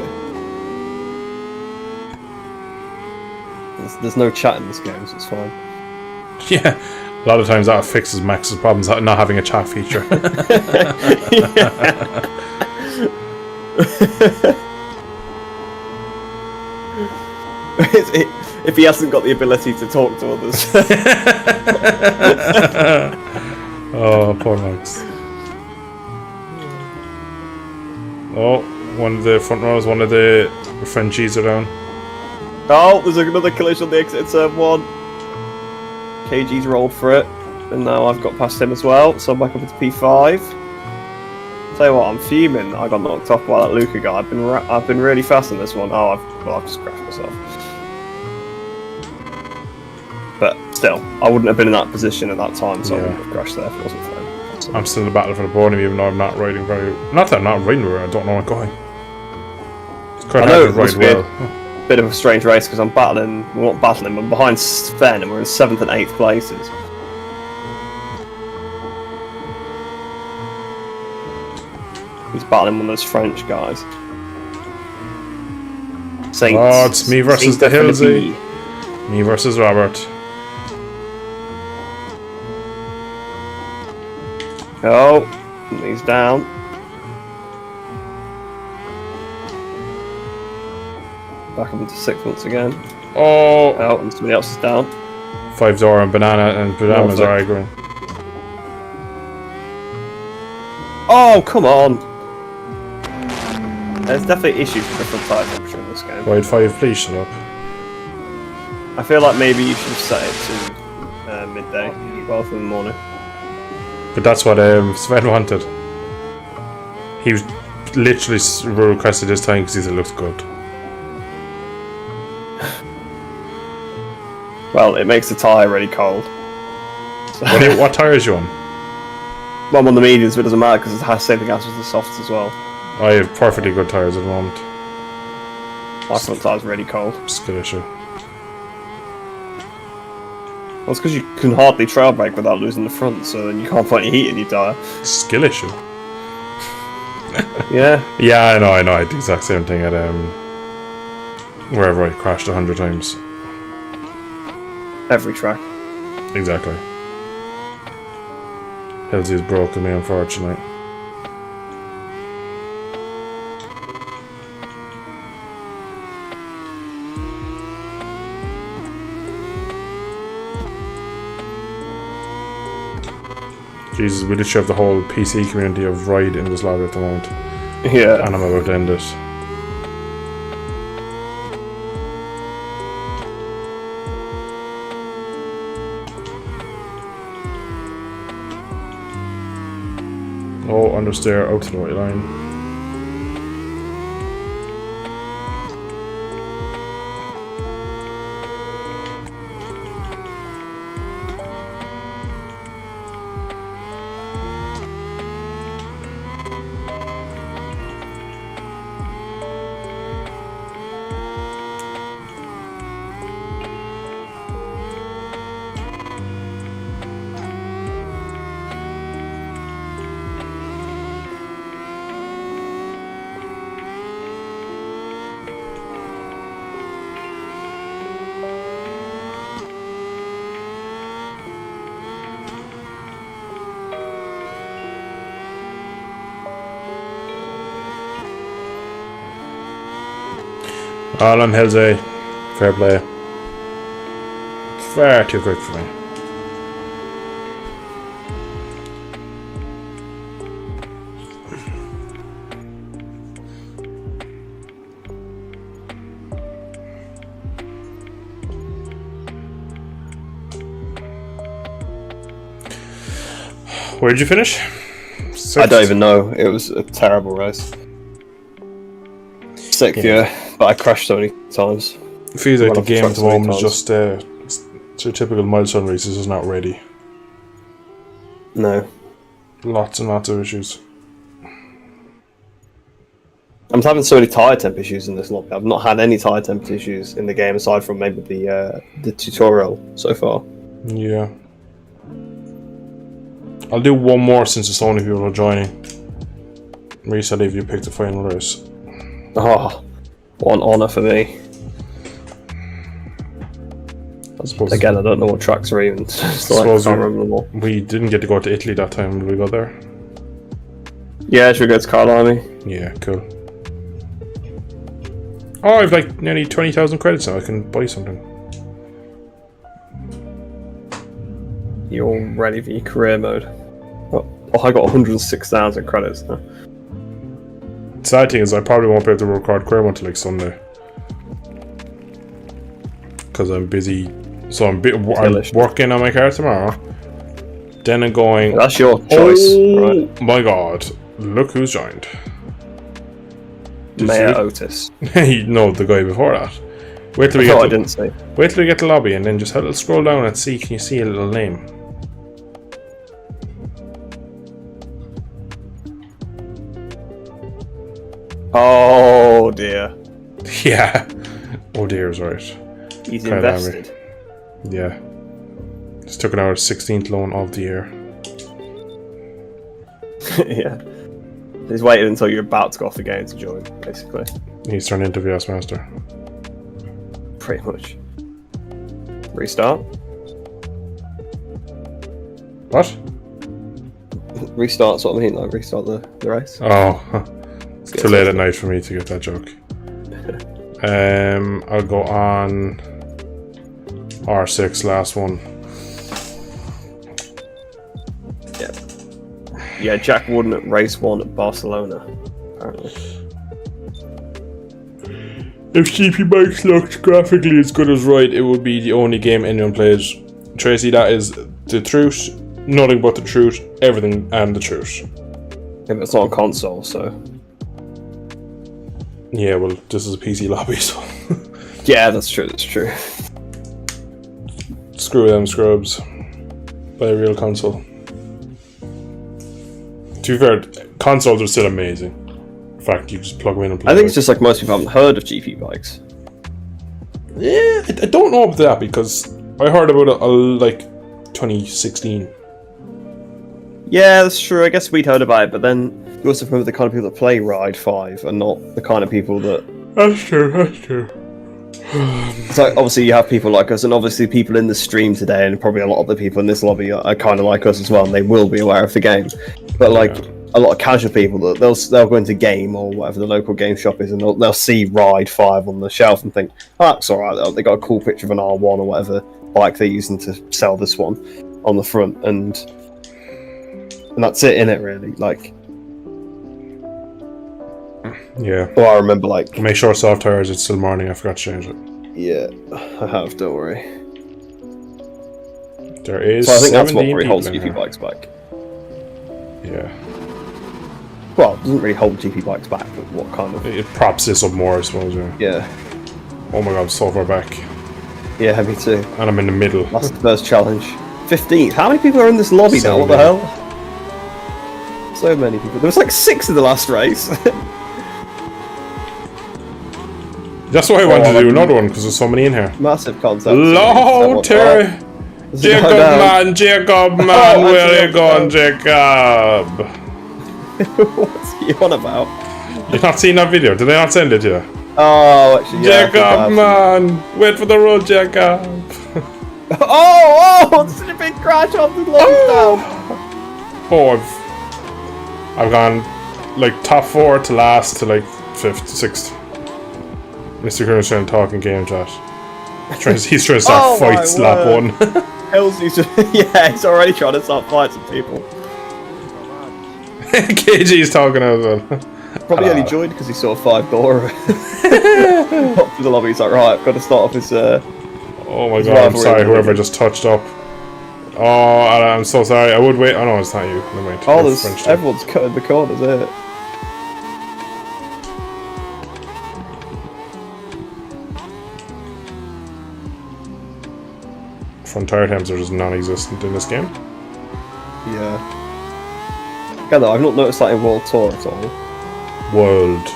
There's no chat in this game, so it's fine. Yeah, a lot of times that fixes Max's problems, not having a chat feature. If he hasn't got the ability to talk to others. Oh, poor Max. Oh, one of the front rows, one of the Frenchies are down. Oh, there's another collision on the exit at turn 1. KG's rolled for it, and now I've got past him as well, so I'm back up into P5. Tell you what, I'm fuming. I got knocked off by that Luca guy. I've been really fast in this one. Oh, I've just crashed myself. But still, I wouldn't have been in that position at that time, so I wouldn't have crashed there if it wasn't for him. I'm still in the battle for the podium, even though I'm not riding very. Not that I'm not riding very. I don't know where I'm going. It's quite I know hard to ride well. Bit of a strange race because I'm battling. We're not battling, but behind Sven, and we're in 7th and 8th places. He's battling one of those French guys. Saints. Oh, it's me versus the Hillsy. Me versus Robert. Oh, he's down. Back up into 6 once again. Oh, Out, and somebody else is down. 5-door and banana, and bananas Lovely. are arguing. Oh, come on! There's definitely issues with the front tire temperature in this game. Wide 5, please shut up. I feel like maybe you should have set it to midday rather than the morning. But that's what Sven wanted. He was literally requested this time because he said it looks good. Well, it makes the tyre really cold. What tyres you on? Well, I'm on the mediums, but it doesn't matter because it has same thing as with the softs as well. I have perfectly good tyres at the moment. My front tyre's really cold. Skill issue. Well, it's because you can hardly trail brake without losing the front, so then you can't put any heat in your tyre. Skill issue. Yeah. Yeah, I know. I had the exact same thing at wherever I crashed 100 times. Every track. Exactly. Hillsy's broken me, unfortunately. Jesus, we literally have the whole PC community of Ride in this lobby at the moment. Yeah. And I'm about to end it. Oh, understeer out to the white line. All on Hillsay. Fair play. Far too quick for me. Where did you finish? Sixth? I don't even know. It was a terrible race. Sixth, yeah. But I crashed so many times. It feels like Run the off the game track at the so many moment is times. just it's your typical milestone races is not ready. No. Lots and lots of issues. I'm having so many tyre temp issues in this lobby. I've not had any tyre temp issues in the game aside from maybe the tutorial so far. Yeah. I'll do one more since there's so many people are joining. Reese, I'll leave you pick the final race. Oh, what an honour for me. I suppose Again, I don't know what tracks are even. So I Suppose can't we- remember them all. we didn't get to go to Italy that time. Did we go there? Yeah, should we go to Carlami? Yeah, cool. Oh, I've like nearly 20,000 credits now. I can buy something. You're ready for your career mode. Oh, I got 106,000 credits now. Sad thing is, I probably won't be able to record career until like Sunday. Because I'm busy. So I'm Hellish. working on my car tomorrow. Then I'm going. That's your choice, Oh right? my god. Look who's joined. Did Mayor you- Otis. No, the guy before that. Wait till we I get thought I to, didn't see. wait till we get to the lobby and then just have a little scroll down and see. Can you see a little name? Oh dear. Yeah. Oh dear, is right. He's Quite invested. Yeah. Just took an hour 16th loan of the year. Yeah. He's waited until you're about to go off the game to join, basically. He's turned into VS Master. Pretty much. Restart. What? Restart's what I mean, like restart the race. Oh. It's too late at night for me to get that joke. I'll go on R6, last one. Yeah, Jack Wooden at race 1 at Barcelona, apparently. If GP Bikes looked graphically as good as Ride, it would be the only game anyone plays. Tracy, that is the truth, nothing but the truth, everything and the truth. Yeah, but it's not on console, so... Yeah, well, this is a PC lobby, so... Yeah, that's true, that's true. Screw them scrubs. Buy a real console. To be fair, consoles are still amazing. In fact, you just plug them in and play. I think it's just like most people haven't heard of GP Bikes. Yeah, I don't know about that because I heard about it like 2016. Yeah, that's true. I guess we'd heard about it, but then you also remember the kind of people that play Ride 5 and not the kind of people that... That's true, that's true. So obviously you have people like us, and obviously people in the stream today, and probably a lot of the people in this lobby are kind of like us as well, and they will be aware of the game. But like a lot of casual people, that they'll go into Game or whatever the local game shop is, and they'll see Ride 5 on the shelf and think, oh, that's alright, they got a cool picture of an R1 or whatever bike they're using to sell this one on the front, and that's it, innit, really. Like, yeah. well, I remember, like... Make sure soft tires, it's still morning, I forgot to change it. Yeah, I have, don't worry. There is So I think that's what 17 really holds people in GP here. Bikes back. Yeah. Well, it doesn't really hold GP Bikes back, but what kind of... It props this up more, I suppose, yeah. Yeah. Oh my god, I'm so far back. Yeah, me too. And I'm in the middle. That's the first challenge. 15th. How many people are in this lobby now? So What the many. hell? So many people. There was like 6 in the last race. That's why I wanted to I do can- another one, because there's so many in here. Massive contact. Lord, Terry! Jacob, Oh, where are you actually, going, Jacob? What's he on about? You've not seen that video? Did I not send it to you? Oh, actually, yeah. I think I Jacob, have. man! Wait for the road, Jacob! Oh, it's such a big crash off the lockdown. Oh, I've gone like top 4 to last to like 5th, 6th. Mr. Kerr's trying to talk in game chat. He's trying to start Oh, my fights lap word. 1. He's yeah, he's already trying to start fights with people. KG's talking as well. Probably Hello. only joined because he saw 5 door. Up to the lobby, he's like, right, I've got to start off his. Oh my His god, I'm rivalry sorry, with whoever him. just touched up. Oh, I'm so sorry. I would wait. Oh no, it's not you. Never mind. Oh, You're there's French then. everyone's cutting the corners here. Front tire times are just non-existent in this game. Yeah. Yeah, though, I've not noticed that in World Tour at all. World.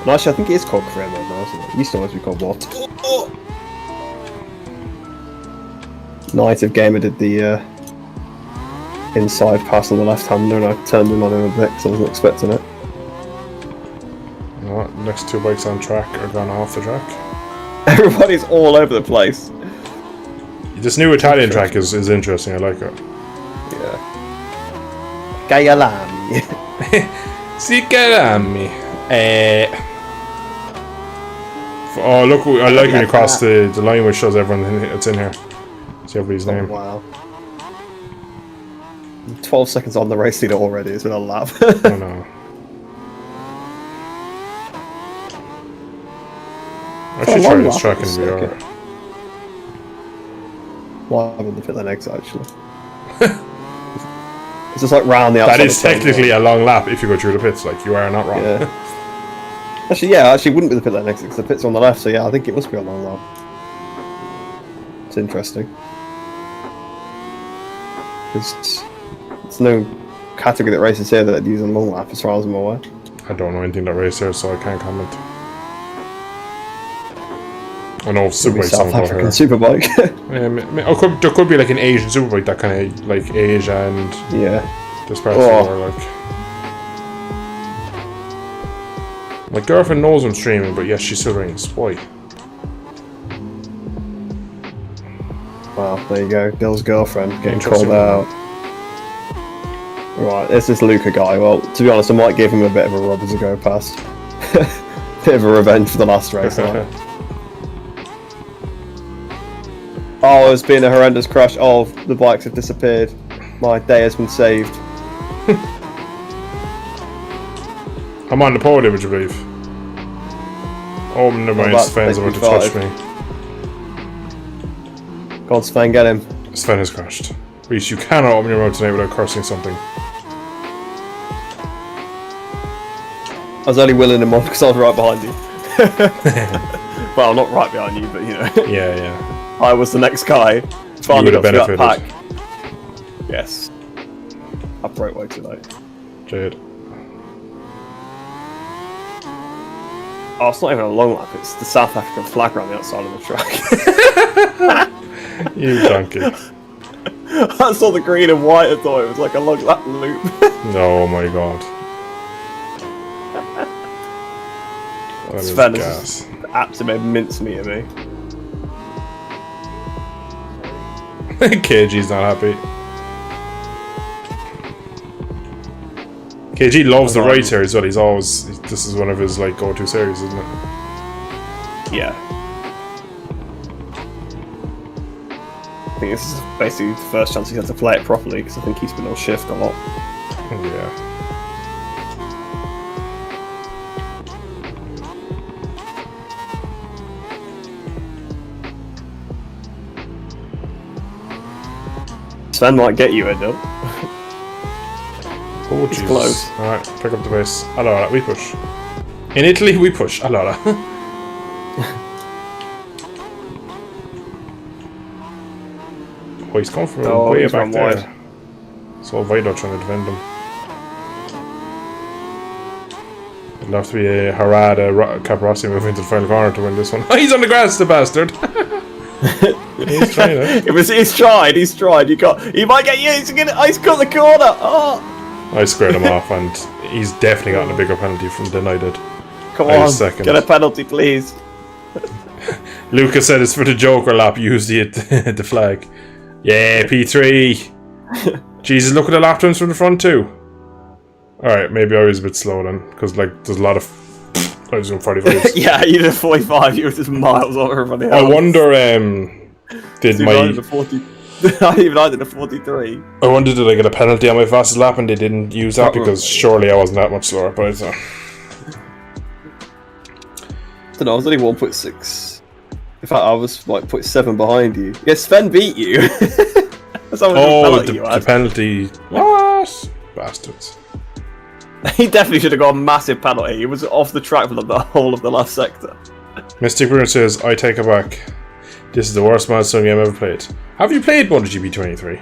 And actually, I think it is called Career Mode now, isn't it? It used to always be called what? Native Gamer did the inside pass on the left-hander, and I turned him on him a bit because I wasn't expecting it. You know what? Next 2 bikes on track are gone off the track. Everybody's all over the place. This new Italian track is interesting. I like it. Yeah. Gaialami. Si carami. Oh look! I like when you cross the line which shows everyone that's in here. See everybody's name. Wow. 12 seconds on the race leader already. It's been a lap. Oh no. I should try this track in VR. Why haven't they put that next actually? It's just like round the outside. That is of the turn. technically a long lap if you go through the pits. Like you are not wrong. Yeah. Actually, wouldn't be the pit lane next because the pits are on the left. So yeah, I think it must be a long lap. It's interesting. It's no category that races here that use a long lap, as far as I'm aware. I don't know anything that race here, so I can't comment. I know Maybe Superbike's South on here. African Superbike. There could be like an Asian Superbike that kind of like Asia and Yeah. this part of the world, like. My girlfriend knows I'm streaming, but yes, she still rings. Why? Wow, there you go. Bill's girlfriend getting Interesting. called out. Right, there's this Luca guy. Well, to be honest, I might give him a bit of a rub as I go past. Bit of a revenge for the last race. Oh, it's been a horrendous crash. Oh, the bikes have disappeared. My day has been saved. I'm on the podium, would you believe? Oh, never mind. Sven's about to touch me. Go on, Sven, get him. Sven has crashed. Reese, you cannot open your mouth tonight without cursing something. I was only willing him on because I was right behind you. Well, not right behind you, but you know. Yeah. I was the next guy. Finally would have got through that benefited. pack. Yes. I broke way too late. Jade. Oh, it's not even a long lap, it's the South African flag around the outside of the track. You donkey. I saw the green and white and thought it was like a long lap loop. Oh my god. That is Sven gas. is absolute mincemeat of me. KG's not happy. KG loves the ride series, but he's always... This is one of his like go-to series, isn't it? Yeah. I think this is basically the first chance he had to play it properly, because I think he's been on shift a lot. Yeah. Sven might get you, Ed. Oh, It's Jesus. close. Alright, pick up the pace. Allora, we push. In Italy, we push. Allora. Oh, he's come from way he's back run there. wide. So Vido trying to defend him. It'll have to be a Harada Caparossi moving to the final corner to win this one. He's on the grass, the bastard! He's trying it. He's tried. He might get you. He's got the corner. Oh, I squared him off, and he's definitely gotten a bigger penalty than I did. come I on, was second. get a penalty, please. Lucas said it's for the Joker lap, use the flag. Yeah, P3. Jesus, look at the lap times from the front too. Alright, maybe I was a bit slow then, because like there's a lot of... I was doing 45s. Yeah, you did 45. You were just miles over everybody else. I wonder, did Even I did my... a 40. Even I did a 43. I wonder did I get a penalty on my fastest lap and they didn't use that, because surely I wasn't that much slower, but I don't know, I was only 1.6. In fact, I was like 0.7 behind you. Yeah, Sven beat you. That's how much penalty you the had. penalty... What? Bastards. He definitely should have got a massive penalty. He was off the track for the whole of the last sector. Mystic Bruno says, I take it back. This is the worst milestone game I've ever played. Have you played MotoGP 23?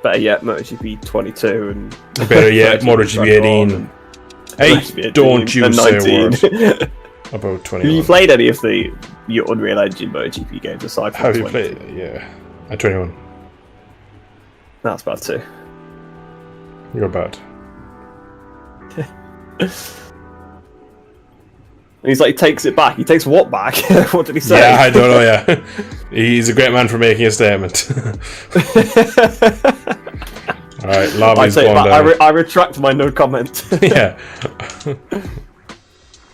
Better yet, MotoGP 22 and... Better yet, MotoGP 18. Hey, don't you say a word about 21. Have you played any of your Unreal Engine MotoGP games aside from Have you 22? played? Yeah. At 21. That's bad too. You're bad. And he's like, he takes it back. He takes what back? What did he say? Yeah, I don't know, yeah. He's a great man for making a statement. Alright, lobby's going down. I retract my no comment. Yeah.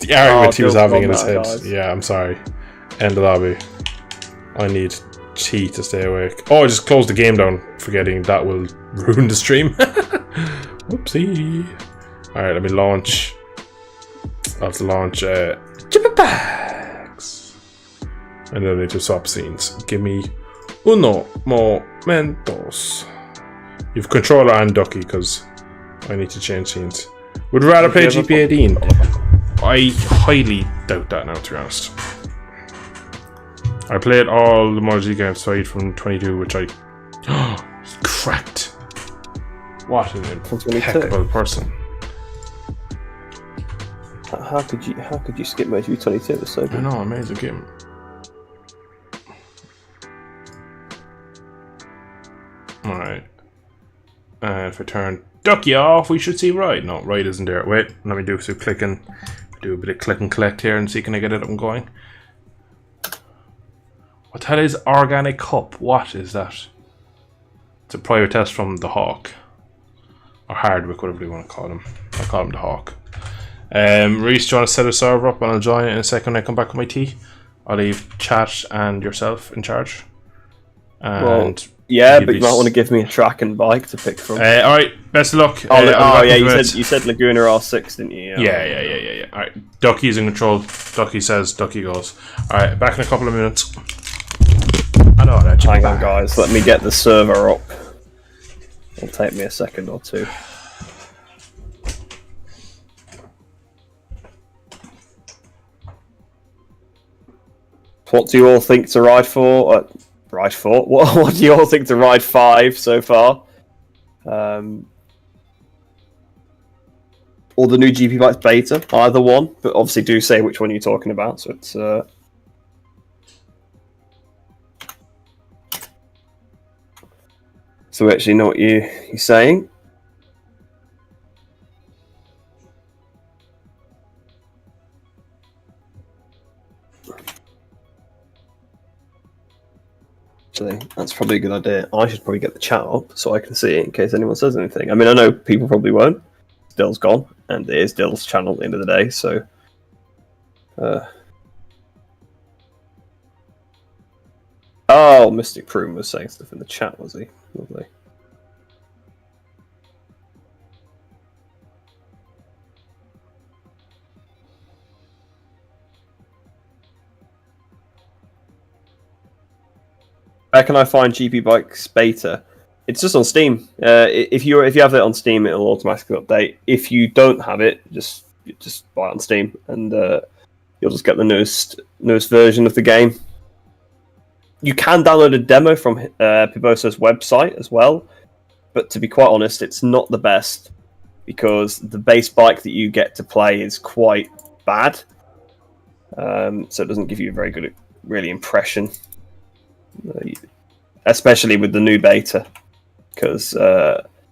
The argument he was having in his head. Guys. Yeah, I'm sorry. End the lobby. I need tea to stay awake. Oh, I just closed the game down, forgetting that will ruin the stream. Whoopsie. Alright, let me launch. I have to launch Chipper Packs. And then I need to swap scenes. Give me uno momentos. You've controller and ducky because I need to change scenes. Would you rather play GP18? I highly doubt that now, to be honest. I played all the MotoGP games aside from 22, which I cracked. What an impeccable person. How could you skip MotoGP 22? It was so I good. know, amazing game. Alright. And if I turn ducky off, we should see right. No, right isn't there. Wait, let me do some clicking. Do a bit of click and collect here and see can I get it up and going. What the hell is Organic Cup? What is that? It's a private test from the Hawk. Or Hardwick, whatever you want to call him. I'll call him the Hawk. Reese, do you want to set a server up and I'll join it in a second when I come back with my tea? I'll leave chat and yourself in charge. And yeah, but you might want to give me a track and bike to pick from. Alright, best of luck. You said Laguna R6, didn't you? Yeah. Alright, Ducky's in control. Ducky says, Ducky goes. Alright, back in a couple of minutes. Hang on, guys. Let me get the server up. It'll take me a second or two. What do you all think to ride 4? Ride 4? What do you all think to ride 5 so far? Or the new GP Bikes beta? Either one, but obviously do say which one you're talking about. So it's. So we actually know what you're saying. Actually, that's probably a good idea. I should probably get the chat up so I can see it in case anyone says anything. I mean, I know people probably won't. Dill's gone, and it is Dill's channel at the end of the day, so... Oh, Mystic Prune was saying stuff in the chat, was he? Lovely. Where can I find GP Bikes beta? It's just on Steam. If you have it on Steam, it'll automatically update. If you don't have it, just buy it on Steam, and you'll just get the newest version of the game. You can download a demo from Piboso's website as well, but to be quite honest, it's not the best because the base bike that you get to play is quite bad, so it doesn't give you a very good really impression. Especially with the new beta, because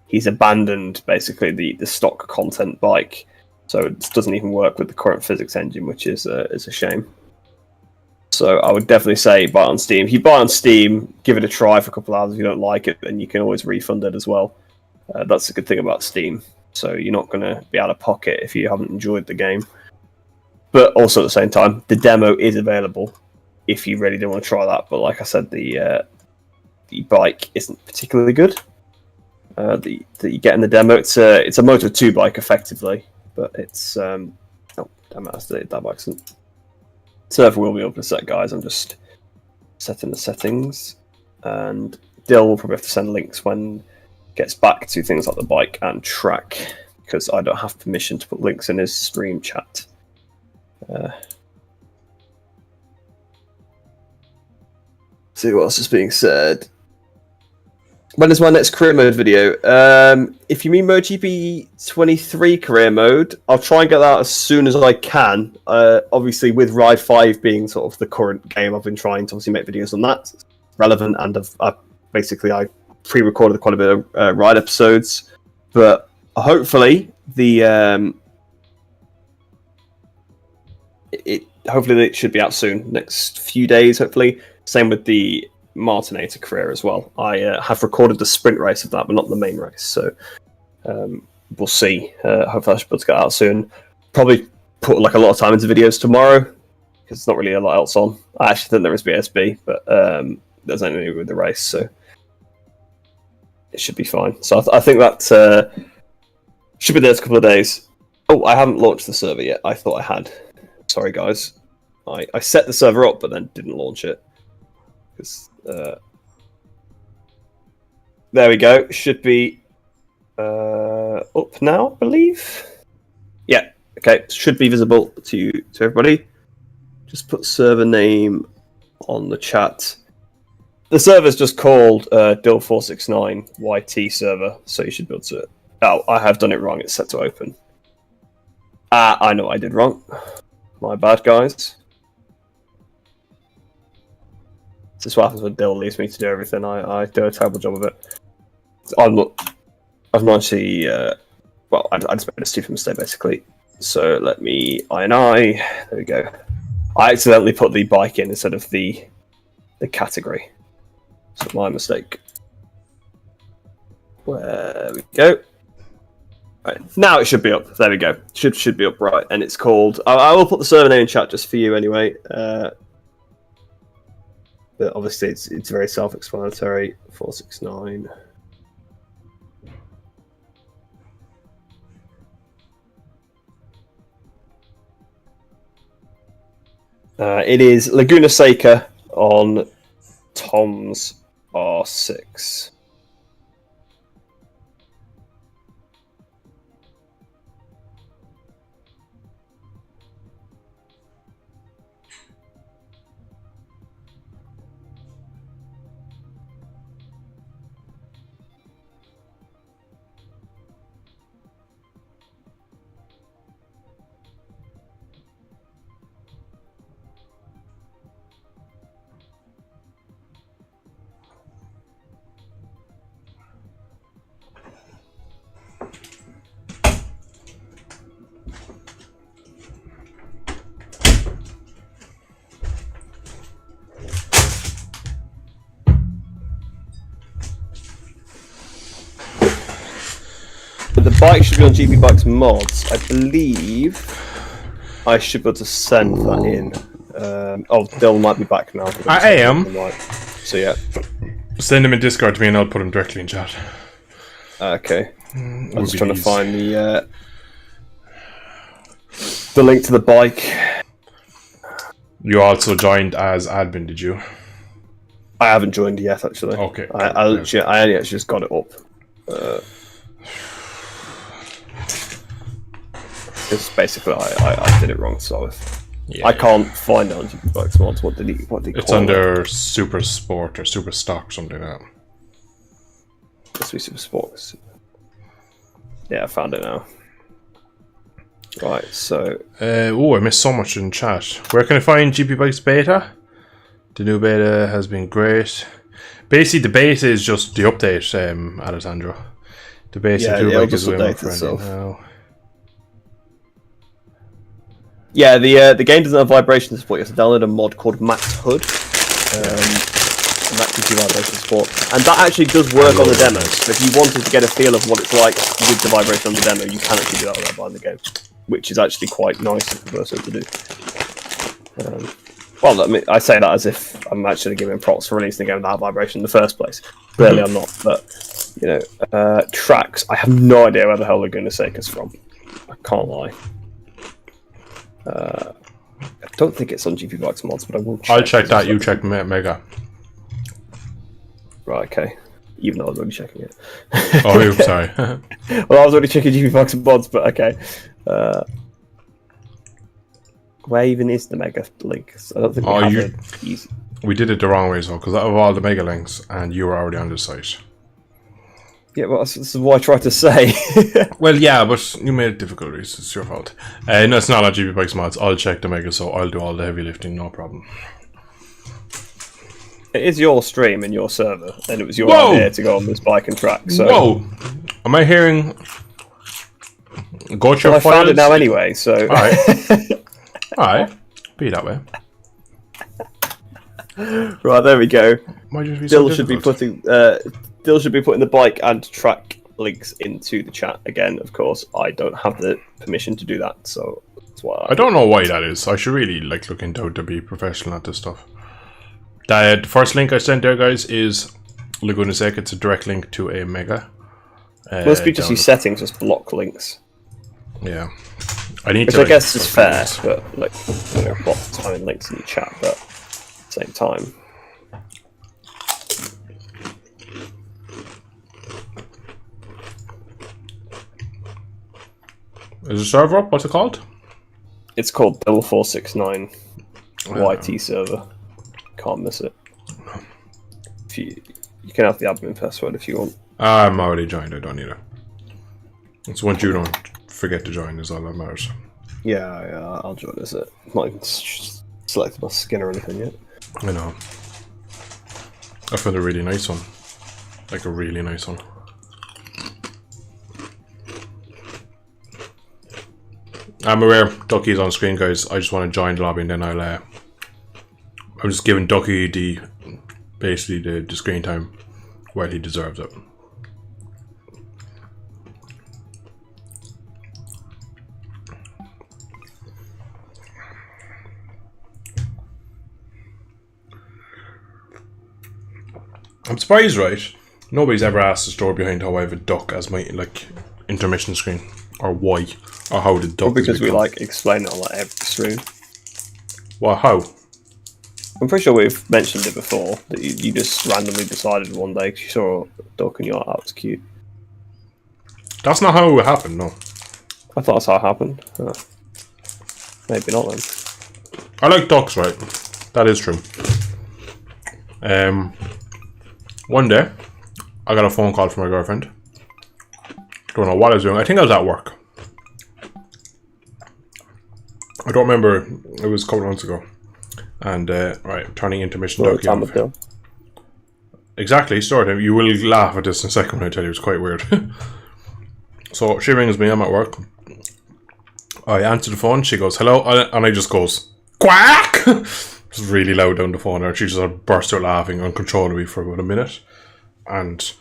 he's abandoned basically the stock content bike, so it doesn't even work with the current physics engine, which is a shame. So I would definitely say buy it on Steam. If you buy it on Steam, give it a try for a couple of hours. If you don't like it, then you can always refund it as well. That's the good thing about Steam. So you're not going to be out of pocket if you haven't enjoyed the game. But also at the same time, the demo is available if you really do want to try that. But like I said, the bike isn't particularly good. That you get in the demo, it's a Moto 2 bike effectively, but it's oh damn it, that's that bike isn't. Server will be able to set, guys. I'm just setting the settings, and Dill will probably have to send links when it gets back to things like the bike and track, because I don't have permission to put links in his stream chat. See what else is being said. When is my next career mode video? If you mean MotoGP 23 career mode, I'll try and get that as soon as I can. Obviously, with Ride 5 being sort of the current game, I've been trying to obviously make videos on that. It's relevant, and I pre-recorded quite a bit of Ride episodes. But hopefully, hopefully it should be out soon, next few days, hopefully. Same with the Martinator career as well. I have recorded the sprint race of that, but not the main race. So we'll see. Hopefully I should be able to get out soon. Probably put like a lot of time into videos tomorrow because there's not really a lot else on. I actually think there is BSB, but there's only with the race, so it should be fine. So I think that should be there in a couple of days. Oh, I haven't launched the server yet. I thought I had. Sorry, guys. I set the server up, but then didn't launch it. There we go. Should be up now, I believe. Yeah. Okay. Should be visible to everybody. Just put server name on the chat. The server's just called Dill469 YT server, so you should be able to. Oh, I have done it wrong. It's set to open. I know I did wrong. My bad, guys. This is what happens when Dill leaves me to do everything. I do a terrible job of it. I've not actually... well, I just made a stupid mistake, basically. So let me... There we go. I accidentally put the bike in instead of the category. So my mistake. There we go. Right. Now it should be up. There we go. Should be up right. And it's called... I will put the server name in chat just for you anyway. But obviously it's very self-explanatory. 469. It is Laguna Seca on Tom's R6. The bike should be on GB Bikes mods. I believe I should be able to send that in. Bill might be back now. I am. So yeah. Send him in Discord to me and I'll put him directly in chat. Okay. I'm just trying to find the link to the bike. You also joined as admin, did you? I haven't joined yet, actually. Okay. I only actually just got it up. It's basically I did it wrong, so I can't find it on GB Bikes mods. What did he It's call under Super Sport or Super Stock, something like that. Must be Super Sports. Yeah, I found it now. Right, so I missed so much in chat. Where can I find GB Bikes beta? The new beta has been great. Basically, the beta is just the update, Alessandro. The basic bike is way more friendly now. Yeah, the game doesn't have vibration support. You have to download a mod called Max Hood. And that gives you vibration support. And that actually does work on the demo. So if you wanted to get a feel of what it's like with the vibration on the demo, you can actually do that without buying the game. Which is actually quite nice of the person to do. Well, I say that as if I'm actually giving props for releasing the game without vibration in the first place. Clearly I'm not, but, you know, tracks, I have no idea where the hell Laguna Seca's from. I can't lie. I don't think it's on GB Bikes mods, but I will check. I'll check that, you check Mega. Right, okay. Even though I was already checking it. Oh, sorry. Well, I was already checking GB Bikes mods, but okay. Where even is the Mega link? I don't think we have it easy. We did it the wrong way, so because out of all the Mega links, and you were already on the site. Yeah, well, this is what I tried to say. Well, yeah, but you made it difficult, Reese. It's your fault. No, it's not on GB Bikes mods. I'll check the Mega, so I'll do all the heavy lifting, no problem. It is your stream and your server, and it was your idea to go on this bike and track. So. Whoa! Am I hearing? Well, I found it now anyway, so. Alright. Alright. Be that way. Right, there we go. Dill should be putting the bike and track links into the chat again. Of course, I don't have the permission to do that, so that's why. I don't know why that is. I should really look into it to be professional at this stuff. The first link I sent there, guys, is Laguna Seca. It's a direct link to a Mega. Must be just your settings, just block links. Yeah, I need Which to. I guess is fair, but block time links in the chat, but at the same time. Is the server up? What's it called? It's called Bill469 YT server. Can't miss it. If you can have the admin password if you want. I'm already joined. I don't need it. It's once you don't forget to join is all that matters. Yeah, I'll join this. Not even selected my skin or anything yet. I know. I found a really nice one. Like a really nice one. I'm aware Ducky's on screen, guys. I just want to join the lobby and then I'm just giving Ducky basically the screen time while he deserves it. I'm surprised, right? Nobody's ever asked the story behind how I have a duck as my intermission screen, or why, or how the duck. Well, because we become. explain it on every stream. Well, how? I'm pretty sure we've mentioned it before that you just randomly decided one day because you saw a duck and you thought that was cute. That's not how it happened. No. I thought that's how it happened. Maybe not then. I like ducks, right? That is true. One day, I got a phone call from my girlfriend. Don't know what I was doing. I think I was at work. I don't remember. It was a couple of months ago. And, right, turning intermission ducky off. Exactly, sort of. You will laugh at this in a second when I tell you. It's quite weird. So, she rings me. I'm at work. I answer the phone. She goes, hello. And I just goes, quack! It's really loud down the phone. And she just burst out laughing uncontrollably for about a minute. And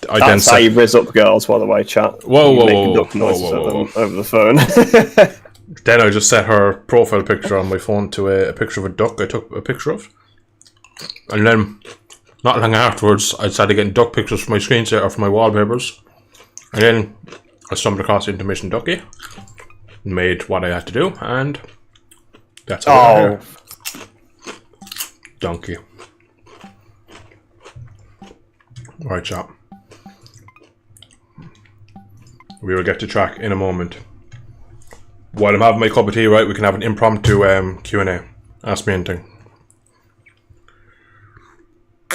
I then That's how you riz up girls, by the way, chat. Whoa, You whoa, make whoa, duck whoa, noises whoa, at whoa, them whoa. over the phone. Then I just set her profile picture on my phone to a picture of a duck I took a picture of. And then, not long afterwards, I started getting duck pictures from my screensaver or from my wallpapers. And then I stumbled across Intermission Ducky, made what I had to do, and that's how we're here. Donkey. Right, chap. We will get to track in a moment. While I'm having my cup of tea, right, we can have an impromptu Q&A. Ask me anything.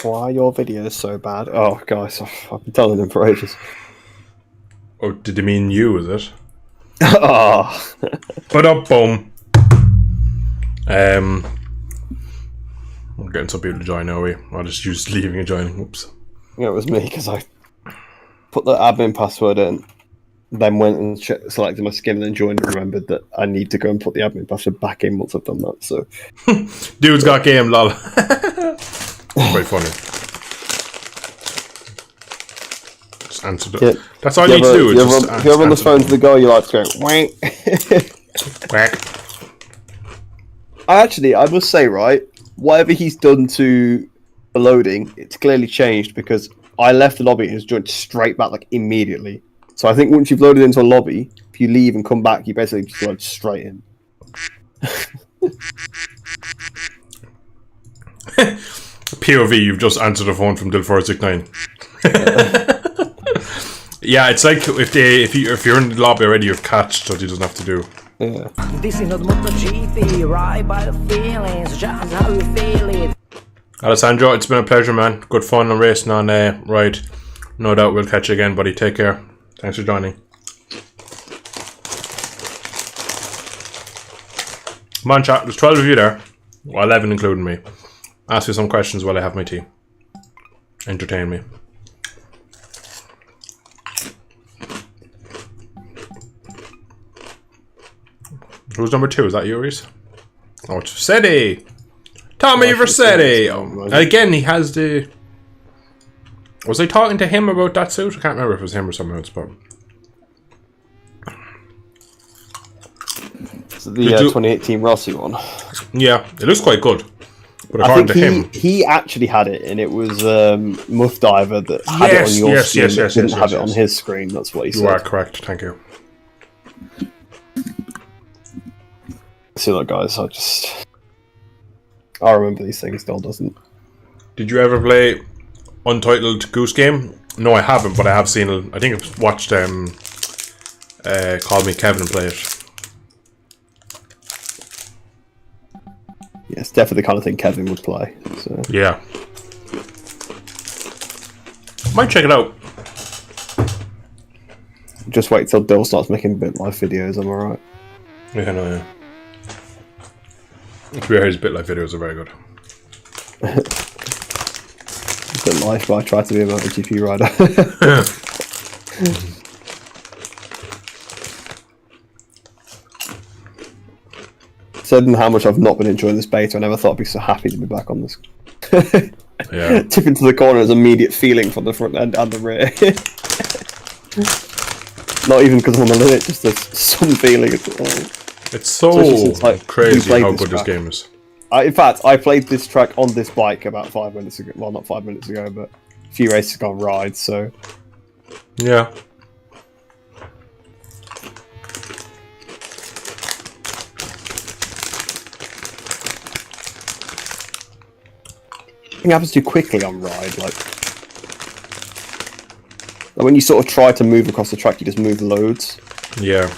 Why are your videos so bad? Oh, guys, I've been telling them for ages. Oh, did they mean you, is it? Oh. But up, boom. We're getting some people to join, are we? I'll just use leaving and joining. Oops. Yeah, it was me because I put the admin password in, then went and selected my skin and then joined and remembered that I need to go and put the admin password back in once I've done that. So, Dude's got game, lol. Quite funny. Just answer it. Yeah. That's all you need to do. If you're on the phone to the guy, you like to go, wank. Quack. I must say, right, whatever he's done to the loading, it's clearly changed because I left the lobby and it's joined straight back like immediately. So I think once you've loaded into a lobby, if you leave and come back, you basically just load straight in. POV, you've just answered the phone from Dil469. Yeah, it's like if you're in the lobby already, you've catched what he doesn't have to do. Yeah. This is not MotoGP, right by the feelings, just how you feel it. Alessandro, it's been a pleasure, man. Good fun and racing on ride. No doubt we'll catch you again, buddy. Take care. Thanks for joining. Come on, chat. There's 12 of you there. Well, 11 including me. Ask me some questions while I have my tea. Entertain me. Who's number 2? Is that you, Reese? Oh, it's Versetti! Tommy Versetti! Oh, again, he has the... Was I talking to him about that suit? I can't remember if it was him or someone else, but... So the 2018 Rossi one. Yeah, it looks quite good. But I according think to him... he actually had it, and it was Muff Diver that had it on your screen. Didn't have it on his screen. That's what he said. You are correct, thank you. See, look, guys, I remember these things. Doll doesn't. Did you ever play Untitled Goose Game? No, I haven't, but I have seen it. I think I've watched Call Me Kevin play it. Yeah, it's definitely the kind of thing Kevin would play. So. Yeah. Might check it out. Just wait till Dill starts making BitLife videos, am I right? Yeah, no, yeah. To be fair, his BitLife videos are very good. BitLife, but I tried to be a MotoGP rider. Said how much I've not been enjoying this beta. I never thought I'd be so happy to be back on this. Yeah. Tip into the corner is immediate feeling from the front end and the rear. Not even because I'm on the limit, just there's some feeling. It's so since, like, crazy we played how this good this track. game is. In fact, I played this track on this bike about 5 minutes ago. Well, not 5 minutes ago, but few races gone ride, so Yeah. it happens too quickly on ride. Like when you sort of try to move across the track, you just move loads. Yeah.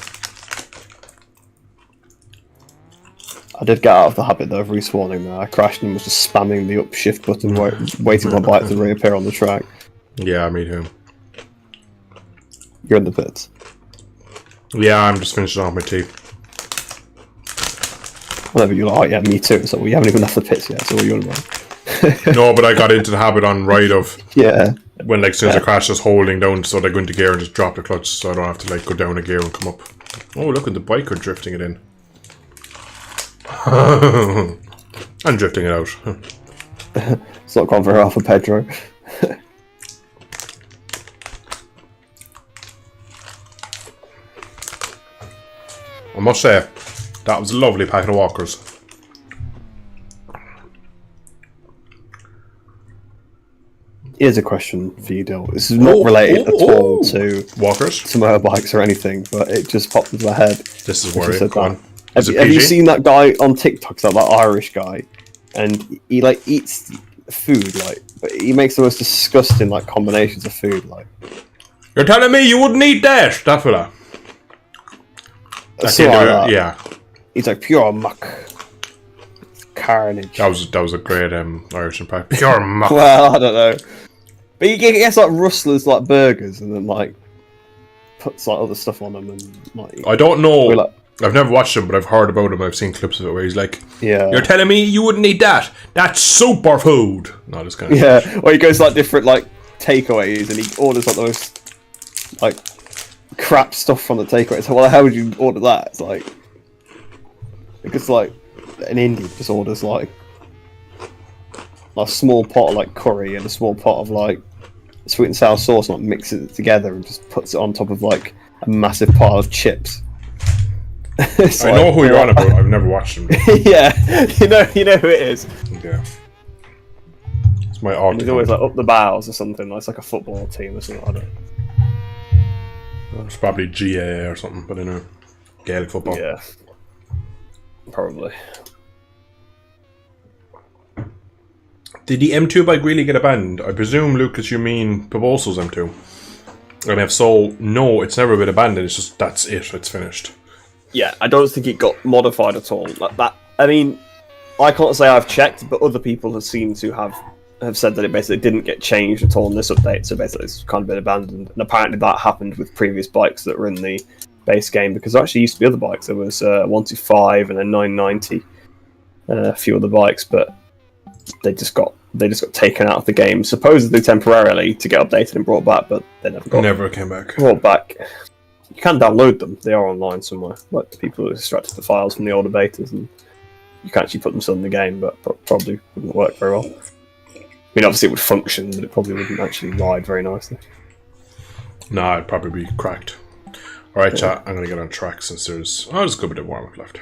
I did get out of the habit though of respawning there. I crashed and was just spamming the up shift button, waiting for my bike to reappear on the track. Yeah, me too. You're in the pits. Yeah, I'm just finishing off my tea. Whatever, you're like, oh yeah, me too. So we haven't even left the pits yet, so what are you on about? No, but I got into the habit on ride of Yeah. when, like, as soon as I crash, just holding down so they go into gear and just drop the clutch so I don't have to, like, go down a gear and come up. Oh, look at the biker drifting it in. I'm drifting it out. It's not gone very well for Pedro. I must say, that was a lovely packet of walkers. Here's a question for you, Dill. This is not related at all to walkers. motorbikes or anything, but it just popped into my head. This is If you worrying. said Go that. on. Have, Is it have you PG? seen that guy on TikTok? That Irish guy, and he like eats food, like, but he makes the most disgusting like combinations of food, like. You're telling me you wouldn't eat that? That fella. So like that. Yeah, He's like pure muck, carnage. that was a great Irish impact. Pure muck. Well, I don't know, but he gets like rustlers like burgers, and then like puts like other stuff on them, and like. I don't know. We're like- I've never watched him, but I've heard about him. I've seen clips of it where he's like, Yeah. "You're telling me you wouldn't eat that? That's superfood." No, this kind of Yeah, or he goes like different like takeaways, and he orders like the most like crap stuff from the takeaway. So, well, how would you order that? It's like because like an Indian just orders like a small pot of like curry and a small pot of like sweet and sour sauce, and like mixes it together and just puts it on top of like a massive pile of chips. It's I like, know who you're what? on about. I've never watched him. Yeah, you know who it is. Yeah, it's my And odd. he's always like up the bows or something. Like, it's like a football team or something. I don't know. It's probably GAA or something, but I know Gaelic football. Yeah, probably. Did the M2 bike really get abandoned? I presume, Lucas, you mean Pavoso's M2. And if so, no, it's never been abandoned. It's just that's it. It's finished. Yeah, I don't think it got modified at all. Like that. I mean, I can't say I've checked, but other people have seemed to have said that it basically didn't get changed at all in this update. So basically, it's kind of been abandoned. And apparently, that happened with previous bikes that were in the base game, because there actually used to be other bikes. There was 125 and a 990, a few other bikes, but they just got taken out of the game, supposedly temporarily, to get updated and brought back, but they Never came back. brought back. You can download them; they are online somewhere. Like people who extracted the files from the older betas, and you can actually put them still in the game, but probably wouldn't work very well. I mean, obviously it would function, but it probably wouldn't actually ride very nicely. Nah, it'd probably be cracked. Alright, chat, I'm gonna get on track since there's a good bit of warm up left.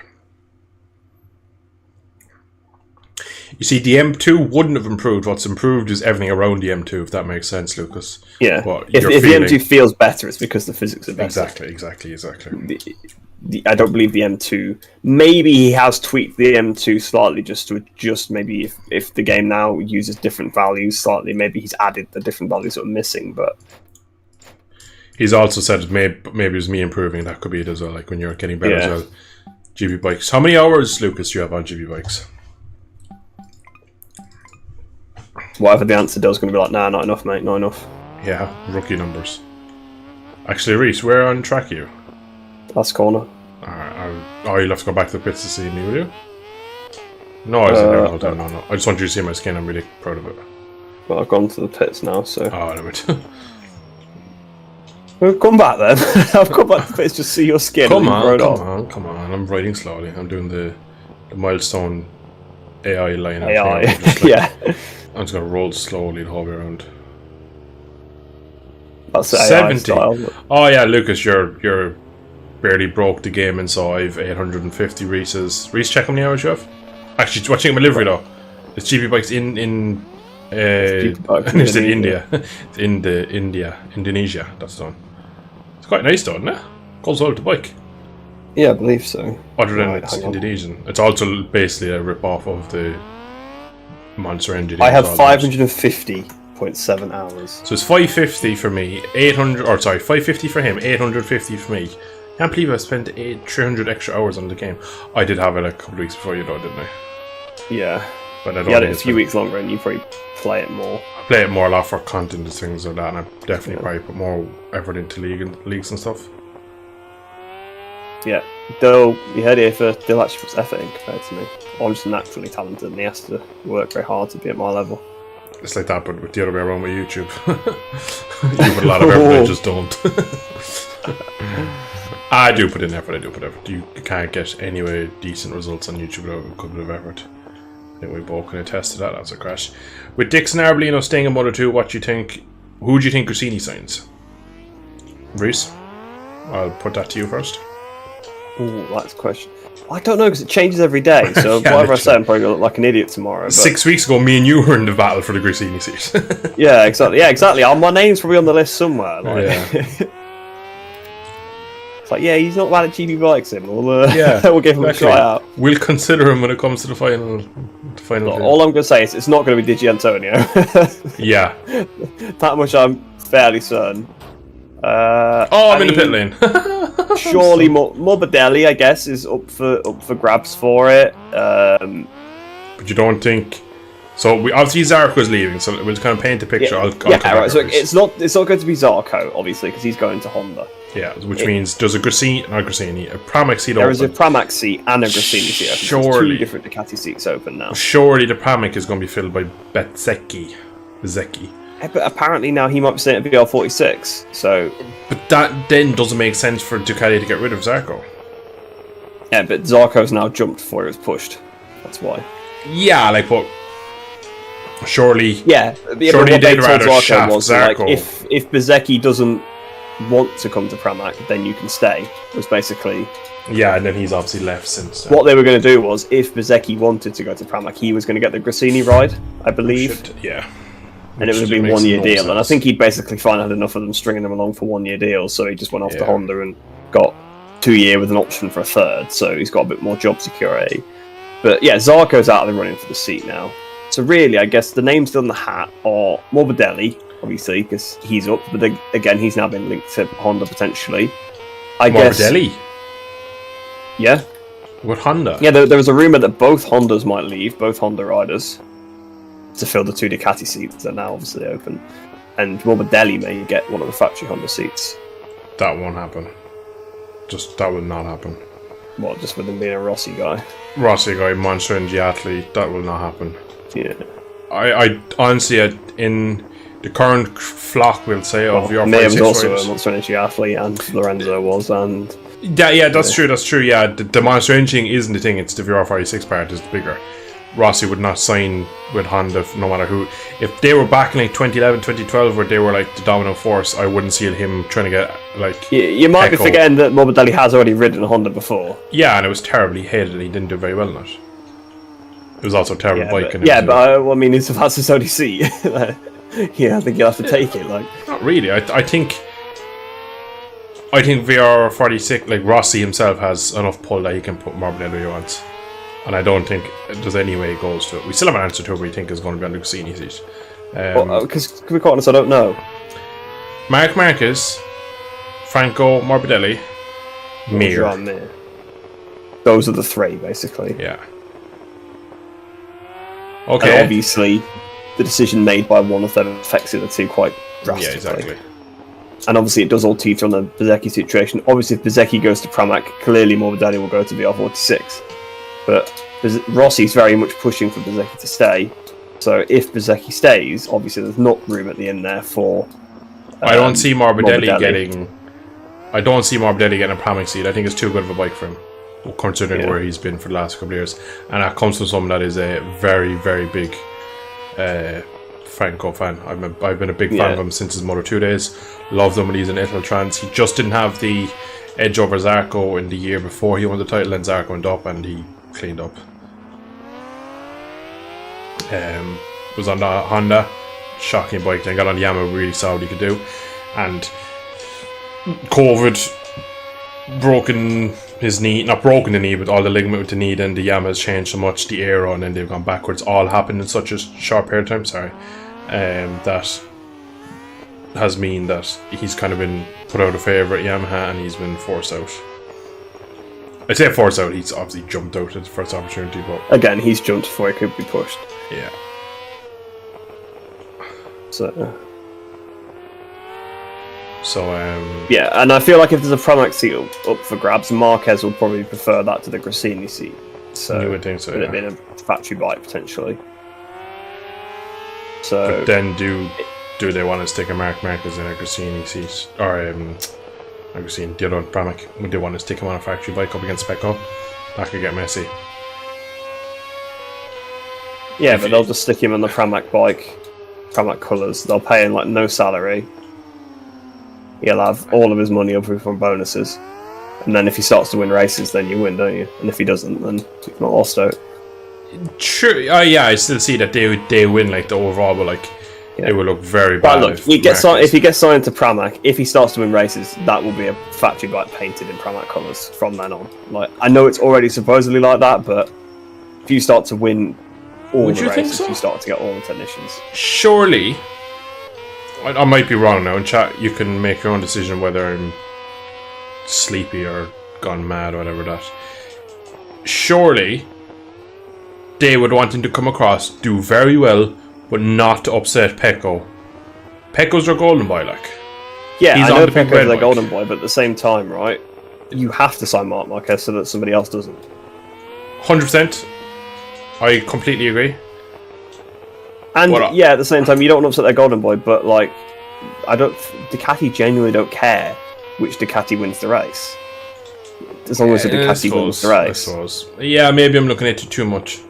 You see, the M2 wouldn't have improved. What's improved is everything around the M2, if that makes sense, Lucas. Yeah, What if you're the feeling- M2 feels better, it's because the physics are better. Exactly. I don't believe the M2. Maybe he has tweaked the M2 slightly just to adjust. Maybe if the game now uses different values slightly, maybe he's added the different values that are missing. But He's also said maybe it was me improving. That could be it as well, like when you're getting better Yeah. as well. GB bikes. How many hours, Lucas, do you have on GB bikes? whatever the answer does, going to be like, nah, not enough, mate, not enough. Yeah, rookie numbers. Actually, Reese, where on track are you? Last corner. You'll have to go back to the pits to see me, will you? No, I wasn't there. No. I just want you to see my skin. I'm really proud of it. Well, I've gone to the pits now, so Oh, damn it. well, come back then. I've come back to the pits just see your skin. Come and on. I'm riding slowly. I'm doing the milestone AI line. AI, I'm just yeah. I'm just gonna roll slowly the whole way around. That's the AI 70. style. Oh yeah, Lucas, you're barely broke the game, and so I've 850 Reese's. Reese, check how many hours you have. Actually, watching my livery though. There's GB bikes in It's in India. It's in Indonesia. That's done. It's quite nice, though, isn't it? Goes well with the bike. Yeah, I believe so. Other than Right, it's hang on. Indonesian. It's also basically a rip-off of the Monster Energy. I have It's all about. 550.7 hours. So it's 550 for me, 550 for him, 850 for me. Can't believe I spent 300 extra hours on the game. I did have it a couple of weeks before you though, didn't I? Yeah. But I don't You had it think a it's few been- weeks longer and you probably play it more. I play it more a lot for content and things like that, and I definitely probably put more effort into leagues and stuff. Yeah. Though, you heard it for Dill actually puts effort in compared to me. I'm just naturally talented and he has to work very hard to be at my level. It's like that, but with the other way around with YouTube. You put a lot of effort, I just don't. I do put in effort, You can't get anyway decent results on YouTube without a couple of effort. I think we both can attest to that. That's a crash. With Dixon Arbolino staying in Moto 2, what do you think? Who do you think Grassini signs? Reese? I'll put that to you first. Ooh, that's a question. I don't know because it changes every day. So Yeah, whatever I say, literally. I'm probably gonna look like an idiot tomorrow. But 6 weeks ago, me and you were in the battle for the Grassini seat. yeah, exactly. Yeah, exactly. My name's probably on the list somewhere. Like, Yeah. it's like, yeah, he's not bad at GB bikes. Him. We'll, Yeah, we'll give him exactly. a try out. We'll consider him when it comes to the final. Field. All I'm gonna say is it's not going to be Digi Antonio. Yeah. That much I'm fairly certain. I'm in the pit lane. Surely Morbidelli, I guess, is up for grabs for it. But you don't think? So we obviously Zarco's leaving, so we'll kind of paint the picture. I'll come yeah, back right. So to this. it's not going to be Zarco, obviously, because he's going to Honda. Yeah, which means there's a Grassini, not Grassini, a Pramac seat There open. is a Pramac seat and a Grassini seat open. So there's Surely. two different Ducati seats open now. Surely the Pramac is going to be filled by Bezzecchi. But apparently now he might be staying at BR46. So But that then doesn't make sense for Ducati to get rid of Zarco. yeah, but Zarco's now jumped before it was pushed. That's why. Yeah, like, but surely. Yeah, but Surely what they they'd told rather Zarco shaft was like, Zarco. if Bezzecchi doesn't want to come to Pramac, then you can stay. Was basically Yeah, and then he's obviously left since. what they were going to do. Was if Bezzecchi wanted to go to Pramac, he was going to get the Grassini ride, I believe, Yeah. and it would have been 1 year deal. And I think he'd basically finally had enough of them stringing them along for 1 year deals, so he just went off to Yeah. Honda and got 2 year with an option for a third. So he's got a bit more job security. But yeah, Zarco's out of the running for the seat now. So really, I guess the names still in the hat are Morbidelli, obviously, because he's up. But again, he's now been linked to Honda potentially. I guess. Morbidelli Yeah. with Honda. Yeah, there was a rumour that both Hondas might leave, both Honda riders, to fill the two Ducati seats that are now obviously open. And Morbidelli may get one of the factory Honda seats. That won't happen. That will not happen. What, just with him being a Rossi guy? Rossi guy, Monster Energy athlete, that will not happen. Yeah. I honestly, in the current flock, we'll say, of your May was 46 also riders. a Monster Energy athlete, and Lorenzo was, and Yeah, that's true. Yeah, the Monster Energy thing isn't the thing, it's the VR46 part is the bigger. Rossi would not sign with Honda no matter who. If they were back in like 2011, 2012, where they were like the dominant force, I wouldn't see him trying to get like. you might be Pecco. forgetting that Morbidelli has already ridden a Honda before. Yeah, and it was terribly hated, and he didn't do very well in it. It was also a terrible Yeah, bike. but, and it yeah, was- but I mean, if that's his only seat, yeah, I think you'll have to take it. Like, Not really. I think VR46, like Rossi himself, has enough pull that he can put Morbidelli where he wants. And I don't think there's any way it goes to it. We still have an answer to who we think is going to be on the Grassini seat. because to be quite honest, I don't know. Mark Marquez, Franco Morbidelli, Mir. Jean Mir. Those are the three, basically. Yeah. And Okay. obviously, the decision made by one of them affects the other two quite Yeah, drastically. exactly. And obviously, it does all teeter on the Bezzecchi situation. Obviously, if Bezzecchi goes to Pramac, clearly Morbidelli will go to VR46. But Rossi's very much pushing for Bezzecchi to stay. So if Bezzecchi stays, obviously there's not room at the end there for. I don't see Morbidelli, Morbidelli. getting. I don't see Morbidelli getting a Pramac seat. I think it's too good of a bike for him, considering Yeah. where he's been for the last couple of years. And that comes from someone that is a very, very big Franco fan. I've been a big fan Yeah. of him since his Moto 2 days. Loved him when he's in Italtrans. He just didn't have the edge over Zarco in the year before he won the title, and Zarco went up and he cleaned up. was on the Honda, shocking bike. Then got on the Yamaha, really saw what he could do, and COVID broken his knee, not broken the knee, but all the ligament with the knee. Then the Yamaha's changed so much, the aero, and then they've gone backwards. All happened in such a short period of time. Sorry, that has mean that he's kind of been put out of favour at Yamaha, and he's been forced out. I say forced out. He's obviously jumped out at the first opportunity, but Again, he's jumped before he could be pushed. yeah. So Yeah, and I feel like if there's a Pramac seat up for grabs, Marquez will probably prefer that to the Grassini seat. So you would think so. with Yeah. it being a factory bike potentially. So But then do they want to stick a Mark Marquez in a Grassini seat, or Grassini, the other Pramac? Would they want to stick him on a factory bike up against Pecco? That could get messy. yeah, if but you- they'll just stick him on the Pramac bike, Pramac colours. They'll pay him like no salary. He'll have all of his money up from bonuses, and then if he starts to win races, then you win, don't you? And if he doesn't, then you've not lost out. True. Yeah, I still see that they win like the overall, but like it will look very bad. But look, if he gets signed to Pramac, if he starts to win races, that will be a factory bike painted in Pramac colours from then on. Like, I know it's already supposedly like that, but if you start to win all Would the you think races, so? you start to get all the technicians. Surely, I might be wrong now. In chat, you can make your own decision whether I'm sleepy or gone mad or whatever that. Surely, they would want him to come across, do very well, but not to upset Pecco. Pecco's their golden boy, like. Yeah, He's I on know the big Pecco's red their bike. golden boy, but at the same time, right, you have to sign Marc Marquez so that somebody else doesn't. 100%. I completely agree. And What- yeah, at the same time, you don't want to upset their golden boy, but like, Ducati genuinely don't care which Ducati wins the race, as long as the Ducati wins the race. I suppose. Yeah, maybe I'm looking at it too much.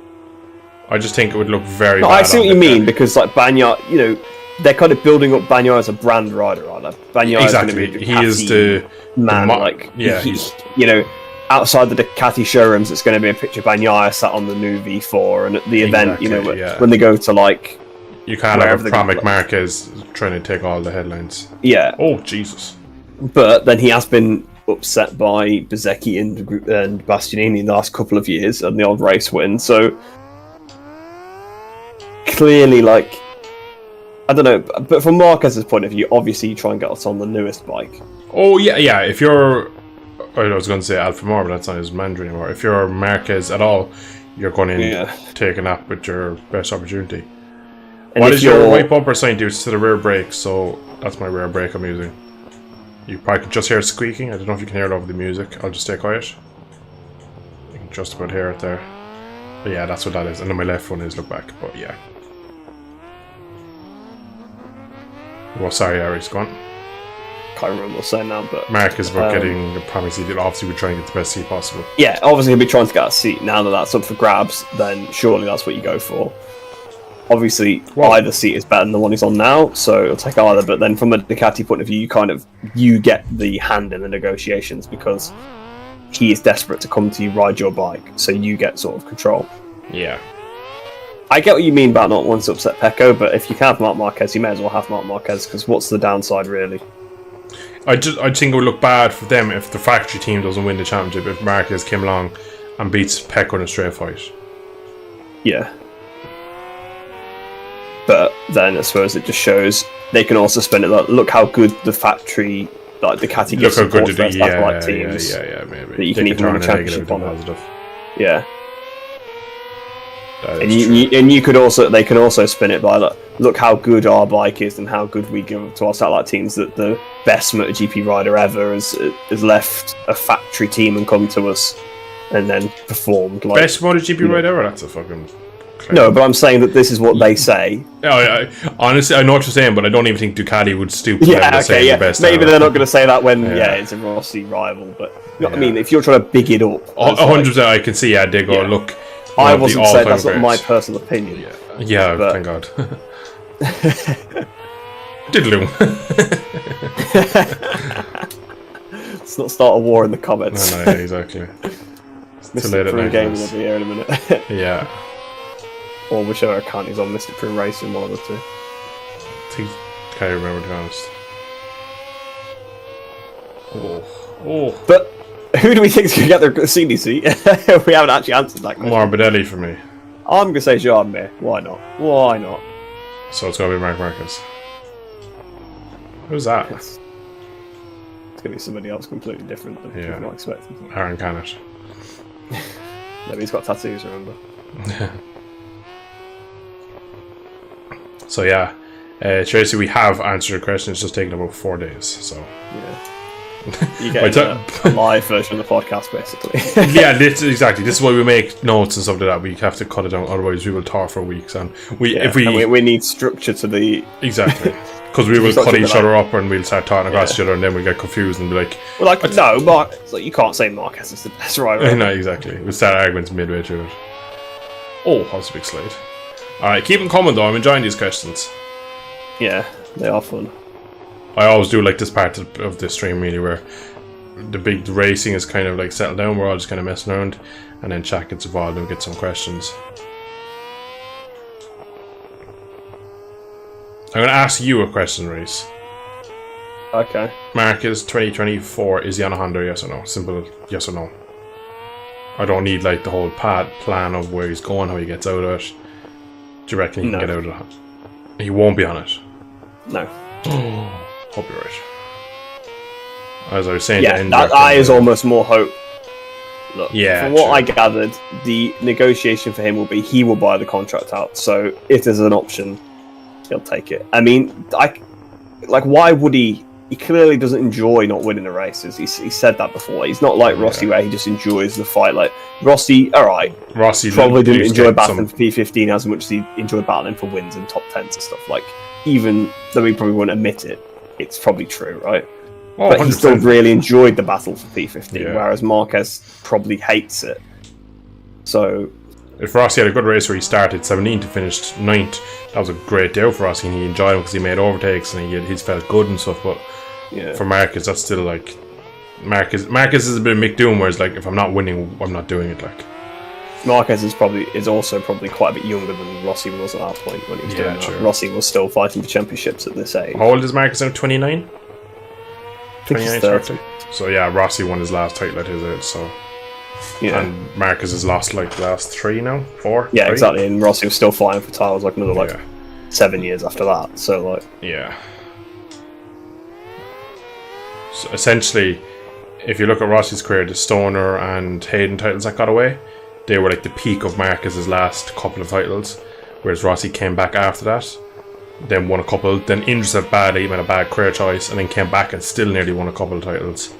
I just think it would look very No, bad. I see on what you Ducati. mean, because like Bagnaia, you know, they're kind of building up Bagnaia as a brand rider, right? Like, Bagnaia Exactly. is going to be He is the man. the like, yeah, he's, you know, outside the Ducati showrooms, it's going to be a picture of Bagnaia sat on the new V4, and at the event, you know, Exactly, yeah. when they go to like, you can't have wherever they go, Pramac like- Marquez trying to take all the headlines. yeah. Oh Jesus! But then he has been upset by Bezzecchi and Bastianini in the last couple of years and the odd race win. So clearly, like, I don't know. But from Marquez's point of view, obviously you try and get us on the newest bike. Oh yeah. If you're, I was going to say Alfa Romeo, but that's not his Mandarin anymore. If you're Marquez at all, you're going in Yeah. take a nap with your best opportunity. And What if is your you're- right bumper sign do to the rear brake? So that's my rear brake I'm using. You probably can just hear it squeaking. I don't know if you can hear it over the music. I'll just stay quiet. You can just about hear it there. But yeah, that's what that is. And then my left one is look back. But yeah. Well, sorry, Aries, go on. Can't remember what I was saying now, but Mark is about Um, getting the promise seat. Obviously, we're trying to get the best seat possible. yeah, obviously he'll be trying to get a seat. Now that that's up for grabs, then surely that's what you go for. Obviously, Well- either seat is better than the one he's on now, so it'll take either. But then, from a Ducati point of view, you get the hand in the negotiations because he is desperate to come to you, ride your bike, so you get sort of control. Yeah. I get what you mean about not wanting to upset Pecco, but if you can have Marc Marquez, you may as well have Marc Marquez because what's the downside really? I think it would look bad for them if the factory team doesn't win the championship if Marquez came along and beats Pecco in a straight fight. Yeah. But then I suppose it just shows they can also spin it like, look how good the factory, like Ducati Look gives how support good for it their is. satellite Yeah, teams. maybe. that you They can even turn win a a negative championship into on it. positive. Yeah. That And is true. they can also spin it by like, look how good our bike is and how good we give to our satellite teams that the best MotoGP rider ever has left a factory team and come to us and then performed like Best MotoGP ride ever? That's a fucking claim. no, but I'm saying that this is what they say. Honestly, I know what you're saying, but I don't even think Ducati would stoop to them Yeah, to say okay, yeah. the best Maybe ever. they're not going to say that when Yeah. it's a Rossi rival, but you know what I Yeah. mean. If you're trying to big it up, as, like, 100%. I can see. Yeah, they go Yeah. look. I one of the wasn't saying all-time that's not my greats. personal opinion. Yeah, but- thank God. Diddloo. Let's not start a war in the comments. No, exactly. It's too Missed late it at for a night. game for will this. be here in a minute. Yeah. or whichever account he's on, Mystic Dream Racing, one of the two. I think, can't remember, to be honest. Oh. But who do we think's going to get the CDC? We haven't actually answered that question. Morbidelli for me. I'm going to say Jean Mir. Why not? Why not? So it's going to be Marc Marquez. Who's that? It's going to be somebody else completely different than people not expecting. Aaron Canet. Maybe he's got tattoos, remember? So yeah, Tracy, we have answered your question. It's just taken about 4 days. So yeah, you get a live version of the podcast, basically. Yeah, exactly. This is why we make notes and stuff like that. We have to cut it down, otherwise we will talk for weeks. And we need structure to the exactly. Because we will cut each other up and we'll start talking across each other, and then we get confused and be like, no, Mark. Like, you can't say Marquez is the best rider. No, exactly. We'll start arguments midway through it. Oh, that was a big slide. Alright, keep them coming though. I'm enjoying these questions. Yeah, they are fun. I always do like this part of the stream, really, where the racing is kind of like settled down. We're all just kind of messing around, and then chat gets involved and we get some questions. I'm going to ask you a question, Reese. Okay. Marquez 2024, is he on a Honda, yes or no? Simple yes or no. I don't need like the whole plan of where he's going, how he gets out of it. Do you reckon he can get out of it? He won't be on it? No. Hope you're right. As I was saying, that is almost more hope. Look, yeah, from what I gathered, the negotiation for him will be he will buy the contract out. So if there's an option, he'll take it. I mean, why would he? He clearly doesn't enjoy not winning the races. He said that before. He's not like Rossi, where he just enjoys the fight. Like Rossi, Rossi probably didn't enjoy battling for P15 as much as he enjoyed battling for wins and top 10s and stuff. Like, even though he probably wouldn't admit it, it's probably true, right? Oh, but 100%. he still really enjoyed the battle for P15, whereas Marquez probably hates it. So, if Rossi had a good race where he started 17th and finished 9th, that was a great day for Rossi, and he enjoyed it because he made overtakes and he felt good and stuff. But for Marquez, that's still like Marquez is a bit of Mick Doom, whereas like if I'm not winning, I'm not doing it. Like Marquez is also probably quite a bit younger than Rossi was at that point when he was doing that. True. Rossi was still fighting for championships at this age. How old is Marquez now? 29? I think he's 30. So yeah, Rossi won his last title at his age. So and Marquez has lost like the last 3 now, 4. Yeah, 3? exactly. And Rossi was still fighting for titles like another 7 years after that. So like So essentially, if you look at Rossi's career, the Stoner and Hayden titles that got away, they were like the peak of Marquez's last couple of titles, whereas Rossi came back after that, then won a couple, then injured himself badly, made a bad career choice, and then came back and still nearly won a couple of titles.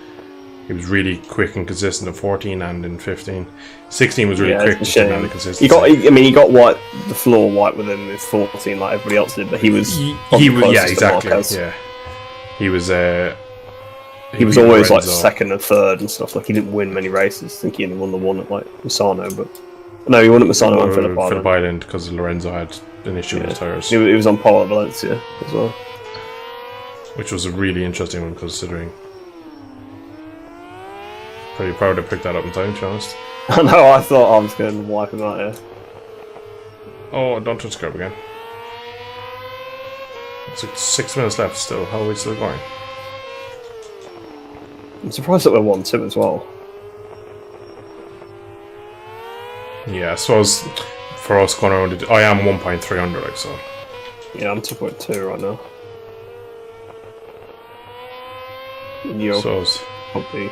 He was really quick and consistent in 14 and in 15. 16 was really quick and consistent. He got the floor white with him in 14 like everybody else did, but he was exactly. Yeah. He was always like second and third and stuff. Like he didn't win many races. I think he only won the one at like Misano, but no, he won at Misano and Phillip Island because Lorenzo had an issue with his tires. He was on pole at Valencia as well, which was a really interesting one considering. Pretty proud to pick that up in time, to be honest. I know. I thought I was going to wipe him out here. Oh, don't touch the curb again. It's like 6 minutes left still. How are we still going? I'm surprised that we're 1-2 as well. Yeah, I suppose for us going around, I am 1.3 under, like so. Yeah, I'm 2.2 right now. And you're probably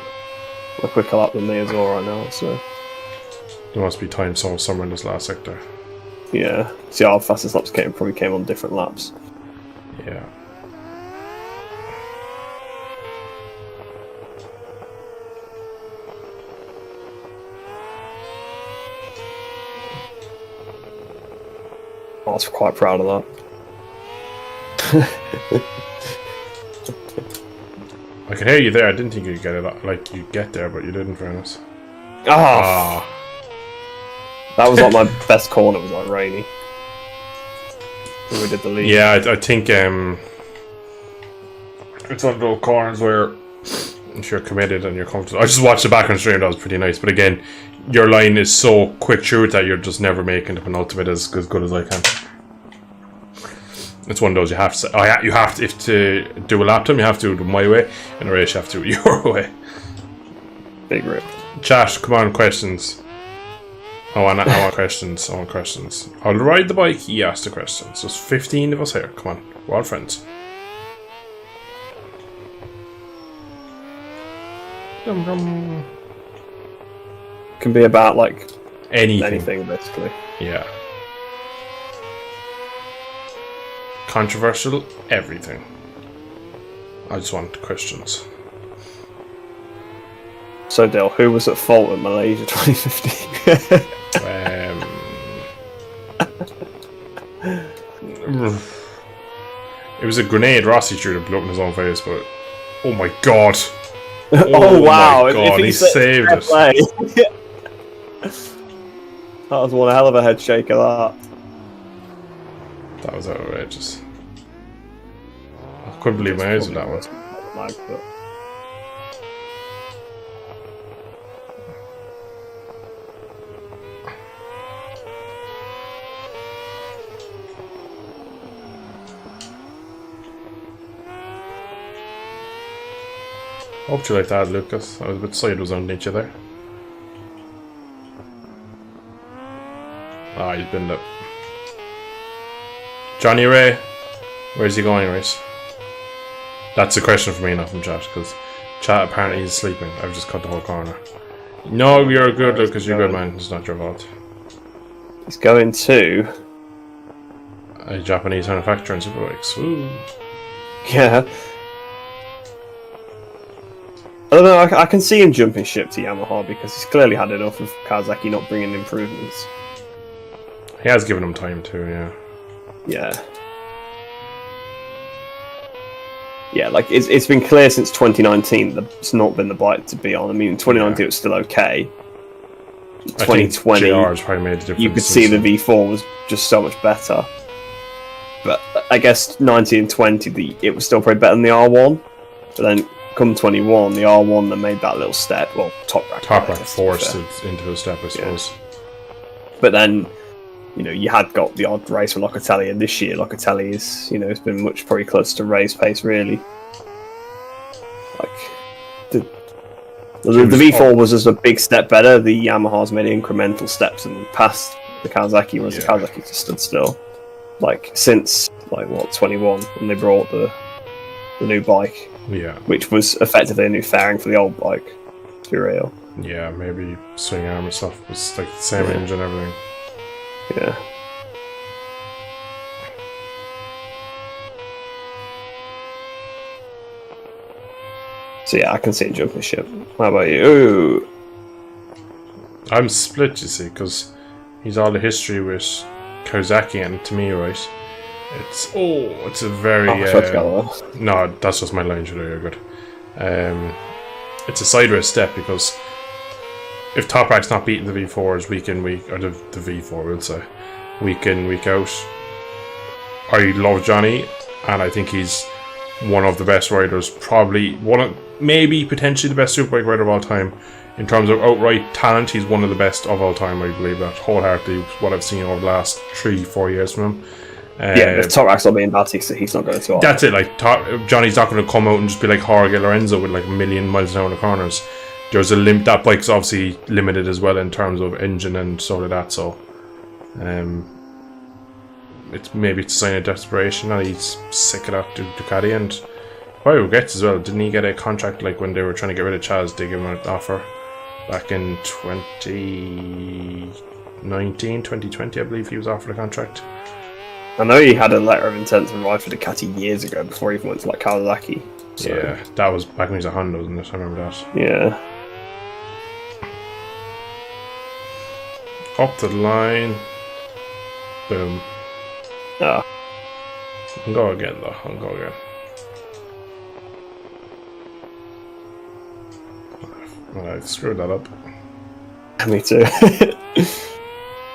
a quicker lap than me as well right now, so. There must be time somewhere in this last sector. Yeah, see our fastest laps probably came on different laps. Yeah. I was quite proud of that. I could hear you there. I didn't think you'd get it. Like you'd get there, but you did, in fairness. That was like my best corner. Was like rainy. When we did the lead. Yeah, I think it's one of those corners where if you're committed and you're comfortable. I just watched the background stream, that was pretty nice. But again, your line is so quick through it that you're just never making the penultimate as good as I can. It's one of those you have to. You have to, if to do a lap time, you have to do it my way. In a race, you have to do it your way. Big rip. Chat, come on, questions. I want questions. I want questions. I'll ride the bike. He asked the questions. There's 15 of us here. Come on, we're all friends. Can be about like Anything basically. Yeah. Controversial, everything. I just want questions. So Dale, who was at fault at Malaysia 2015? It was a grenade Rossi threw that blew up in his own face, but oh my god! Oh wow! My god, he saved it. That was one hell of a head shake of that. That was outrageous. I couldn't believe my eyes with that one. Hope you like that, Lucas. I was a bit sideways underneath you there. Ah, he's been up. Johnny Ray, where's he going, Race? That's a question for me, not from chat, because chat apparently is sleeping. I've just cut the whole corner. No, you're good, Lucas. You're good, man. It's not your fault. He's going to a Japanese manufacturer in Superbikes. Woo. Yeah. I don't know, I can see him jumping ship to Yamaha because he's clearly had enough of Kawasaki not bringing improvements. He has given him time too, yeah. Yeah. Yeah, like it's been clear since 2019 that it's not been the bike to be on. I mean, in 2019 it was still okay. 2020, JR's probably made a difference. You could see the V4 was just so much better. But I guess 19 and 20, it was still probably better than the R1. But then come 21, the R1 that made that little step, well, Top Rack forced it into a step, I suppose. Yeah. But then, you know, you had got the odd race with Locatelli, and this year Locatelli is, you know, it's been much probably closer to race pace, really. Like, the V4 was just a big step better. The Yamaha's made incremental steps and passed the Kawasaki, whereas the Kawasaki just stood still. Like, since, like, what, 21, when they brought the new bike. Yeah. Which was effectively a new fairing for the old bike, to be real. Yeah, maybe swing arm and stuff was like the same engine and everything. Yeah. So yeah, I can see him jumping ship. How about you? Ooh. I'm split, you see, because he's all the history with Kawasaki, and to me, right, it's a very no, that's just my line. You're good. It's a sideways step because if Top Rack's not beating the V4s week in week, or the V4 we'll say, week in week out, I love Johnny, and I think he's one of the best riders, probably maybe potentially the best superbike rider of all time. In terms of outright talent, he's one of the best of all time. I believe that wholeheartedly. What I've seen over the last 3-4 years from him. Yeah, if Top Rack's not being bad, so he's not going to. That's it. Like Johnny's not going to come out and just be like Jorge Lorenzo with like a million miles an hour in the corners. There's a limit. That bike's obviously limited as well in terms of engine and so like that. So, it's maybe it's a sign of desperation that he's sick of that Ducati, and probably regrets as well. Didn't he get a contract like when they were trying to get rid of Chaz? They gave him an offer back in 2019, 2020, I believe he was offered a contract. I know he had a letter of intent to ride for Ducati years ago before he even went to like Kawasaki. So. Yeah, that was back when he was a Honda, wasn't it? I remember that. Yeah. Up the line. Boom. Ah. I'll go again though. I'll go again. Well, I screwed that up. Me too.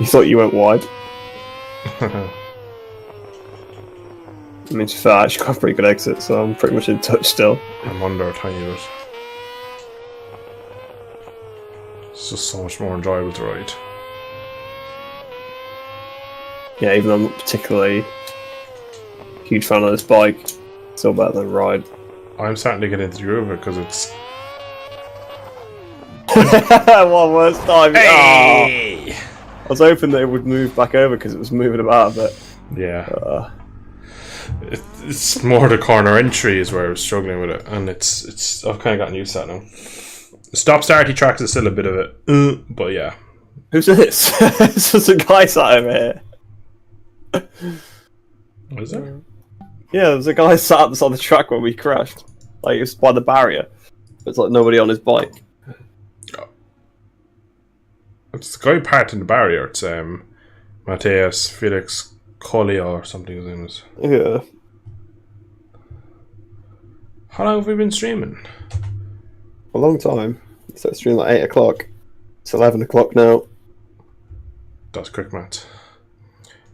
You thought you went wide? I mean, to be fair, I actually got a pretty good exit, so I'm pretty much in touch still. I'm under a tiny bit. It's just so much more enjoyable to ride. Yeah, even though I'm not particularly a huge fan of this bike, still better than ride. I'm starting to get into the groove of it because it's. One worse time. Hey! Oh, I was hoping that it would move back over because it was moving about a bit. Yeah. It's more the corner entry is where I was struggling with it, and it's I've kind of gotten used to that now. The stop-starty tracks is still a bit of it, but yeah. Who's this? There's just a guy sat over here. What is there? Yeah, there's a guy sat on the track when we crashed. Like, it was by the barrier. It's like nobody on his bike. It's the guy parked in the barrier. It's Mateus Felix Collier or something his name is. Yeah. How long have we been streaming? A long time. So it's streaming like 8 o'clock. It's 11 o'clock now. That's quick math.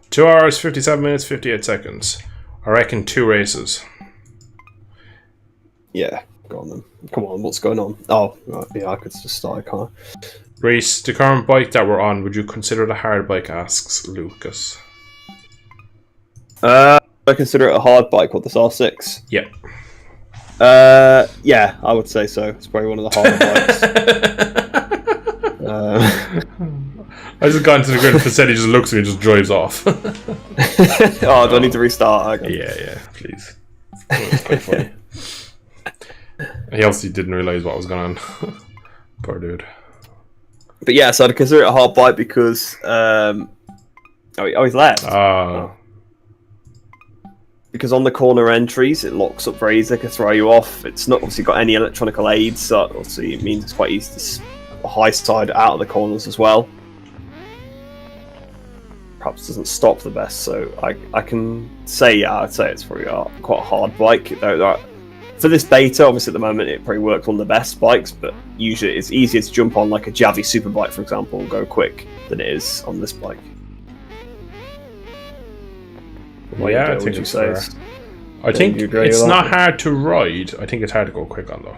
2 hours, 57 minutes, 58 seconds. I reckon 2 races. Yeah, go on then. Come on, what's going on? Oh, right, yeah, I could just start a car. Reese, the current bike that we're on, would you consider it a hard bike? Asks Lucas. I consider it a hard bike, what, this R6? Yeah. Yeah, I would say so. It's probably one of the harder bikes. I just got into the grid and Facetti just looks at me and just drives off. Oh, do I need to restart? Yeah, please. It was quite funny. He obviously didn't realise what was going on. Poor dude. But yeah, so I'd consider it a hard bike because... oh, he's left. Because on the corner entries, it locks up very easily, can throw you off. It's not obviously got any electronic aids, so obviously it means it's quite easy to high side out of the corners as well. Perhaps doesn't stop the best, so I can say, yeah, I'd say it's probably quite a hard bike. For this beta, obviously at the moment it probably works on the best bikes, but usually it's easier to jump on like a Javi Superbike, for example, and go quick than it is on this bike. Yeah, I think it's fair. I think it's not hard to ride. I think it's hard to go quick on though.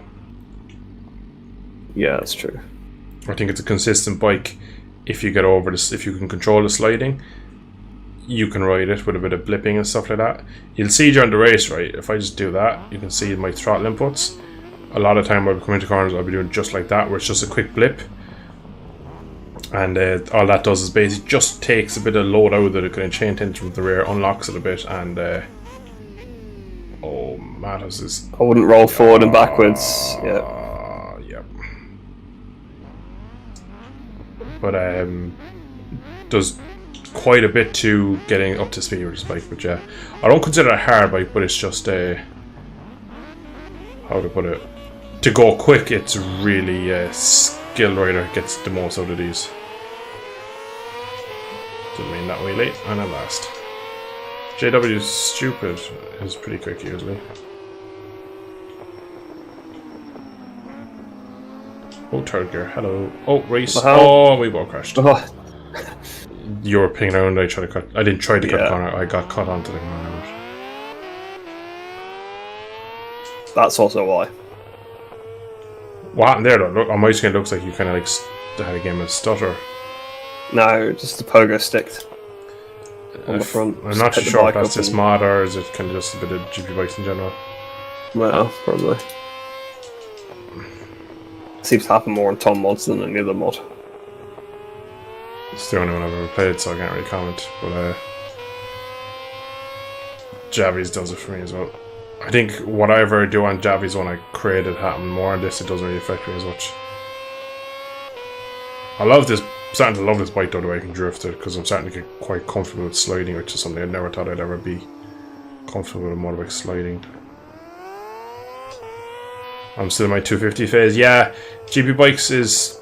Yeah, that's true. I think it's a consistent bike. If you get over this, if you can control the sliding, you can ride it with a bit of blipping and stuff like that. You'll see during the race, right? If I just do that, you can see my throttle inputs. A lot of time when I come into corners, I'll be doing just like that, where it's just a quick blip. And all that does is basically just takes a bit of load out of it, kind of chain tension from the rear, unlocks it a bit, and oh, Mattis is... I wouldn't roll forward and backwards. Yeah. Yep. But does quite a bit to getting up to speed with this bike. But yeah, I don't consider it a hard bike, but it's just how to put it. To go quick, it's really skilled rider gets the most out of these. Didn't mean that way late, and I'm last. JW is stupid. Is pretty quick usually. Oh, third gear. Hello. Oh, race. Oh, we both crashed. Oh. You were pinging around. I tried to cut. I didn't try to cut the corner. I got caught onto the corner. That's also why. What happened there though? Look, on my screen it looks like you kind of like had a game of stutter. No, just the pogo sticked on the front. I'm not sure if that's this mod or is it kind of just a bit of GP bikes in general. Well, probably. Seems to happen more on Tom mods than any other mod. It's the only one I've ever played, so I can't really comment. But Javi's does it for me as well. I think whatever I do on Javi's one I created happen more on this, it doesn't really affect me as much. I love this. I'm starting to love this bike though, the way I can drift it, because I'm starting to get quite comfortable with sliding, which is something I never thought I'd ever be comfortable with a motorbike sliding. I'm still in my 250 phase. Yeah, GP bikes is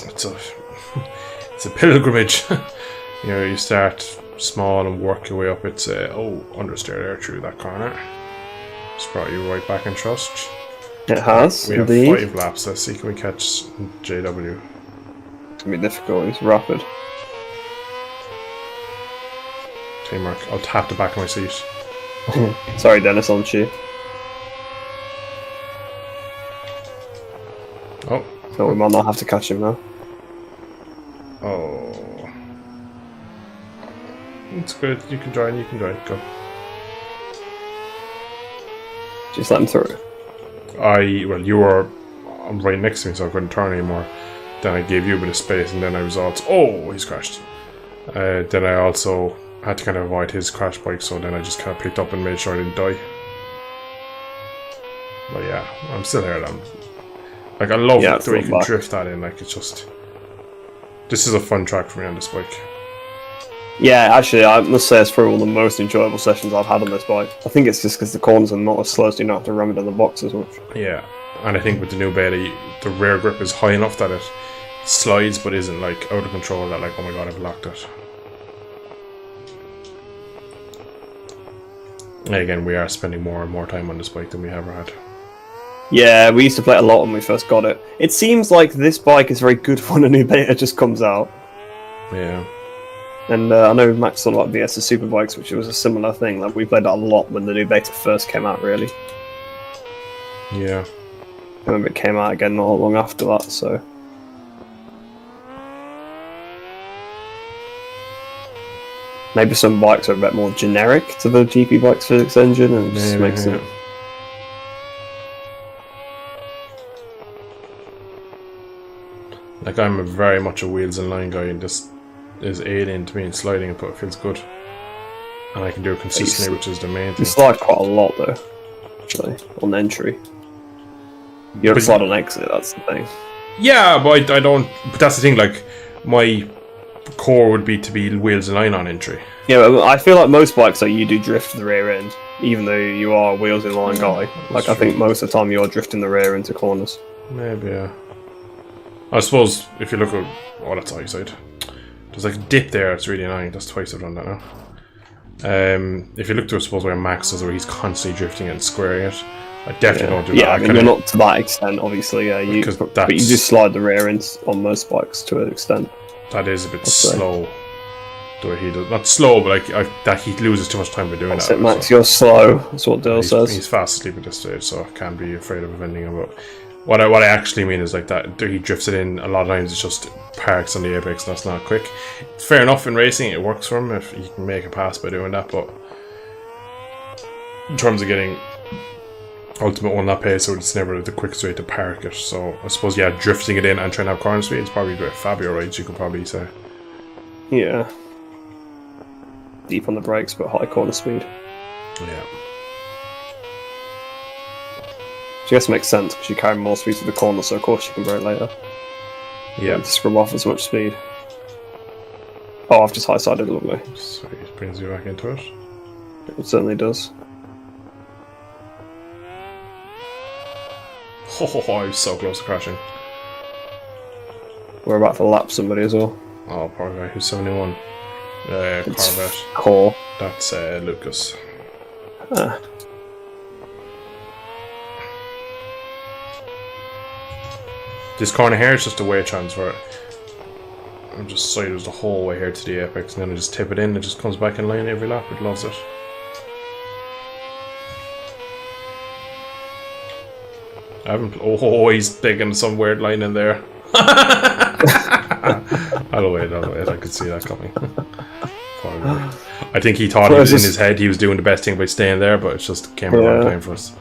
it's a pilgrimage. You know, you start small and work your way up. It's oh, understeer there through that corner. It's brought you right back in trust. It has. We indeed. have 5 laps. Let's see, can we catch JW? It's gonna be difficult. It's rapid. Okay, Mark. I'll tap the back of my seat. Sorry, Dennis, on you. Oh. So we might not have to catch him now. It's good. You can join. Go. Just let him through. You were right next to me, so I couldn't turn anymore. Then I gave you a bit of space, and then I was also... Oh, he's crashed. Then I also had to kind of avoid his crash bike, so then I just kind of picked up and made sure I didn't die. But yeah, I'm still here then. Like, I love the way you can drift that in, like, it's just... This is a fun track for me on this bike. Yeah, actually, I must say it's probably one of the most enjoyable sessions I've had on this bike. I think it's just because the corners are not as slow, so you don't have to ram it in the box as much. Yeah, and I think with the new beta, the rear grip is high enough that it slides, but isn't, like, out of control, that, like, oh my god, I've locked it. And again, we are spending more and more time on this bike than we ever had. Yeah, we used to play it a lot when we first got it. It seems like this bike is very good when a new beta just comes out. Yeah. And I know Max on about VS Superbikes, which was a similar thing. Like, we played that a lot when the new beta first came out, really. Yeah. I remember it came out again not long after that, so... Maybe some bikes are a bit more generic to the GP Bikes physics engine, and it just makes it... Like, I'm very much a wheels and line guy, and this is alien to me, and sliding and it feels good. And I can do it consistently, which is the main thing. You slide quite a lot, though, actually, on entry. You don't slide on exit, that's the thing. Yeah, but I don't... But that's the thing, like, my core would be to be wheels and line on entry. Yeah, but I feel like most bikes, like, you do drift the rear end, even though you are a wheels and line guy. Like, I think most of the time you're drifting the rear into corners. Maybe, yeah. I suppose if you look at... Oh, that's eyesight. There's like a dip there, it's really annoying. That's twice I've done that now. If you look to, I suppose, where Max does, where he's constantly drifting and squaring it, I definitely don't do that. Yeah, I mean, you're not to that extent, obviously. Yeah, but you just slide the rear ends on most bikes to an extent. That is a bit slow. The way he does, not slow, but like that he loses too much time by doing that. Max, you're slow. That's what Dill says. He's fast asleep at this stage, so I can't be afraid of offending him. But what I actually mean is like that he drifts it in. A lot of times it's just parks on the apex, and that's not quick. Fair enough in racing, it works for him if he can make a pass by doing that. But in terms of getting ultimate one that pace, so it's never the quickest way to park it. So I suppose, yeah, drifting it in and trying to have corner speed is probably great. Fabio rides, you could probably say. Yeah. Deep on the brakes, but high corner speed. Yeah. Which I guess makes sense because you carry more speed to the corner, so of course you can brake later. Yeah. To scrub off as much speed. Oh, I've just high-sided, lovely. So it brings you back into it. It certainly does. Oh, I was so close to crashing. We're about to lap somebody as well. Oh, poor guy. Who's 71? Corvette. Core. That's Lucas. Ah. This corner here is just a weight transfer. I'm just siders the whole way here to the apex, and then I just tip it in. It just comes back in line every lap. It loves it. I haven't. Oh, he's digging some weird line in there. I'll wait. I could see that coming. I think he thought in his head he was doing the best thing by staying there, but it just came a long time for us.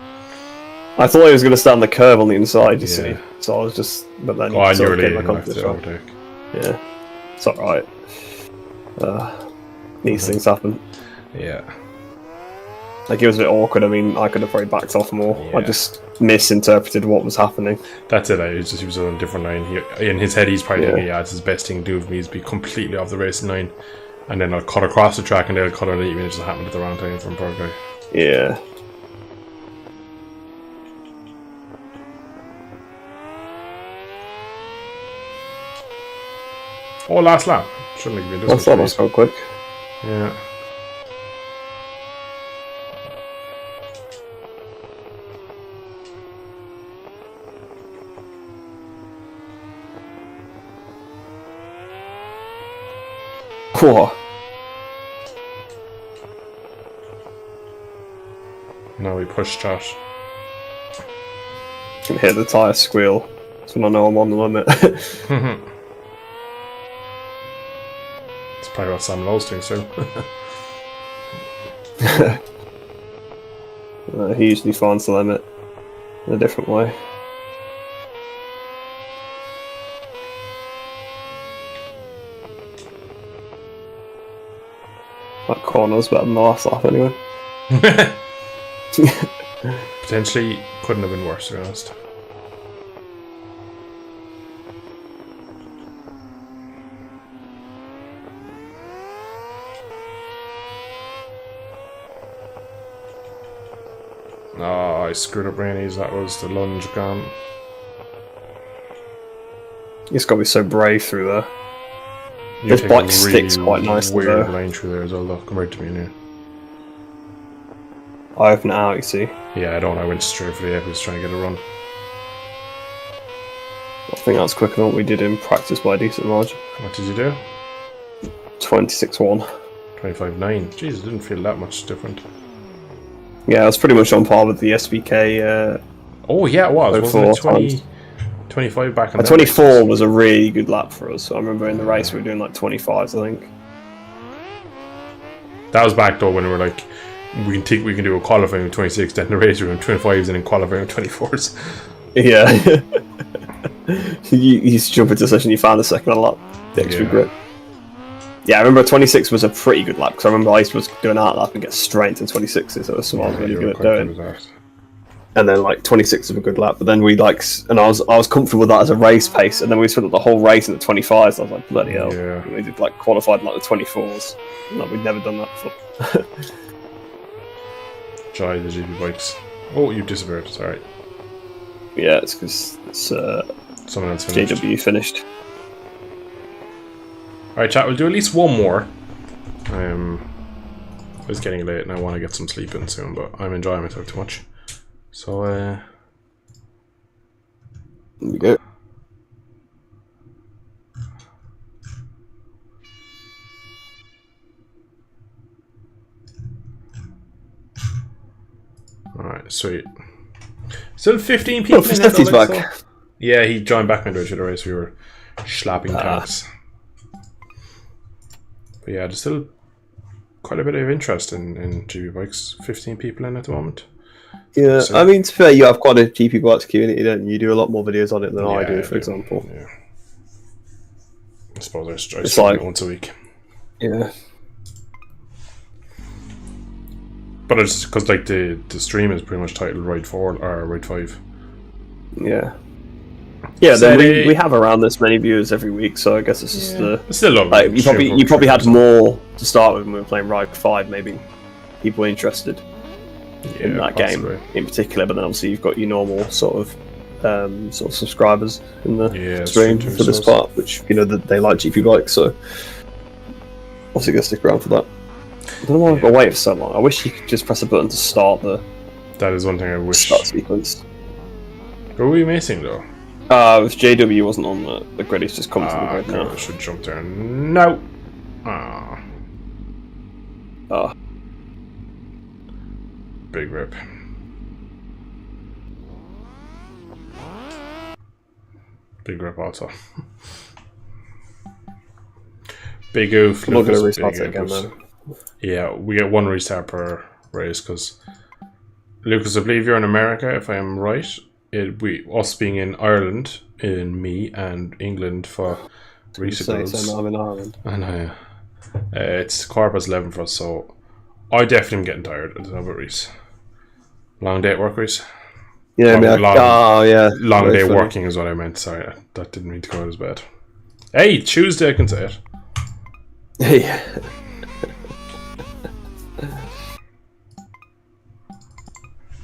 I thought he was going to stand the curve on the inside, you see. So I was just... But then I knew really didn't have to overtake. Yeah. It's alright. These things happen. Yeah. Like, it was a bit awkward. I mean, I could have probably backed off more. Yeah. I just misinterpreted what was happening. That's it. He was on a different line. In his head, he's probably thinking, it's his best thing to do for me is be completely off the racing line. And then I'll cut across the track and they'll cut underneath me, and it just happened at the wrong time for him, poor guy. Yeah. Oh, last lap. Shouldn't have been this. I thought that was so quick. Yeah. Whoa. Now we push Josh. Can hear the tyre squeal. That's when I know I'm on the limit. It's probably what Sam Lowe's doing soon. He usually finds the limit in a different way. That corner was better than the last lap anyway. Potentially couldn't have been worse, to be honest. Oh, I screwed up Rainey's. That was the lunge gone. He's got to be so brave through there. You This take bike a sticks quite nicely weird though. line through there as well, though. Come right to me now. I open it out, you see. Yeah, I don't. I went straight for the F. I was trying to get a run. I think that's quicker than what we did in practice by a decent margin. What did you do? 26-1. 25.9. Jeez, it didn't feel that much different. Yeah, I was pretty much on par with the SBK. Oh, yeah, it was. Wasn't it 24 20, 25 back in the 24 was a really good lap for us. So I remember in the race we were doing like 25s, I think. That was back though when we were like, we can do a qualifying with 26, then the race we were doing 25s, and then qualifying with 24s. Yeah. you used to jump into a session, you found the second lap, the extra Yeah. grip. Yeah, I remember 26 was a pretty good lap because I remember I used to doing that lap and get straight into 26s. So it was something I was really you good were at quite doing. good at that. And then like 26 was a good lap, but then we like, and I was comfortable with that as a race pace, and then we spent the whole race in the 25s. I was like, bloody hell! Yeah. And we did like qualified in like the 24s. Like we'd never done that before. Joy the GP bikes. Oh, you disappeared. Sorry. Yeah, it's because Someone else finished. JW finished. Alright, chat, we'll do at least one more. It's getting late and I want to get some sleep in soon, but I'm enjoying myself too much. So, There we go. alright, sweet. Still 15 people Oh, in it, Fistetti though, back. so- Yeah, he joined back into the race. We were slapping tanks. But yeah, there's still quite a bit of interest in GP bikes. 15 people in at the moment. Yeah, So- I mean, to be fair, you have quite a GP bikes community, don't you? You do a lot more videos on it than I Yeah, do, for example. Yeah. I suppose I It's stream like- it once a week. Yeah. But it's because like the stream is pretty much titled Ride 4 or Ride 5. Yeah. Yeah, So then we have around this many viewers every week, so I guess it's just It's still lovely. like you probably had more to start with when we were playing Ride 5, maybe people interested in that possibly. game in particular, but then obviously you've got your normal sort of subscribers in the Yeah, stream stream for this users. part, which they like GP bikes, so obviously gonna stick around for that. I don't know why I've got to wait for so long. I wish you could just press a button to start the That is one thing I wish. start sequence. Who are we missing though? If JW wasn't on the grid, he's just come to the grid God, now. I should jump there. No. Ah, Ah, big rip. Big rip also. Big oof. I'm not going to Lucas, restart big it again oof. though. Yeah, we get one restart per race because Lucas, I believe you're in America, if I am right. Us being in Ireland, in me and England for Say resales. so, I'm in Ireland. And it's quarter past 11 for us, so I definitely am getting tired. I don't know about Reese. Long day at work, Reese. Yeah, yeah. Long Very day funny. working is what I meant. Sorry, that didn't mean to go out as bad. Hey, Tuesday I can say it. Yeah.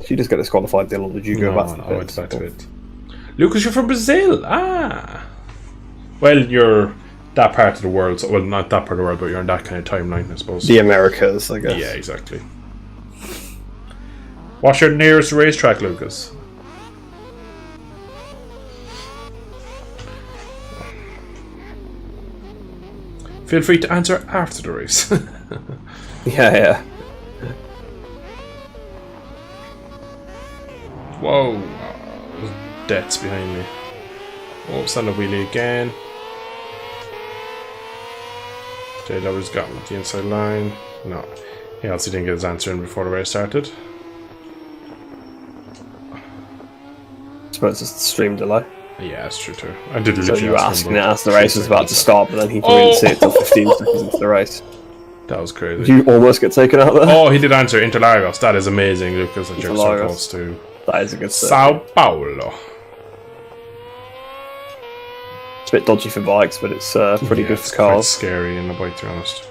She just got disqualified, Dylan. Did you go back to the I went pits? back to it. Lucas, you're from Brazil. Ah. Well, you're that part of the world. So, well, not that part of the world, but you're in that kind of timeline, I suppose. The Americas, I guess. Yeah, exactly. What's your nearest racetrack, Lucas? Feel free to answer after the race. Yeah. Whoa. There's deaths behind me. Oh, stand up wheelie again. JW's got me at the inside line. No. He also didn't get his answer in before the race started. I suppose it's the stream delay. Yeah, that's true too. I did So literally you were ask him asking it about as the race was about to start, but then he probably Oh! didn't see it till 15 seconds into the race. That was crazy. Did you almost get taken out there? Oh, he did answer Interlagos. That is amazing, Lucas. That you're so Interlagos. close to That is a good set. Sao Paulo. It's a bit dodgy for bikes, but it's pretty good It's for quite cars. scary in the bike, to be honest.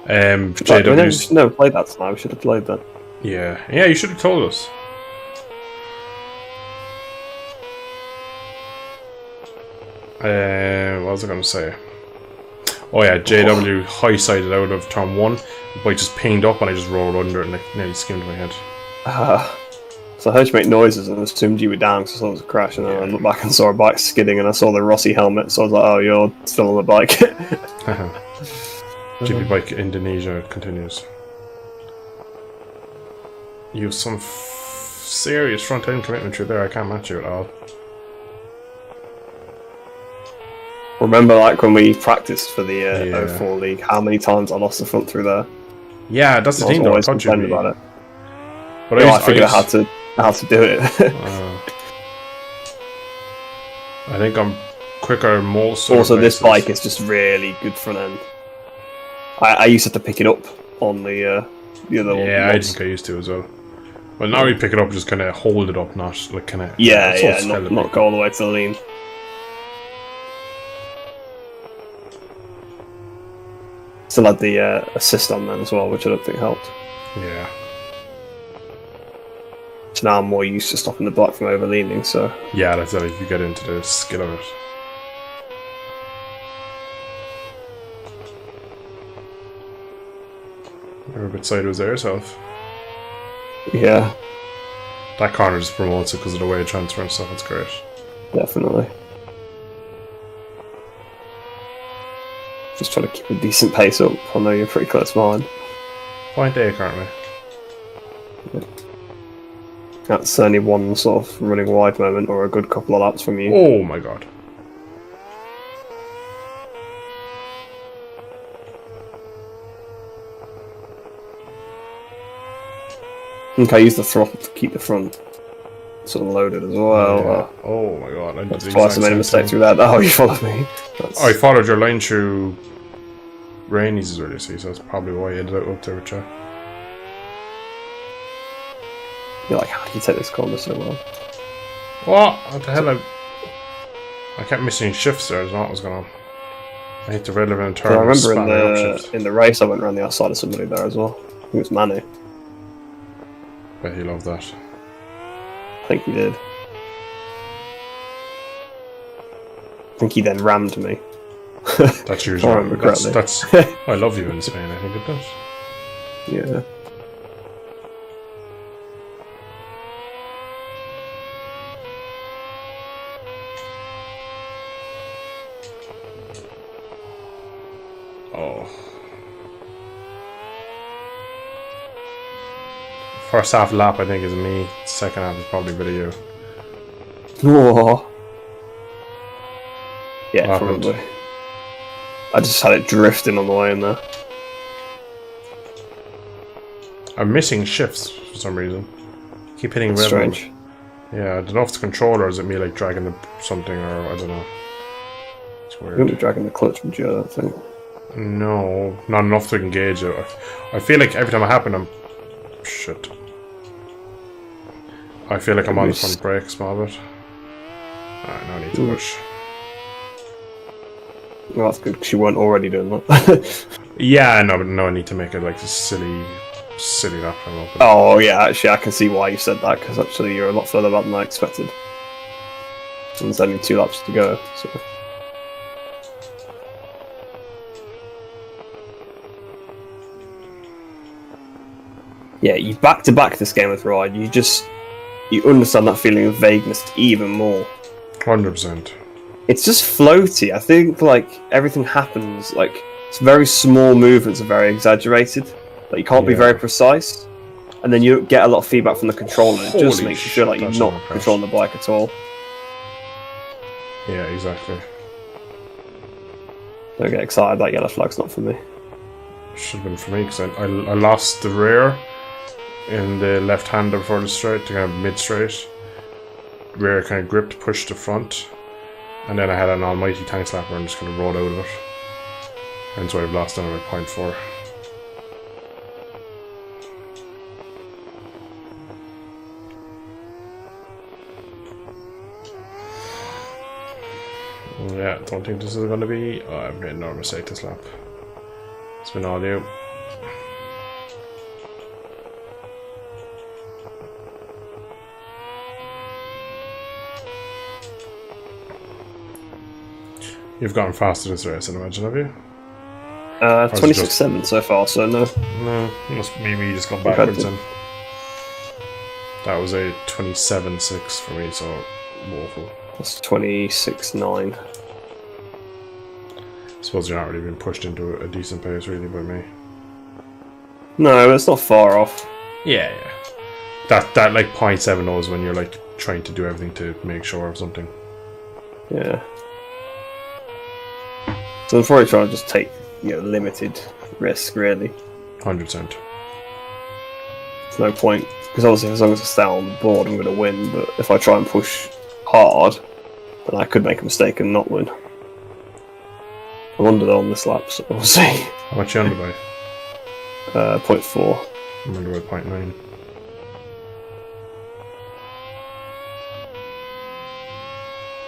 Like, we JW's. never played that tonight. We should have played that. Yeah, you should have told us. What was I going to say? Oh yeah, JW high-sided out of turn 1. The bike just pinged up and I just rolled under it and it nearly skimmed my head. So I heard you make noises and assumed you were down because I thought it was a crash, and then I looked back and saw a bike skidding and I saw the Rossi helmet, so I was like, oh, you're still on the bike. GP Bike Indonesia continues. You have some serious front-end commitment through there. I can't match you at all. Remember, like, when we practiced for the Yeah. 04 League, how many times I lost the front through there? Yeah, that's the I was thing though. I always thought you'd complaining be... about it. But I figured I had to do it. I think I'm quicker most. Also, other this places. bike is just really good front end. I used to have to pick it up on the other one. Yeah, I think I used to as well. Well, now you pick it up, just kind of hold it up, not like kind of. Yeah, not go all the way to the lean. Still had the assist on then as well, which I don't think helped. Yeah. So now I'm more used to stopping the bike from overleaning, so... Yeah, that's it. If you get into the skill of it. You're a bit sideways there yourself. Yeah, That corner just promotes it because of the way it transfer and stuff. It's great. definitely. Just trying to keep a decent pace up. I know you're pretty close behind. Point A currently. That's only one sort of running wide moment or a good couple of laps from you. Oh my god. I think I used the throttle to keep the front sort of loaded as well. Yeah. Oh my god. I did That's the twice I exact made a same mistake thing. through that. Oh, you followed me. That's... I followed your line through Rainey's as well, you see, so that's probably why I ended up there with you. You're like, how do you take this corner so well? What the hell? I kept missing shifts there, is not what was going on. I hit the relevant turn. I remember span my upshift. in the race I went around the outside of somebody there as well. I think it was Manu. Bet he loved that. I think he did. I think he then rammed me. That's I usually remember correctly. that's I love you in Spain, I think it does. Yeah. Oh. First half lap I think is me, second half is probably a bit of you. Whoa. Yeah, What happened? probably. I just had it drifting on the way in there. I'm missing shifts for some reason. Keep hitting That's red strange. mode. Yeah, I don't know if it's controller or is it me like dragging the something or I don't know. It's You wouldn't be weird. dragging the clutch, would you? I don't think. No, not enough to engage it. I feel like every time it happens I'm shit. I feel like I'm on the front brake a small bit. Alright, no need to push. Well, that's good because you weren't already doing that. Yeah, no, but no, I need to make it like this silly lap time open. Oh, yeah, actually, I can see why you said that because actually you're a lot further back than I expected. And there's only 2 laps to go, so. Yeah, you back to back this game with Ride. You understand that feeling of vagueness even more. 100%. It's just floaty. I think like everything happens like it's very small movements are very exaggerated. Like you can't be Yeah. very precise, and then you don't get a lot of feedback from the controller. It just Holy makes you feel like shit, you're that's not not a controlling the bike at all. Yeah, exactly. Don't get excited. That yellow flag's not for me. Should have been for me because I lost the rear in the left hander before the straight, the kind of mid straight. Rear kind of gripped, pushed the front, and then I had an almighty tank slapper and just kind of rolled out of it. Hence why I've lost another 0.4. Yeah, don't think this is going to be... Oh, I've made another mistake this lap. It's been all you. You've gotten faster this race, I imagine, have you? 26.7 so far, so no. No, must maybe you just gone backwards then. That was a 27.6 for me, so woeful. That's 26.9. I suppose you're not really being pushed into a decent pace really by me. No, it's not far off. Yeah. That like 0.7 is when you're like trying to do everything to make sure of something. Yeah. So I'm probably trying to just take, limited risk, really. 100%. There's no point, because obviously as long as I stay on the board, I'm going to win, but if I try and push hard, then I could make a mistake and not win. I'm under on this lap, so we'll see. How much you under by? 0.4. I'm under by 0.9.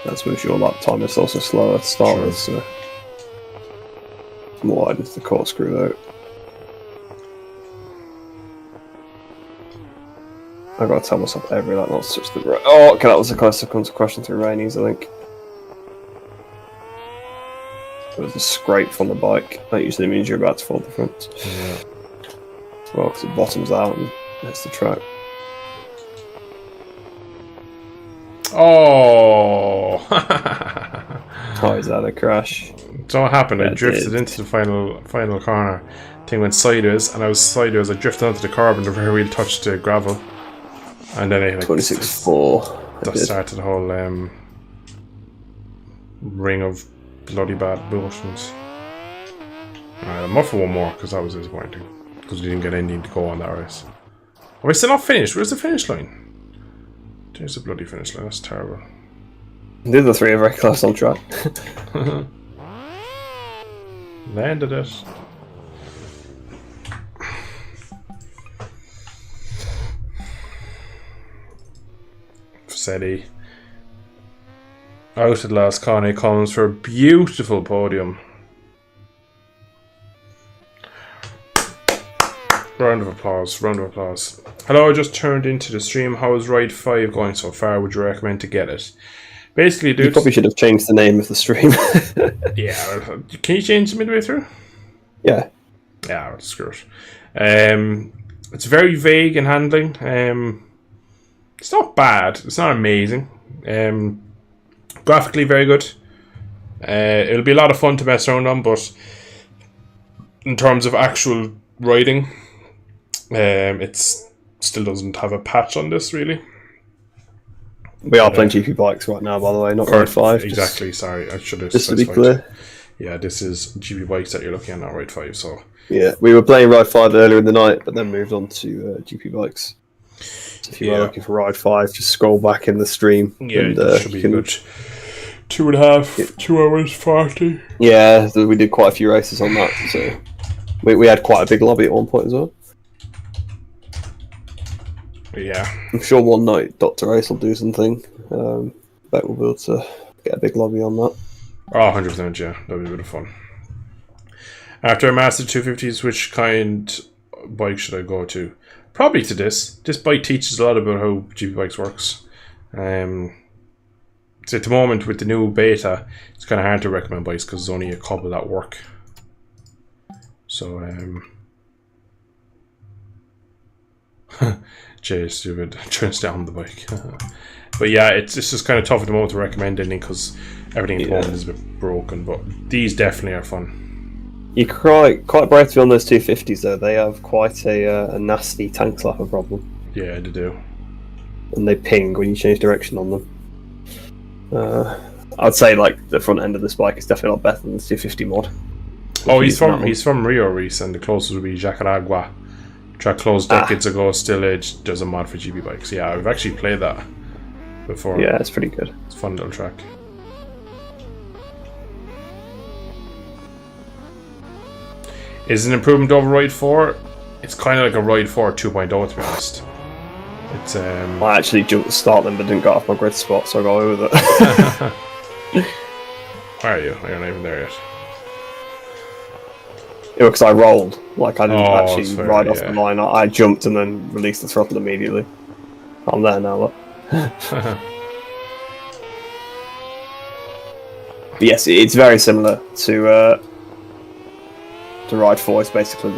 That's with your lap time, it's also slower to start with, so... I'm wide into the corkscrew out. I've got to tell myself every lap not to switch the right. Oh, okay, that was a close second crashing through Rainies, I think. It was a scrape from the bike. That usually means you're about to fall the front. Yeah. Well, because it bottoms out and hits the track. Oh! Oh, is that a crash? So what happened? Yeah, I drifted into the final corner. Thing went sideways, and I was sideways. I drifted onto the curb, and the rear wheel touched the gravel. And then I like 26.4. that started the whole ring of bloody bad motions. Alright, I'm up for one more because that was disappointing. Because we didn't get anything to go on that race. Are we still not finished? Where's the finish line? There's the bloody finish line. That's terrible. The other three are very close on track. Landed it. Fassetti. Out at last, Connie Collins for a beautiful podium. Round of applause, round of applause. Hello, I just turned into the stream. How is Ride 5 going so far? Would you recommend to get it? Basically, dude. You probably should have changed the name of the stream. Yeah, can you change it midway through? Yeah. Yeah, well, screw it. It's very vague in handling. It's not bad. It's not amazing. Graphically, very good. It'll be a lot of fun to mess around on, but in terms of actual riding, it still doesn't have a patch on this, really. We are playing GP bikes right now, by the way, not Ride 5. Exactly, sorry, I should have just to be clear. Yeah, this is GP bikes that you're looking at, not Ride 5, so... Yeah, we were playing Ride 5 earlier in the night, but then moved on to GP bikes. So if you are looking for Ride 5, just scroll back in the stream. Yeah, and, it should be good. 2.5, 2 hours 40. Yeah, we did quite a few races on that, so... We had quite a big lobby at one point as well. Yeah. I'm sure one night Dr. Ace will do something. Bet we'll be able to get a big lobby on that. Oh, 100%, yeah. That'd be a bit of fun. After a Master 250s, which kind bike should I go to? Probably to this. This bike teaches a lot about how GP bikes works. So at the moment, with the new beta, it's kind of hard to recommend bikes because there's only a couple that work. So, Jay is stupid. Turns down the bike. But yeah, it's just kind of tough at the moment to recommend anything because everything at the moment is a bit broken. But these definitely are fun. You're quite brave to be on those 250s though. They have quite a nasty tank slapper problem. Yeah, they do. And they ping when you change direction on them. I'd say like the front end of this bike is definitely a lot better than the 250 mod. Oh, he's from Rio, Reese, and the closest would be Jacaragua. Track closed decades ago, Still Edge does a mod for GB bikes. Yeah, I've actually played that before. Yeah, it's pretty good. It's a fun little track. Is an improvement over Ride 4? It's kind of like a Ride 4 2.0, to be honest. It's I actually jumped to start them, but didn't get off my grid spot, so I got away with it. Where are you? You're not even there yet. Yeah, because I rolled. Like, I didn't actually fair, ride off the line. I jumped and then released the throttle immediately. I'm there now, look. But yes, it's very similar to Ride 4. It's basically,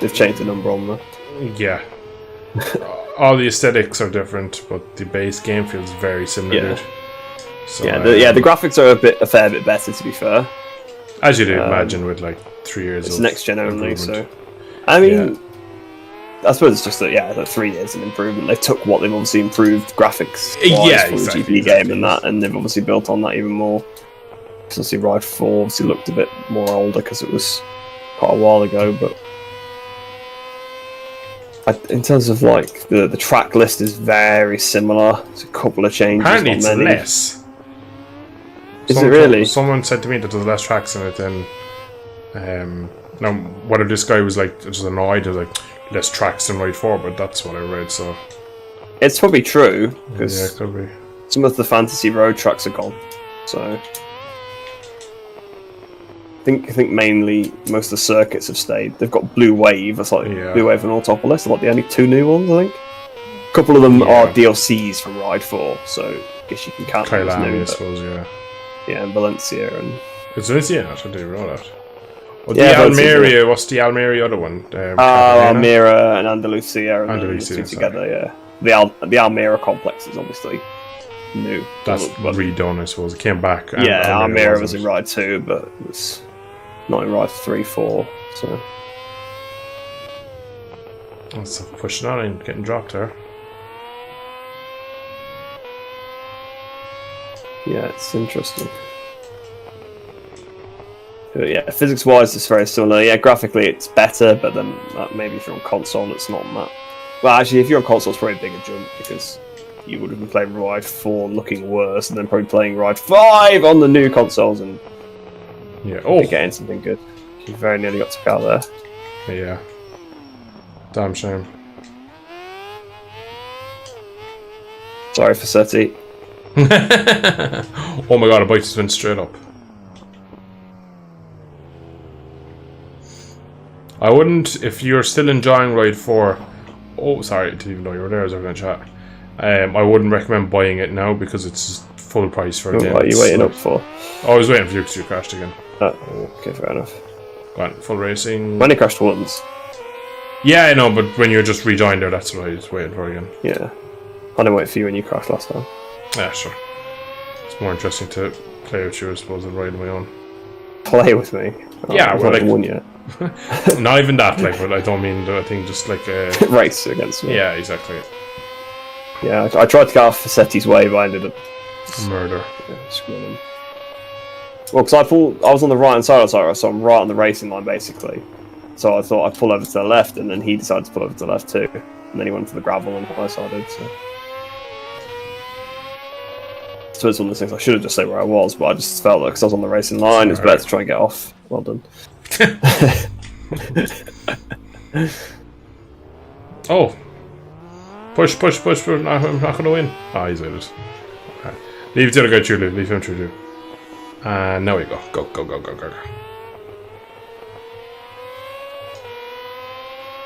they've changed the number on there. Yeah. All the aesthetics are different, but the base game feels very similar. Yeah. Dude. So, The graphics are a fair bit better, to be fair. as you'd imagine with like 3 years. It's of next gen only, so improvement. I mean, I suppose it's just that 3 years of improvement. They took what they've obviously improved graphics Yeah, for exactly, the GP game and they've obviously built on that even more. Because obviously Ride 4 obviously looked a bit more older because it was quite a while ago, but in terms of like the track list is very similar. There's a couple of changes. Apparently, not it's many. less. Is it really? Someone said to me that there's less tracks in it than. Now, whether this guy was like just annoyed, there's like less tracks than Ride 4, but that's what I read. So It's probably true yeah, because it could be. some of the fantasy road tracks are gone. So I think mainly most of the circuits have stayed. They've got Blue Wave. That's like Blue Wave and Autopolis. They're like the only 2 new ones, I think. A couple of them are DLCs from Ride 4, so I guess you can count them as Kailami, new. I But, suppose, yeah. yeah, and Valencia and It's Valencia, I didn't even know that. Well, Yeah, the Valencia's Almeria, what's the Almeria other one? Almira and Andalusia and Andalusia, the two sorry. together. Yeah, the Almira complex is obviously new. That's but, redone, I suppose. It came back. and yeah, Almira was wasn't. in Ride 2, but it was not in Ride 3, 4. So That's pushing on and getting dropped there. yeah, it's interesting. But yeah, physics-wise, it's very similar. Yeah, graphically, it's better, but then maybe if you're on console, it's not that. Well, actually, if you're on console, it's probably a bigger jump because you would have been playing Ride 4 looking worse, and then probably playing Ride 5 on the new consoles and Yeah. Oh, getting something good. You very nearly got to car there. yeah. Damn shame. Sorry for Seti. Oh my god, a bike just went straight up. I wouldn't, if you're still enjoying Ride 4. Oh, sorry, I didn't even know you were there as I was going to chat. I wouldn't recommend buying it now because it's full price for a game. What are you It's waiting like- up for? Oh, I was waiting for you because you crashed again. Okay, fair enough. Go on, full racing. When it crashed once. Yeah, I know, but when you're just rejoined there, that's what I was waiting for again. Yeah. I didn't wait for you when you crashed last time. Yeah, sure. It's more interesting to play with you, I suppose, than ride on my own. Play with me. Yeah, I've well, not like- won yet. Not even that, like, but I don't mean the thing, just like, Race against me. yeah, exactly. Yeah, I tried to get off Facetti's way, but I ended up Murder. screwing him. Well, because I was on the right hand side of the cycle, so I'm right on the racing line basically. So I thought I'd pull over to the left, and then he decided to pull over to the left too. And then he went for the gravel, and I sided. So it's one of those things. I should have just said where I was, but I just felt like because I was on the racing line, it was better to try and get off. Well done. Oh. Push. No, I'm not going to win. Ah, he's in it. Okay. Leave it to the guy through, leave him through. And now we go. Go.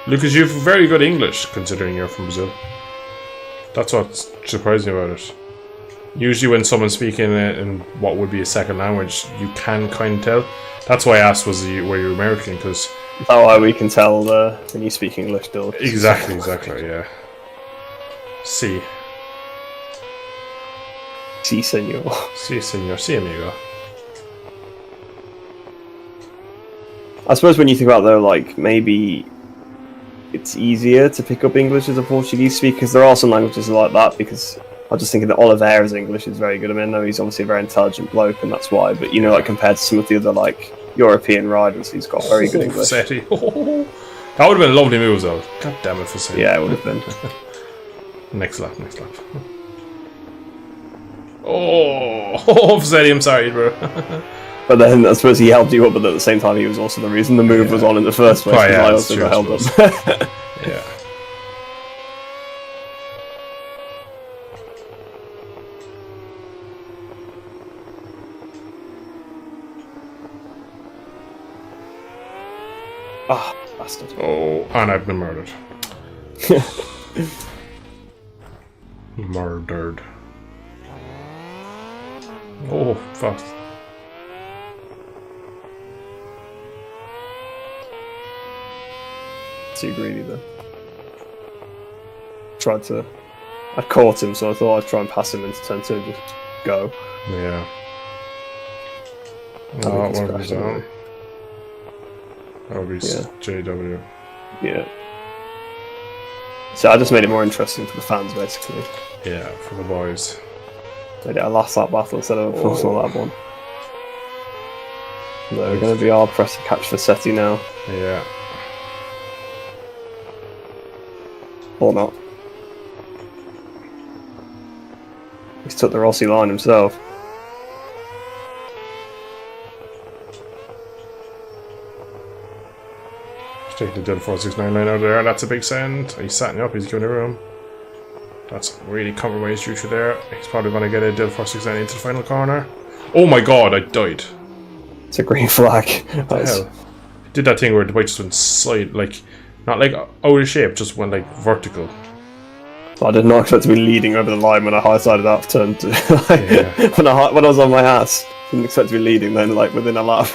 Lucas, you've very good English, considering you're from Brazil. That's what surprised me about it. Usually when someone's speaking in what would be a second language, you can kind of tell. That's why I asked, were you American? Because That's why we can tell when you speak English still. exactly, yeah. Sí, Si, senor. señor, sí, amigo. I suppose when you think about it, though, like maybe it's easier to pick up English as a Portuguese speaker because there are some languages like that. Because I was just thinking that Oliveira's English is very good. I mean, I know he's obviously a very intelligent bloke, and that's why. But like compared to some of the other like European riders. He's got very good English. Fassetti. That would have been a lovely move, though. God damn it, Fassetti. Yeah, it would have been. Next lap. Oh, Fassetti, I'm sorry, bro. But then I suppose he helped you up, but at the same time, he was also the reason the move was on in the first place. Oh, yeah, I that's also true, I got held up. Yeah. Ah, bastard. Oh, and I've been murdered. Murdered. Oh, fuck. Too greedy then. I caught him, so I thought I'd try and pass him into turn 2 and just go. Yeah. think Oh, it's one of crashed them's down. anyway. That'll be JW. Yeah. So I just made it more interesting for the fans, basically. Yeah, for the boys. Made it a last lap battle instead of a full lap one. So we're going to be hard pressed to catch Fassetti now. Yeah. Or not. He's took the Rossi line himself. Take the Dill 469 line out of there. That's a big send. He's setting up. He's giving it room. That's really compromised Juicer there. He's probably going to get a Dill 469 into the final corner. Oh my god, I died. It's a green flag. What the hell? Did that thing where the bike just went side, like, not like out of shape, just went like vertical. So I did not expect to be leading over the line when I high-sided out turn to Yeah. when I was on my ass. Didn't expect to be leading then, like within a lap.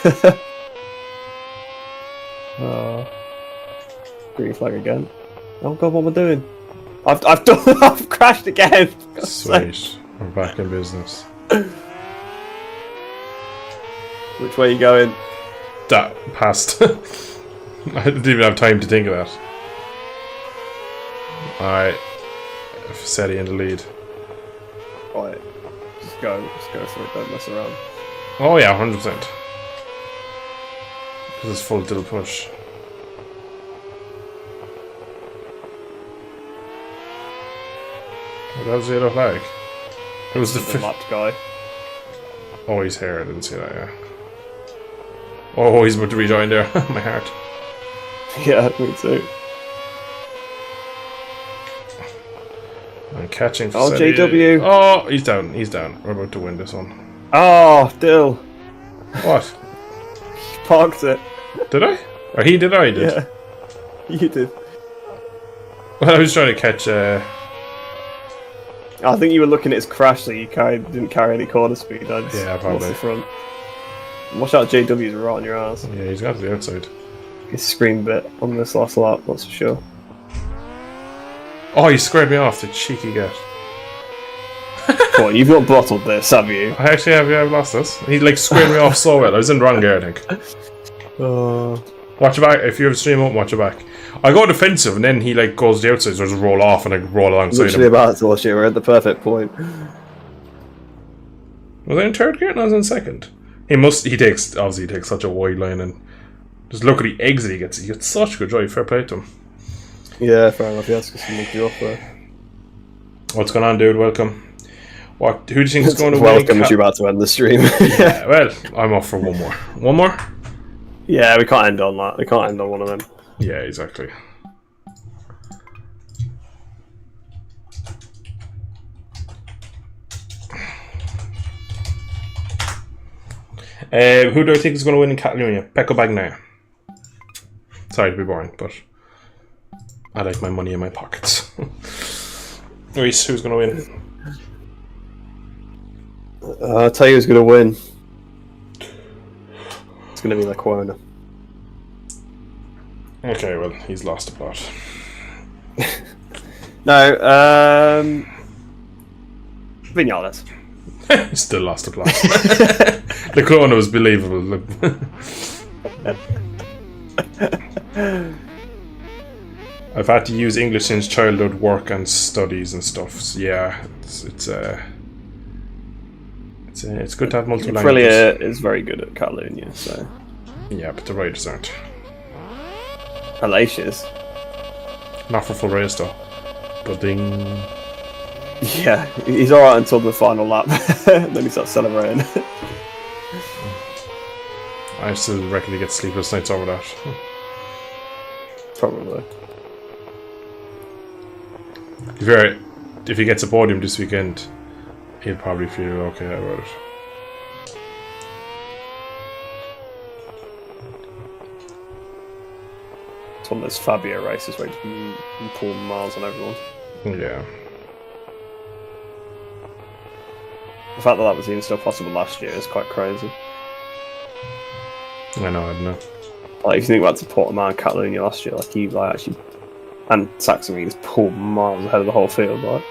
Green flag again. Oh god, what am I doing? I've done. I've crashed again. Sweet. We're back in business. Which way are you going? That passed. I didn't even have time to think of that. Alright. Fassetti in the lead. Alright. Just go for it, don't mess around. Oh yeah, 100%. Because it's full dill push. What else did it look like? It was the lapped guy. Oh, he's here. I didn't see that, yeah. Oh, he's about to rejoin there. My heart. Yeah, me too. I'm catching Oh, Fassetti. JW. Oh, he's down. He's down. We're about to win this one. Oh, Dill. What? You parked it. Did I? Or he did? I did. Yeah. You did. Well, I was trying to catch... I think you were looking at his crash, so you didn't carry any corner speed. Yeah, probably. The front. Watch out, JW's right on your ass. Yeah, he's got to the outside. He screamed a bit on this last lap, that's for sure. Oh, he squared me off, the cheeky get. What, you've not bottled this, have you? I actually have, yeah, I've lost this. He like squared me off so well. I was in the wrong gear, I think. Watch it back. If you have a stream up, watch it back. I go defensive and then he like goes to the outside, so I just roll off and I roll alongside Literally him. about to watch it, we're at the perfect point. Was I in third gear? No, I was in second. He takes such a wide line and just look at the exit he gets. He gets such good drive. Fair play to him. Yeah, fair enough, yes, because he moved you off there. What's going on, dude? Welcome. Who do you think is going to win? Welcome as you're about to end the stream. Yeah, well, I'm off for one more. One more? Yeah, we can't end on that. We can't end on one of them. Yeah, exactly. Who do I think is going to win in Catalonia? Pecco Bagnaia. Sorry to be boring, but I like my money in my pockets. Reese, who's going to win? I'll tell you who's going to win. It's going to be Lecuona. Okay, well, he's lost the plot. No, Vinales. Still lost the plot. The corner was believable. I've had to use English since childhood, work and studies and stuff. So yeah, it's good to have multiple languages. Aprilia is very good at Catalonia, so Yeah, but the riders aren't. Hellacious. Not for full race though. But ding. Yeah, he's alright until the final lap. Then he starts celebrating. I still reckon he gets sleepless nights over that. Probably. If he gets a podium this weekend, he'll probably feel okay about it. It's one of those Fabio races where you can pull miles on everyone. Yeah. The fact that was even still possible last year is quite crazy. I know, I don't know. Like, if you think back to Portimao and Catalunya last year, like, he like, actually, and Saxon, he just pulled miles ahead of the whole field, like.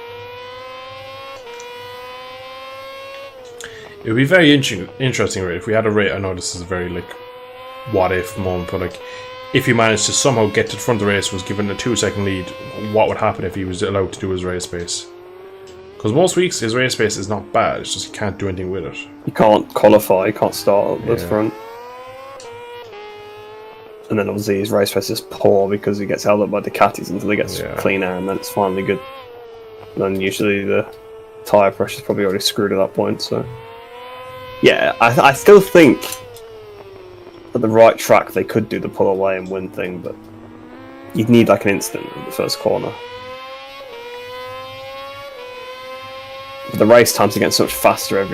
It would be very interesting, right? If we had a rate, I know this is a very, like, what if moment, but, like, if he managed to somehow get to the front of the race, was given a 2-second lead, what would happen if he was allowed to do his race pace? Because most weeks, his race pace is not bad, it's just he can't do anything with it. He can't qualify, he can't start at the Yeah. front. And then obviously his race pace is poor because he gets held up by Ducatis until he gets clean air, and then it's finally good. And then usually the tyre pressure's probably already screwed at that point, so... Yeah, I still think at the right track they could do the pull away and win thing, but you'd need like an instant in the first corner. But the race times are getting so much faster at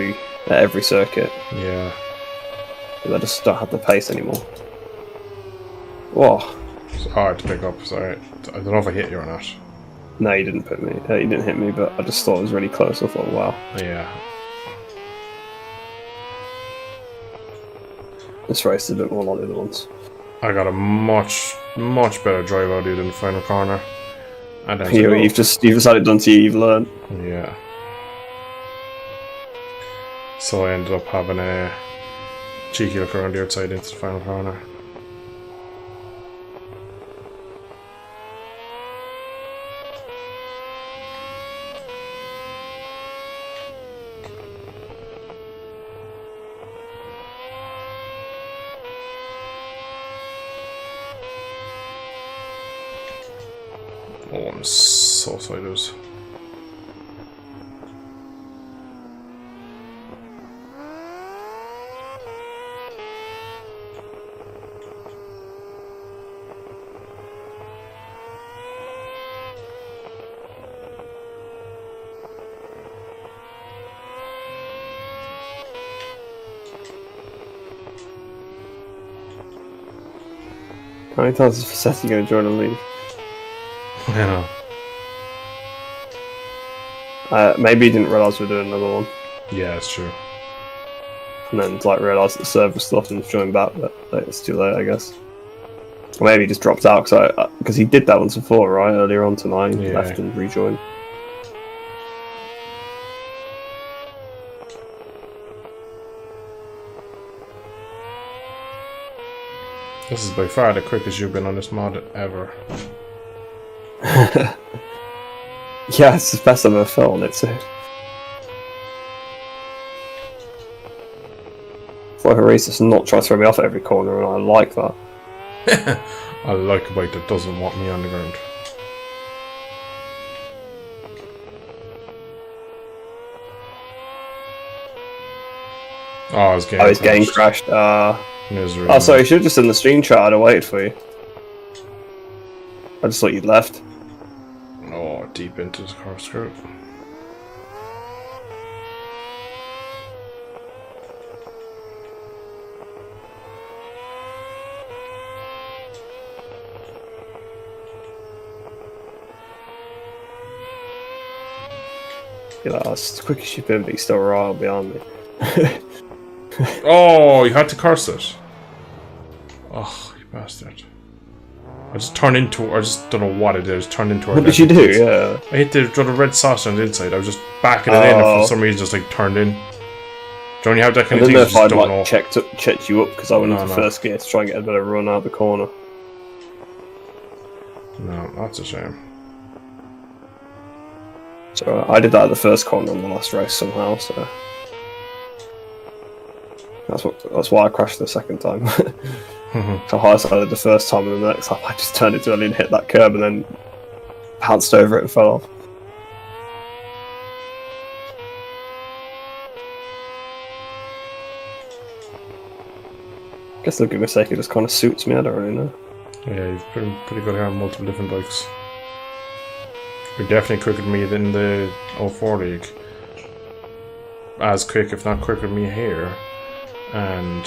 every circuit. Yeah. They just don't have the pace anymore. Whoa. It's hard to pick up, sorry. I don't know if I hit you or not. No, you didn't put me. You didn't hit me, but I just thought it was really close. I thought, wow. Yeah. This race is a bit more like the other ones. I got a much better drive out of you than the final corner. And then You've just had it done to you, you've learned. Yeah. So I ended up having a cheeky look around the outside into the final corner. Oh, I'm so sorry, those. How many times is Fassetti going to join a league? I know. Maybe he didn't realise we were doing another one. Yeah, it's true. And then like realised that the server stuff and joined back, but it's too late, I guess. Or maybe he just dropped out because he did that once before, right? Earlier on tonight, he left and rejoined. This is by far the quickest you've been on this mod ever. Yeah, it's the best I've ever felt on it too. It's like a race that's not trying to throw me off at every corner, and I like that. I like a bike that doesn't want me on the ground. Oh, I was getting his game crashed. Misery. Oh, sorry, you should have just in the stream chat. I'd have waited for you. I just thought you'd left. Oh, deep into the car skirt. You're like, oh, it's the quickest you've been, but you're still right behind me. Oh, you had to curse it. Oh, you bastard. I just turned into... I just don't know what it is. Turned into... What did you do? Yeah. I hit the red sauce on the inside. I was just backing it in and for some reason just like turned in. Don't you have that kind of thing? I don't know if I'd like checked you up because I went into first gear to try and get a bit of run out of the corner. No, that's a shame. So I did that at the first corner on the last race somehow, so... That's why I crashed the second time. So high side the first time, and the next time I just turned it too early and hit that curb, and then pounced over it and fell off. I guess looking at Seiko just kind of suits me. I don't really know. Yeah, you've been pretty good here on multiple different bikes. You're definitely quicker than me in the 04 league. As quick, if not quicker than me here. And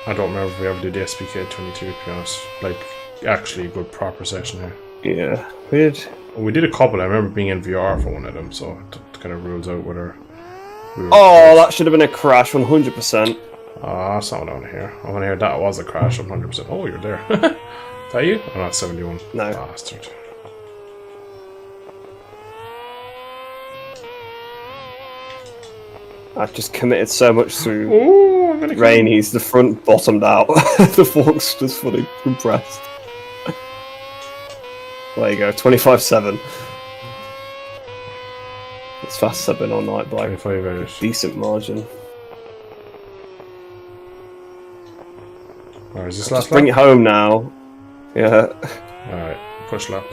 I don't remember if we ever did the SPK 22, to be honest. Like, actually a good proper session here. Yeah, weird. We did a couple. I remember being in VR for one of them, so it kind of rules out whether we were Oh, that should have been a crash, 100%. Ah, someone down here. I want to hear that was a crash, 100%. Oh, you're there. Is that you? Oh, not 71. No. Bastard. I've just committed so much through Oh, I'm gonna kill him. Rainy's. The front bottomed out. The fork's just fully compressed. There you go, 25.7. As fast as I've been all night by 25 out. decent margin. Alright, is this Just last bring lap? it home now. Yeah. Alright, push lap.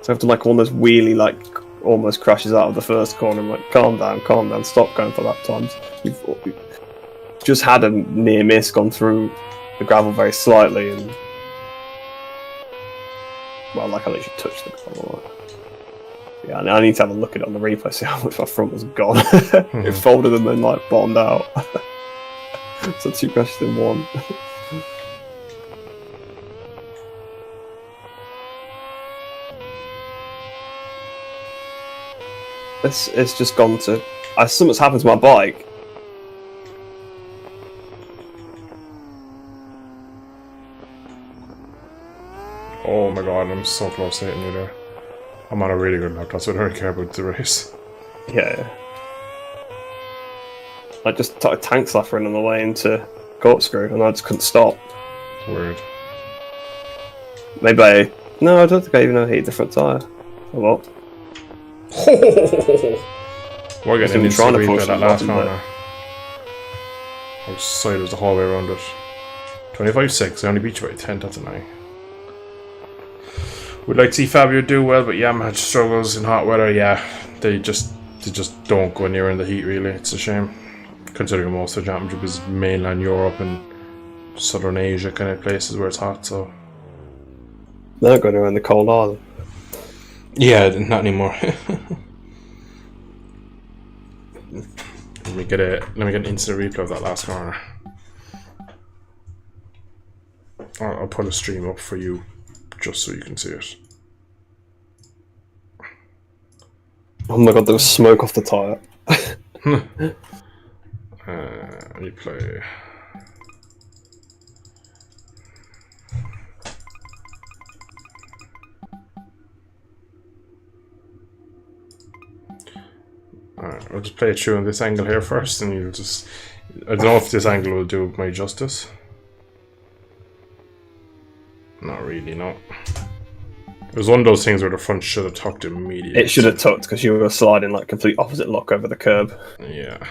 So after like one of those wheelie, like almost crashes out of the first corner. I'm like, calm down, stop going for lap times. You've just had a near miss, gone through the gravel very slightly, and well, like I literally touched the gravel. Yeah, I need to have a look at it on the replay, see how much my front was gone. It folded and then like bottomed out. So 2 crashes in one. It's just gone to. Something's happened to my bike. Oh my god, I'm so close to hitting you there. I'm on a really good lap, that's what I don't care about the race. Yeah. I just started tank slapping on the way into corkscrew, and I just couldn't stop. Weird. Maybe no, I don't think I even heated the front tyre. Oh well. We're getting been an trying instant to replay push of that the last button, corner. Our side was the whole way around it. 25.6, I only beat you by 10, that's a 9. We'd like to see Fabio do well, but Yamaha struggles in hot weather. Yeah, they just don't go near in the heat, really. It's a shame, considering most of the championship is mainland Europe and southern Asia kind of places where it's hot. So They're not going around the cold either. yeah, not anymore. Let me get an instant replay of that last corner. I'll put a stream up for you just so you can see it. Oh my god, there was smoke off the tyre. Replay. Alright, I'll just play it through on this angle here first, and you'll just. I don't know if this angle will do my justice. Not really, no. It was one of those things where the front should have tucked immediately. It should have tucked because you were sliding like complete opposite lock over the curb. Yeah.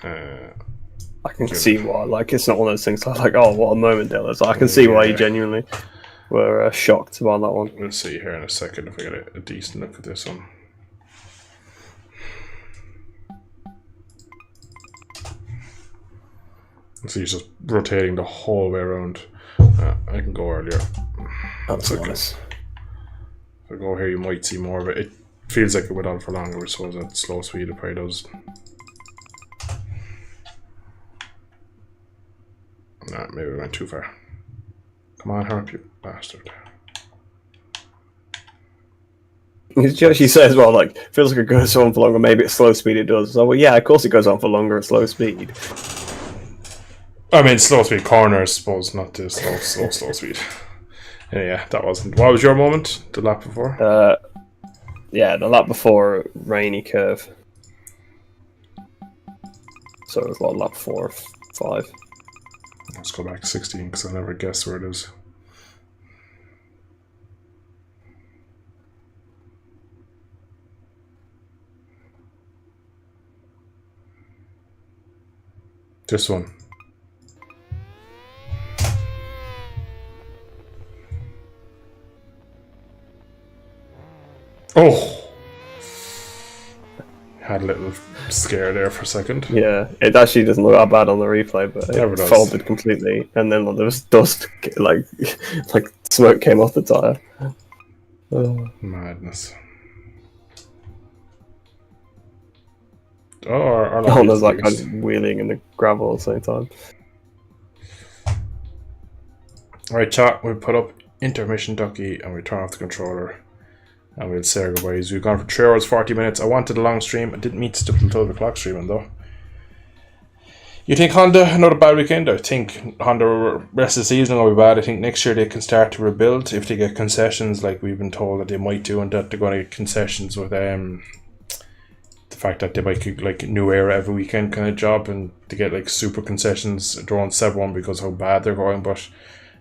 I can see why. Like, it's not one of those things like, oh, what a moment, Dylan. It's like, I can see why you genuinely were shocked by that one. We'll see here in a second if I get a decent look at this one. So he's just rotating the whole way around. I can go earlier. That's nice. If I go here, you might see more of it. It feels like it went on for longer, I suppose at slow speed it probably does. Nah, maybe we went too far. Come on, hurry up, you bastard. She says, well, like, feels like it goes on for longer, maybe at slow speed it does. So, well, yeah, of course it goes on for longer at slow speed. I mean, slow speed corner, I suppose, not the slow speed. Yeah, that wasn't. What was your moment? The lap before? Yeah, the lap before rainy curve. So it was like lap 4 or 5. Let's go back to 16 because I never guessed where it is. This one. Oh! Had a little scare there for a second. Yeah, it actually doesn't look that bad on the replay, but Never it does. folded completely, and then there was dust, like smoke came off the tire. Madness. Oh, Oh, there's like kind of wheeling in the gravel at the same time. Alright, chat, we put up intermission ducky and we turn off the controller and we'll say our goodbyes. We've gone for 3 hours 40 minutes. I wanted a long stream. I didn't meet to the 12 o'clock streaming though. You think Honda another bad weekend? I think Honda rest of the season will be bad. I think next year they can start to rebuild if they get concessions like we've been told that they might do, and that they're going to get concessions with the fact that they might get like new era every weekend kind of job, and to get like super concessions. They're on 7-1 because how bad they're going, but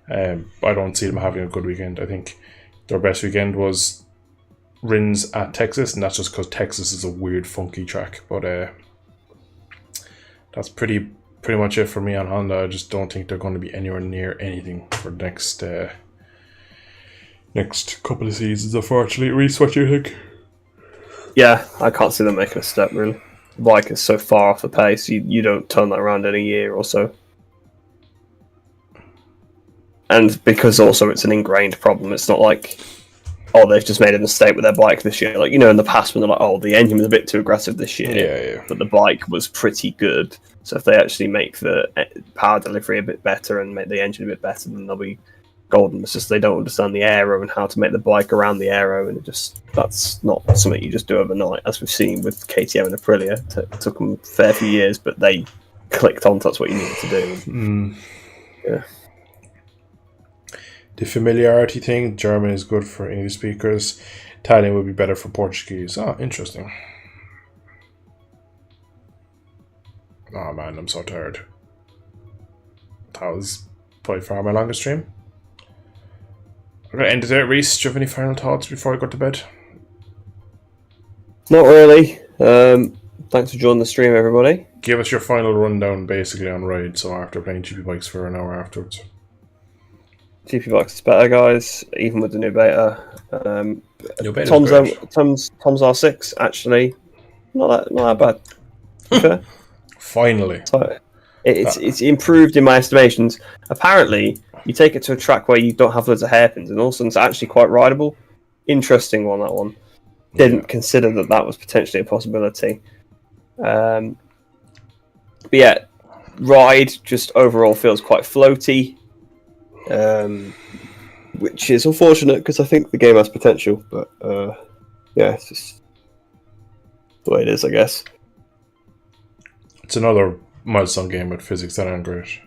I don't see them having a good weekend. I think their best weekend was Rins at Texas, and that's just because Texas is a weird funky track, but that's pretty much it for me on Honda. I just don't think they're going to be anywhere near anything for the next couple of seasons, unfortunately. Reese, what do you think? Yeah, I can't see them making a step really. The bike is so far off the pace, you don't turn that around in a year or so. And because also it's an ingrained problem, it's not like, oh, they've just made a mistake with their bike this year. Like, you know, in the past when they're like, oh, the engine was a bit too aggressive this year, Yeah. but the bike was pretty good. So if they actually make the power delivery a bit better and make the engine a bit better, then they'll be golden. It's just they don't understand the aero and how to make the bike around the aero, and that's not something you just do overnight, as we've seen with KTM and Aprilia. It took them a fair few years, but they clicked on. That's what you needed to do. Yeah. The familiarity thing, German is good for English speakers. Italian would be better for Portuguese. Oh, interesting. Oh man, I'm so tired. That was by far my longest stream. I'm going to end it there. Reese, do you have any final thoughts before I go to bed? Not really. Thanks for joining the stream, everybody. Give us your final rundown basically on Ride, so after playing GP Bikes for an hour afterwards. GP Bikes is better, guys, even with the new beta. New beta's Tom's great. Tom's R6, actually, not that bad. Okay. Finally. So it's improved in my estimations. Apparently, you take it to a track where you don't have loads of hairpins, and all of a sudden it's actually quite rideable. Interesting one, that one. Didn't consider that was potentially a possibility. But yeah, Ride just overall feels quite floaty, which is unfortunate because I think the game has potential. But yeah, it's just the way it is, I guess. It's another milestone game with physics that aren't great.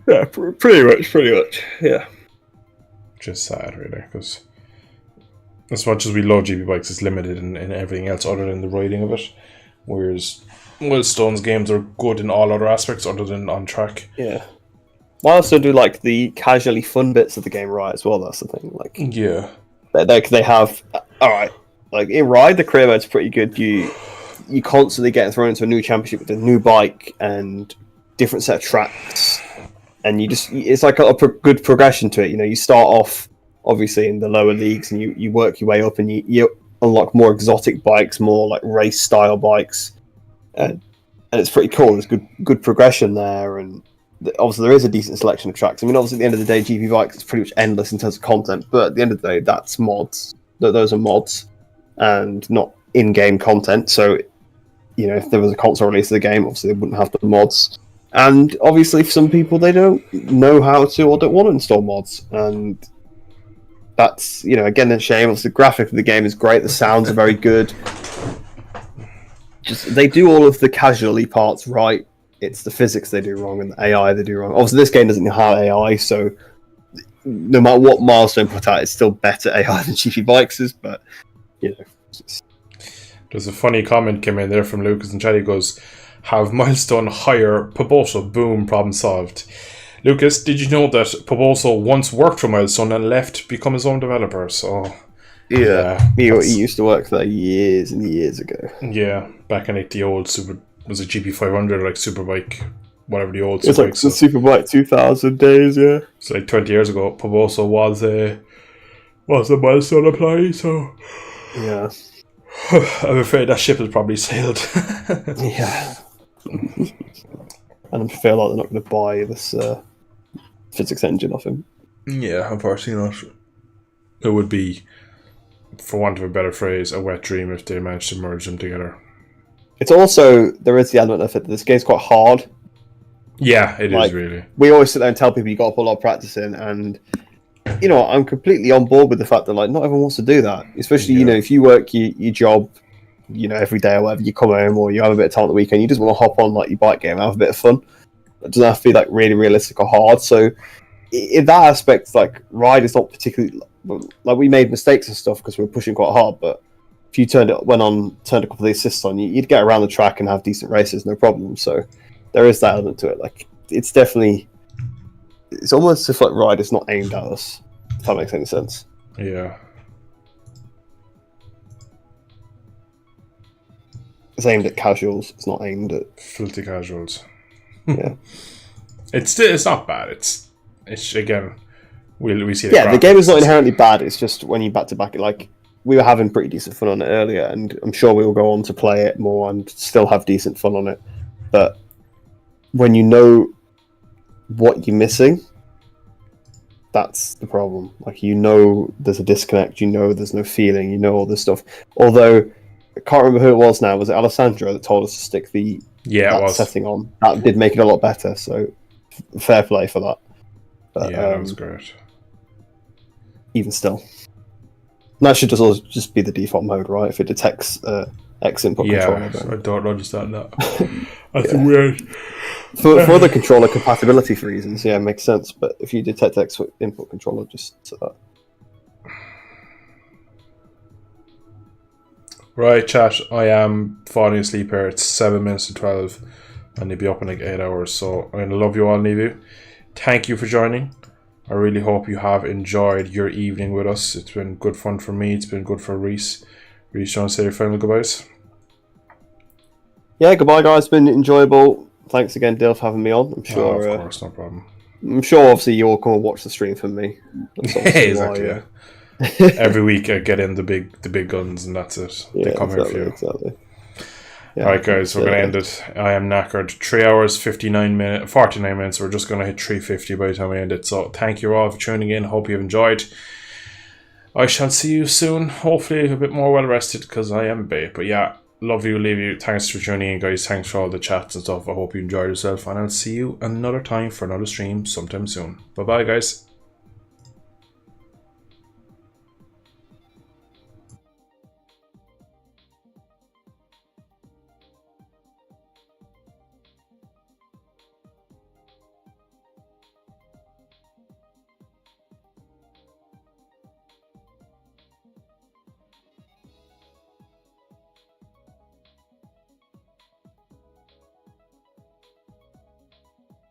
Yeah, pretty much. Yeah. Just sad, really, because as much as we love GP Bikes, it's limited in everything else other than the riding of it. Whereas Milestone's games are good in all other aspects other than on track. Yeah. I also do like the casually fun bits of the game right as well. That's the thing. Like, Yeah. they have all right. Like in Ride, the career mode's pretty good. You constantly get thrown into a new championship with a new bike and different set of tracks, and it's like a good progression to it. You know, you start off obviously in the lower leagues and you work your way up, and you unlock more exotic bikes, more like race style bikes, and it's pretty cool. There's good progression there, and obviously there is a decent selection of tracks. I mean, obviously at the end of the day, GP Bikes is pretty much endless in terms of content, but at the end of the day, that's mods. Those are mods and not in-game content. So, you know, if there was a console release of the game, obviously they wouldn't have the mods. And obviously for some people, they don't know how to or don't want to install mods. And that's, you know, again, a shame. Obviously the graphic of the game is great. The sounds are very good. They do all of the casually parts right. It's the physics they do wrong and the AI they do wrong. Obviously this game doesn't have AI, so no matter what Milestone put out, it's still better AI than GP Bikes is, but, you know. There's a funny comment came in there from Lucas and Chatty goes, have Milestone hire Poboso, boom, problem solved. Lucas, did you know that Poboso once worked for Milestone and left to become his own developer? So yeah, he used to work there years and years ago. Yeah, back in like the old was it GP500, like Superbike whatever the old It's like Superbikes. the Superbike 2000 days, yeah. So like 20 years ago, Puboso was a milestone employee, so Yeah. I'm afraid that ship has probably sailed. Yeah. And I feel like they're not going to buy this physics engine off him. Yeah, unfortunately not. It would be, for want of a better phrase, a wet dream if they managed to merge them together. It's also, there is the element of it that this game's quite hard. Yeah, it Like, is really. We always sit there and tell people you got to put a lot of practice in, and you know, I'm completely on board with the fact that like not everyone wants to do that. Especially, you know, if you work your job, you know, every day or whatever, you come home or you have a bit of time on the weekend, you just want to hop on like your bike game and have a bit of fun. It doesn't have to be like really realistic or hard. So in that aspect, like Ride is not particularly like we made mistakes and stuff because we were pushing quite hard, but if you turned a couple of the assists on, you'd get around the track and have decent races, no problem. So there is that element to it. Like it's definitely, it's almost as if like Ride is not aimed at us. If that makes any sense. Yeah. It's aimed at casuals. It's not aimed at Filthy casuals. yeah. It's not bad. It's again, we see. Yeah, the game is not inherently bad. It's just when you back to back it, like we were having pretty decent fun on it earlier, and I'm sure we will go on to play it more and still have decent fun on it. But when you know what you're missing, that's the problem. Like you know, there's a disconnect. You know, there's no feeling. You know all this stuff. Although I can't remember who it was now. Was it Alessandro that told us to stick the that setting on? That did make it a lot better. So fair play for that. But, yeah, that was great. Even still, that should just be the default mode, right? If it detects X input controller. Yeah, Then. I don't understand that. That's weird. For the controller compatibility reasons, yeah, it makes sense. But if you detect X input controller, just so that. Right, chat. I am falling asleep here. It's 7 minutes to 12. And you'll be up in like 8 hours. So I'm gonna love you all, leave you. Thank you for joining. I really hope you have enjoyed your evening with us. It's been good fun for me. It's been good for Reese. Reese, do you want to say your final goodbyes? Yeah, goodbye, guys. It's been enjoyable. Thanks again, Dale, for having me on. I'm sure. Of course, no problem. I'm sure. Obviously, you'll come and watch the stream from me. Exactly. Yeah. Every week I get in the big guns, and that's it. Yeah, they come here for you. Exactly. Yeah, Alright guys, we're going to end it. I am knackered. 3 hours, 49 minutes. We're just going to hit 3:50 by the time we end it. So thank you all for tuning in. Hope you've enjoyed. I shall see you soon. Hopefully a bit more well rested because I am bait. But yeah, love you, leave you. Thanks for tuning in, guys. Thanks for all the chats and stuff. I hope you enjoyed yourself. And I'll see you another time for another stream sometime soon. Bye bye, guys.